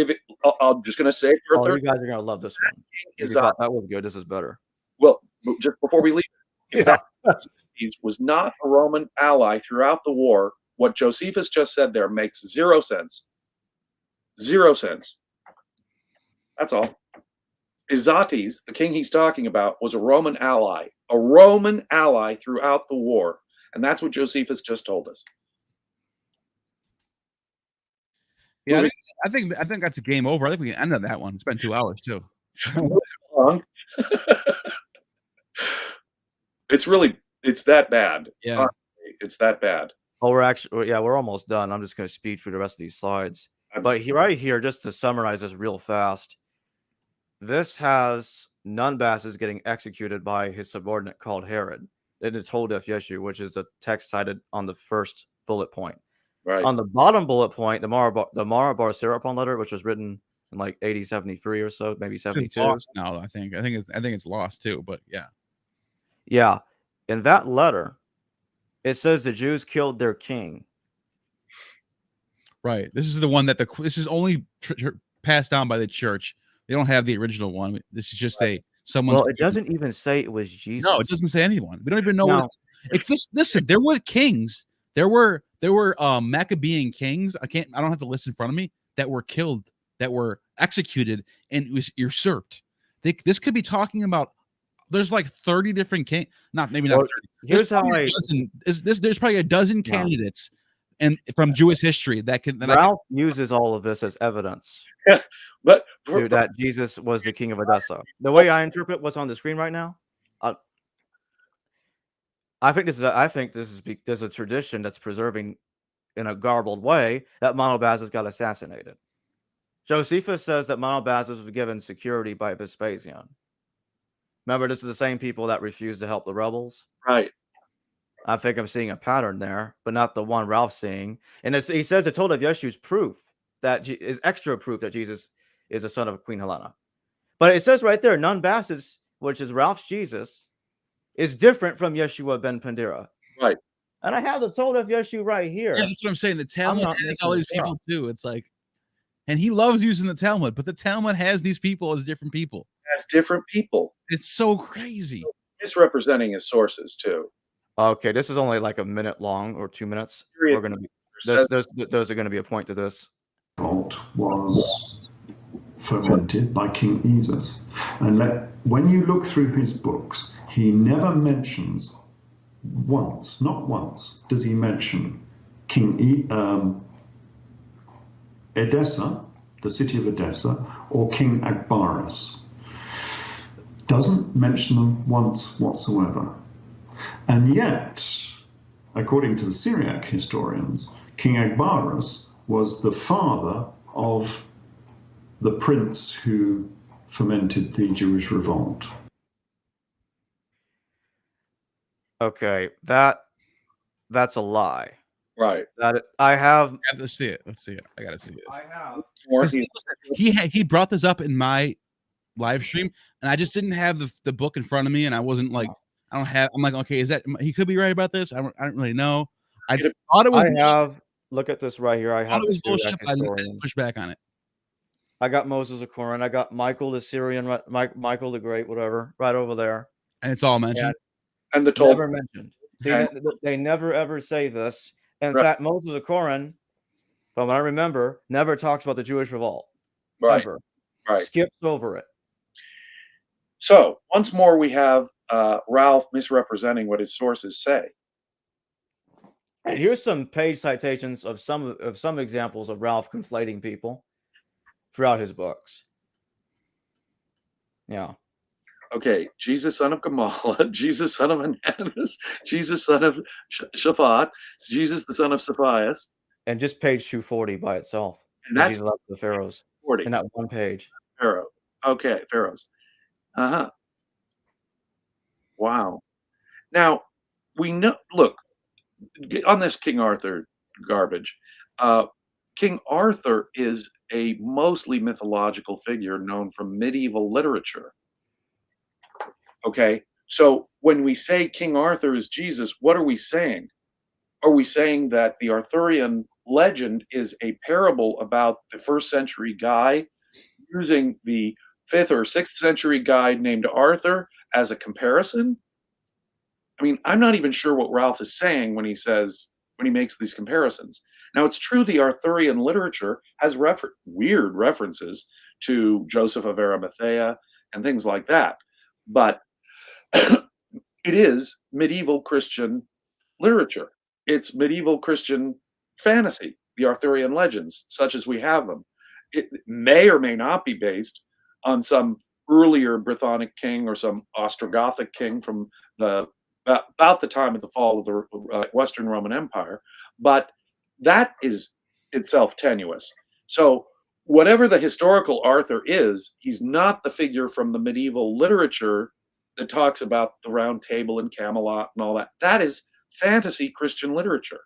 I'm just going to say it for a third. You guys are going to love this one. If you thought that was good, this is better. Well, just before we leave, if that was not a Roman ally throughout the war, what Josephus just said there makes 0 sense. 0 sense. That's all. Isates, the king he's talking about, was a Roman ally throughout the war, and that's what Josephus just told us. Yeah, I think that's a game over. I think we can end on that one. It's been 2 hours too. Long. It's that bad. Yeah, it's that bad. Oh, we're almost done. I'm just going to speed through the rest of these slides. But right here, just to summarize this real fast, this has Nunbas getting executed by his subordinate called Herod in the Toldef Yeshu, which is a text cited on the first bullet point. Right. On the bottom bullet point, the Marabar Serapon letter, which was written in like 73 or so, maybe 72. It's lost now, I think it's lost too, but yeah. Yeah. In that letter, it says the Jews killed their king. Right. This is the one that this is only passed down by the church. They don't have the original one. This is just someone's. Well, it doesn't even say it was Jesus. No, it doesn't say anyone. We don't even know. Now, Listen, there were kings. There were Maccabean kings. I don't have the list in front of me that were killed, that were executed, and it was usurped. This could be talking about. There's like 30 different kings. Maybe not 30. Here's how There's probably a dozen candidates, and from Jewish history that Ralph uses all of this as evidence. But that Jesus was the king of Edessa. The way I interpret what's on the screen right now, I think there's a tradition that's preserving in a garbled way that Monobazus got assassinated. Josephus says that Monobazus was given security by Vespasian. Remember, this is the same people that refused to help the rebels. Right. I think I'm seeing a pattern there, but not the one Ralph's seeing. And he says the Told of Yeshu's proof that is extra proof that Jesus is a son of Queen Helena. But it says right there, Nunbasis, which is Ralph's Jesus, is different from Yeshua ben Pandira. Right. And I have the Told of Yeshu right here. Yeah, that's what I'm saying. The Talmud has all these people too. It's like, and he loves using the Talmud, but the Talmud has these people as different people. As different people. It's so crazy. Misrepresenting his sources too. Okay, this is only like a minute long or 2 minutes. We're gonna be there's going to be a point to this. Was fermented by King Esus, and when you look through his books, he never mentions not once, does he mention King Edessa, the city of Edessa, or King Agbarus. Doesn't mention them once whatsoever. And yet, according to the Syriac historians, King Agbarus was the father of the prince who fomented the Jewish revolt. Okay, that's a lie. Right. I have to see it. Let's see it. I gotta see it. I have. He brought this up in my live stream, and I just didn't have the book in front of me, and I wasn't like, I'm like, okay, is that he could be right about this? I don't really know. I thought it was. Look at this right here. I have the Syriac historian. I didn't push back on it. I got Moses of Corinth. I got Michael the Syrian, Michael the Great, whatever, right over there. And it's all mentioned. And the told never mentioned. They never ever say this. In fact, Moses of Corinth, from what I remember, never talks about the Jewish revolt. Right. Ever. Right. Skips over it. So once more, we have Ralph misrepresenting what his sources say. And here's some page citations of some examples of Ralph conflating people throughout his books. Yeah. Okay, Jesus, son of Gamala, Jesus, son of Ananus, Jesus, son of Shaphat, Jesus, the son of Saphias. And just page 240 by itself. And that's Jesus left the Pharaohs. 40. In that one page. Pharaoh. Okay, Pharaohs. Uh-huh. Wow. Now, we know, look, on this King Arthur garbage, King Arthur is a mostly mythological figure known from medieval literature. Okay, so when we say King Arthur is Jesus, what are we saying? Are we saying that the Arthurian legend is a parable about the 1st century guy using the 5th or 6th century guy named Arthur as a comparison? I mean, I'm not even sure what Ralph is saying when he makes these comparisons. Now, it's true the Arthurian literature has weird references to Joseph of Arimathea and things like that, but it is medieval Christian literature. It's medieval Christian fantasy, the Arthurian legends, such as we have them. It may or may not be based on some earlier Brythonic king or some Ostrogothic king from about the time of the fall of the Western Roman Empire, but that is itself tenuous. So whatever the historical Arthur is, he's not the figure from the medieval literature that talks about the Round Table and Camelot and all that. That is fantasy Christian literature.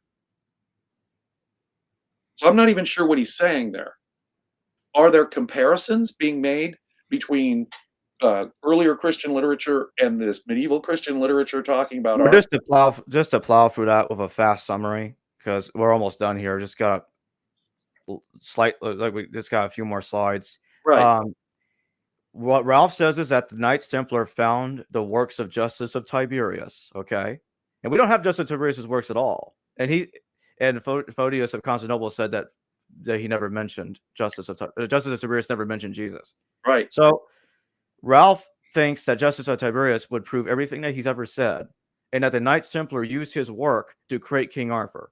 So I'm not even sure what he's saying there. Are there comparisons being made between earlier Christian literature and this medieval Christian literature talking about Arthur? Just to plow through that with a fast summary, because we're almost done here. Just gotta like we just got a few more slides. Right. What Ralph says is that the Knights Templar found the works of Justice of Tiberius. Okay, and we don't have Justice of Tiberius's works at all. And Photius of Constantinople said that he never mentioned Justice of Tiberius never mentioned Jesus. Right. So Ralph thinks that Justice of Tiberius would prove everything that he's ever said, and that the Knights Templar used his work to create King Arthur.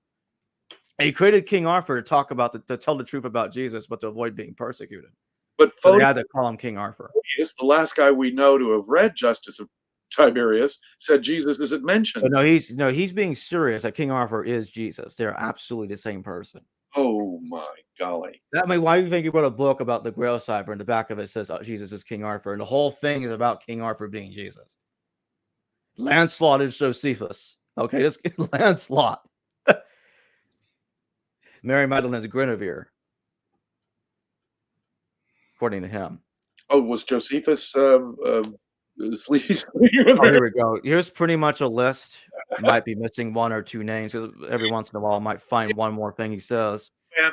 And he created King Arthur to talk about to tell the truth about Jesus, but to avoid being persecuted. But So they had to call him King Arthur. Photius, the last guy we know to have read Justice of Tiberius, said Jesus isn't mentioned. So he's being serious that King Arthur is Jesus. They're absolutely the same person. Oh my golly. Why do you think he wrote a book about the Grail Cipher and the back of it says Jesus is King Arthur, and the whole thing is about King Arthur being Jesus? Lancelot is Josephus. Okay, this Lancelot. Mary Magdalene is Guinevere, according to him. Oh, was Josephus sleazy? Oh, here we go. Here's pretty much a list. Might be missing one or two names because every once in a while I might find one more thing he says.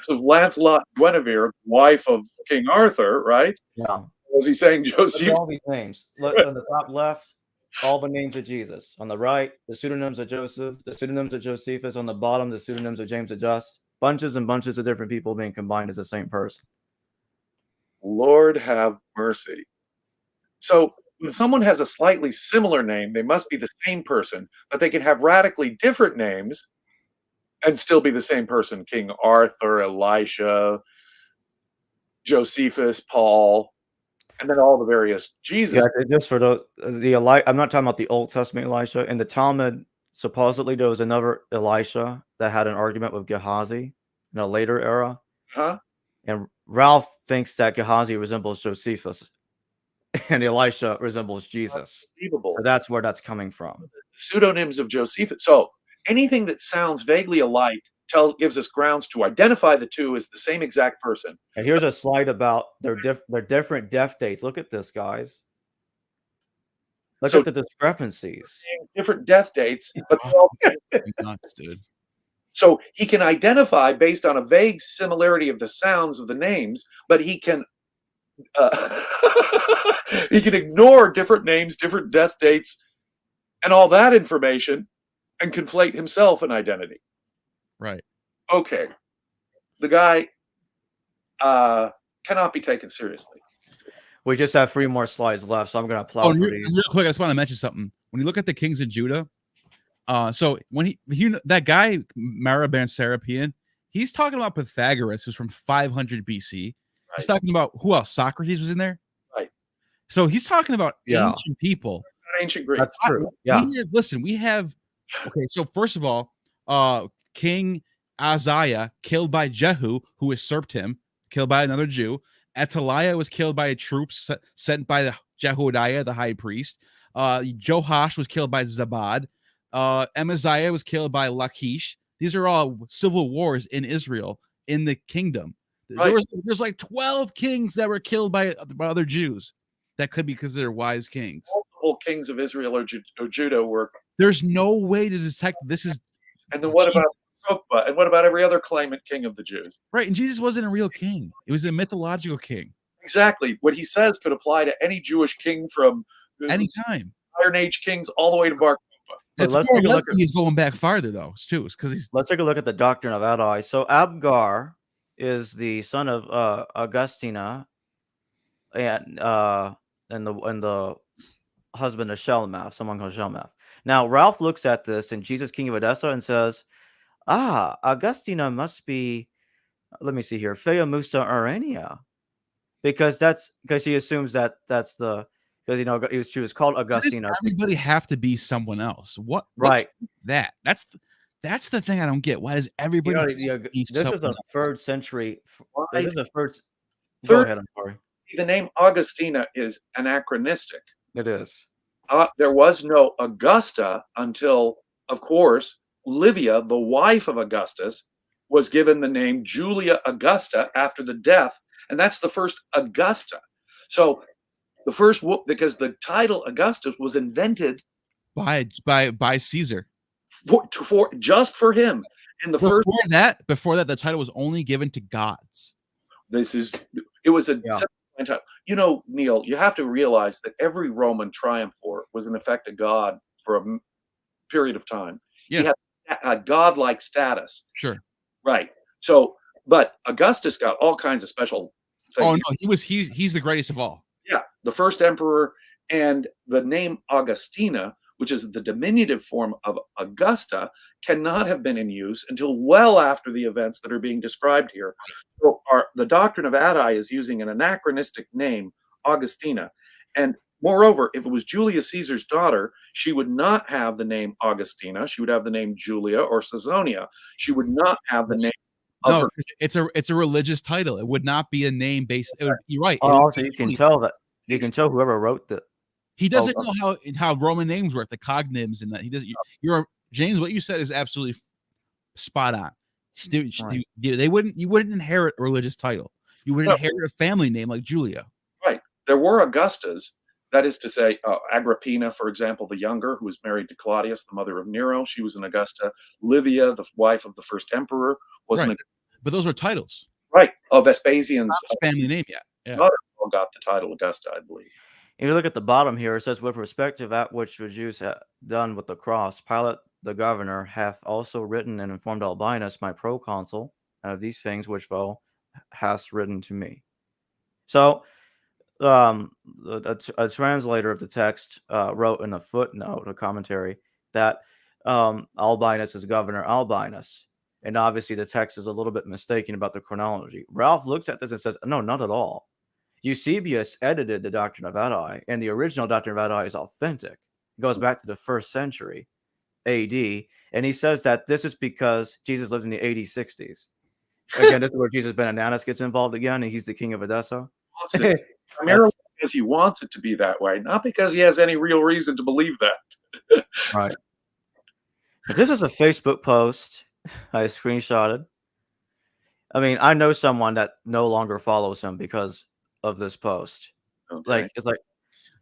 Of Lancelot and Guinevere, wife of King Arthur, right? Yeah. Was he saying Josephus? All these names. Look on the top left, all the names of Jesus. On the right, the pseudonyms of Joseph, the pseudonyms of Josephus. On the bottom, the pseudonyms of James the Just. Bunches and bunches of different people being combined as the same person. Lord have mercy. So when someone has a slightly similar name, they must be the same person, but they can have radically different names and still be the same person. King Arthur, Elisha, Josephus, Paul, and then all the various Jesus. Yeah, just for the I'm not talking about the Old Testament Elisha. In the Talmud, supposedly there was another Elisha that had an argument with Gehazi in a later era. Huh? And Ralph thinks that Gehazi resembles Josephus and Elisha resembles Jesus. So that's where that's coming from. Pseudonyms of Josephus. So anything that sounds vaguely alike gives us grounds to identify the two as the same exact person. And here's a slide about their different death dates. Look at this, guys. Look at the discrepancies. Different death dates, but they're all nuts, dude. So he can identify based on a vague similarity of the sounds of the names, but he can ignore different names, different death dates, and all that information, and conflate himself in identity. Right. Okay. The guy cannot be taken seriously. We just have 3 more slides left, so I'm going to plow through these. Real quick, I just want to mention something. When you look at the kings of Judah, so when that guy Maraban Serapion, he's talking about Pythagoras, who's from 500 BC. Right. He's talking about who else? Socrates was in there, right? So he's talking about ancient people, ancient Greeks. That's true. Yeah. We have. Okay, so first of all, King Uzziah killed by Jehu, who usurped him, killed by another Jew. Athaliah was killed by a troop sent by the Jehoiada, the high priest. Joash was killed by Zabad. Amaziah was killed by Lachish. These are all civil wars in Israel, in the kingdom. Right. There's like 12 kings that were killed by other Jews that could be considered wise kings. Multiple kings of Israel or Judah were. There's no way to detect this is. And then what about Rokba? And what about every other claimant king of the Jews? Right, and Jesus wasn't a real king. It was a mythological king. Exactly. What he says could apply to any Jewish king from any time. Iron Age kings all the way to Bar Kokhba. Let's take a look at, he's going back farther though, too. Let's take a look at the doctrine of Adai. So Abgar is the son of Augustina and the husband of Shelmath, someone called Shelmath. Now Ralph looks at this in Jesus, King of Edessa, and says, Augustina must be, let me see here, Phea Musa Urania. Because he assumes that's the, because she was called Augustina. Does everybody have to be someone else? What? Right. That? That's the thing I don't get. Why does everybody? This is a 3rd century. This is the first. Go ahead. I'm sorry. The name Augustina is anachronistic. It is. There was no Augusta until, of course, Livia, the wife of Augustus, was given the name Julia Augusta after the death, and that's the first Augusta. So the first, because the title Augustus was invented by Caesar just for him. In the first, before that, the title was only given to gods. It was a title. You know, Neal, you have to realize that every Roman triumphor was in effect a god for a period of time. Yeah. He had a godlike status. Sure. Right. So, but Augustus got all kinds of special things. Oh no, he's the greatest of all. Yeah, the first emperor, and the name Augustina, which is the diminutive form of Augusta, cannot have been in use until well after the events that are being described here. So the doctrine of Adi is using an anachronistic name, Augustina. And moreover, if it was Julius Caesar's daughter, she would not have the name Augustina. She would have the name Julia or Caesonia. She would not have the name of her. It's a religious title. It would not be a name based. You're right. Also, you can tell whoever wrote the. He doesn't know how Roman names work, the cognyms, and that he doesn't. James, what you said is absolutely spot on. Right. You wouldn't inherit a religious title. You would inherit a family name like Julia. Right. There were Augustas. That is to say, Agrippina, for example, the younger, who was married to Claudius, the mother of Nero. She was an Augusta. Livia, the wife of the first emperor, was an Augusta. But those were titles. Right. Of Vespasian's family name, yeah. mother got the title Augusta, I believe. If you look at the bottom here, it says, with respect to that which the Jews had done with the cross, Pilate the governor hath also written and informed Albinus, my proconsul, of these things which thou hast written to me. So, a translator of the text wrote in a footnote, a commentary, that Albinus is Governor Albinus. And obviously the text is a little bit mistaken about the chronology. Ralph looks at this and says, no, not at all. Eusebius edited the Doctrine of Adi, and the original Doctrine of Adi is authentic. It goes back to the 1st century AD, and he says that this is because Jesus lived in the 80s, 60s. Again, this is where Jesus Ben Ananas gets involved again, and he's the king of Edessa. Primarily because he wants it to be that way, not because he has any real reason to believe that. Right. But this is a Facebook post I screenshotted. I mean, I know someone that no longer follows him because of this post. Okay. It's like,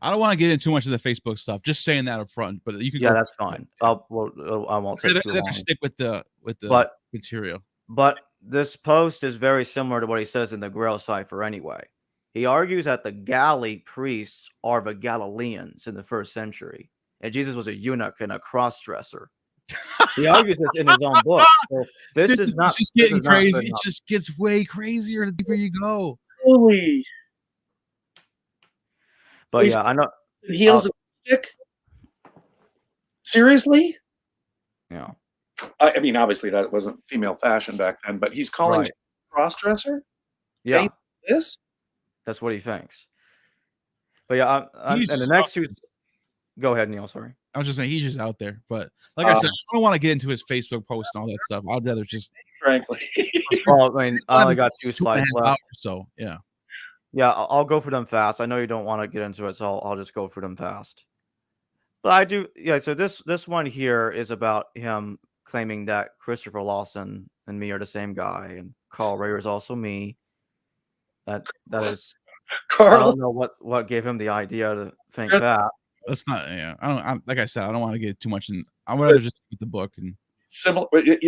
I don't want to get into too much of the Facebook stuff. Just saying that up front, but you can. Yeah, that's fine. I won't take too long. Stick with the material. But this post is very similar to what he says in the Grail Cipher anyway. He argues that the Galley priests are the Galileans in the 1st century, and Jesus was a eunuch and a cross-dresser. He argues this in his own book. So this is just getting crazy. It just gets way crazier the deeper you go. Holy. But yeah, I know. Heels of stick? Seriously? Yeah. I mean, obviously that wasn't female fashion back then, but he's calling cross-dresser? Yeah. This? That's what he thinks. But yeah, and the next two. Go ahead, Neal. Sorry. I was just saying he's just out there, but like I said, I don't want to get into his Facebook post and all that stuff. I'd rather just, frankly. Well, I mean, I only got 2 slides left. So yeah, I'll go for them fast. I know you don't want to get into it, so I'll just go for them fast. But I do, yeah. So this one here is about him claiming that Christopher Lawson and me are the same guy, and Carl Rayer is also me. That is, Carl. I don't know what gave him the idea to think that. That's not. Yeah, I'm like I said, I don't want to get too much in. I would rather just read the book and similar.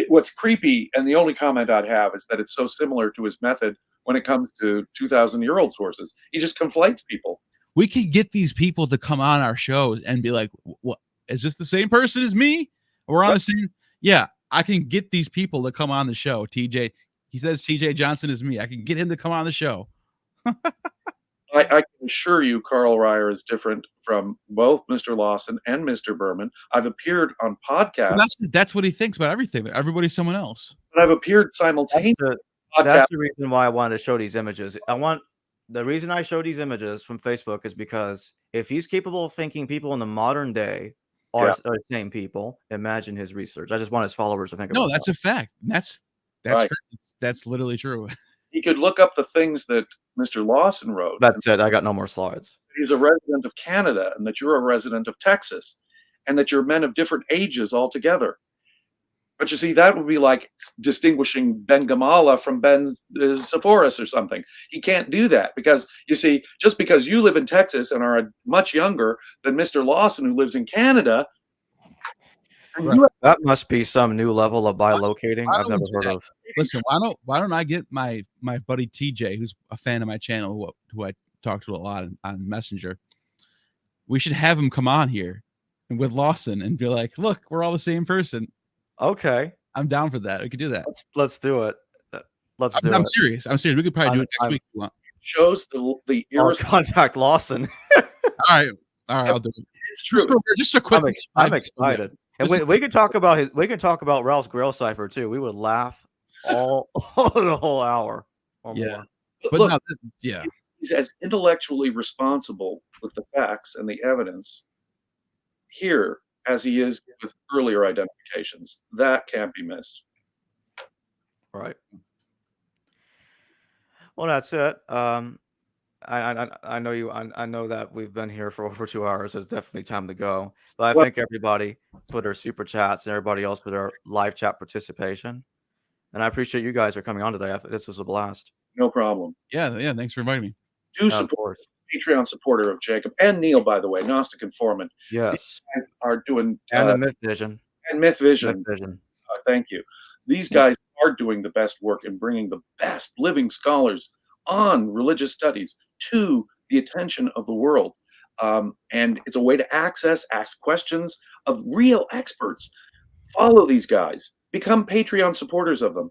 What's creepy, and the only comment I'd have is that it's so similar to his method when it comes to 2,000-year-old sources. He just conflates people. We could get these people to come on our show and be like, "What is this? The same person as me? We're on the same." Yeah, I can get these people to come on the show. TJ, he says TJ Johnson is me. I can get him to come on the show. I can assure you Carl Rayer is different from both Mr. Lawson and Mr. Berman. I've appeared on podcasts. That's what he thinks about everything. Everybody's someone else. But I've appeared simultaneously. That's the reason why I wanted to show these images. The reason I show these images from Facebook is because if he's capable of thinking people in the modern day are the same people, imagine his research. I just want his followers to think about it. No, that's a fact. That's right. That's literally true. He could look up the things that Mr. Lawson wrote. That's it. I got no more slides. He's a resident of Canada, and that you're a resident of Texas, and that you're men of different ages altogether. But you see, that would be like distinguishing Ben Gamala from Ben Sepphoris or something. He can't do that because, you see, just because you live in Texas and are much younger than Mr. Lawson, who lives in Canada, and you have That must be some new level of bilocating why I've don't never we do heard that? of. Listen, why don't I get my buddy TJ, who's a fan of my channel, who I talk to a lot on Messenger. We should have him come on here and with Lawson and be like, look, we're all the same person. Okay, I'm down for that. We could do that. let's do it. Let's do I'm it. serious. I'm serious. We could probably do it next week if you want. Shows the I'll contact Lawson. All right, I'll do it. It's true. Just a quick. I'm excited. And we can talk about Ralph's Grail cipher too. We would laugh all the whole hour or more. But Look, no, yeah, he's as intellectually responsible with the facts and the evidence here as he is with earlier identifications. That can't be missed. Right. Well, that's it. I know you. I know that we've been here for over 2 hours. So it's definitely time to go. But I thank everybody for their super chats and everybody else for their live chat participation. And I appreciate you guys for coming on today. This was a blast. No problem. yeah. Thanks for inviting me. Do support Patreon supporter of Jacob and Neal, by the way, Gnostic Informant. Yes. These guys are doing And the Myth Vision. and Myth Vision. Myth Vision. Thank you. These guys are doing the best work in bringing the best living scholars on religious studies to the attention of the world. And it's a way to ask questions of real experts. Follow these guys. Become Patreon supporters of them.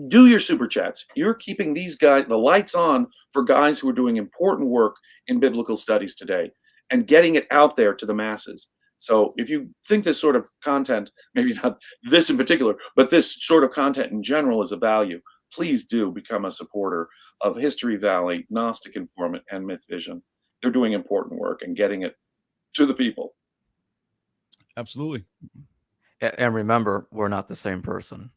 Do your super chats. You're keeping these guys, the lights on for guys who are doing important work in biblical studies today and getting it out there to the masses. So if you think this sort of content, maybe not this in particular, but this sort of content in general is of value, please do become a supporter of History Valley, Gnostic Informant, and Myth Vision. They're doing important work and getting it to the people. Absolutely. And remember, we're not the same person.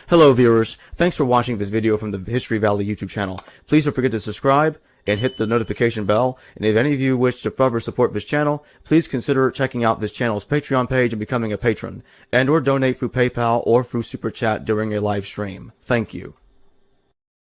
Hello, viewers. Thanks for watching this video from the History Valley YouTube channel. Please don't forget to subscribe and hit the notification bell. And if any of you wish to further support this channel, please consider checking out this channel's Patreon page and becoming a patron, and or donate through PayPal or through Super Chat during a live stream. Thank you.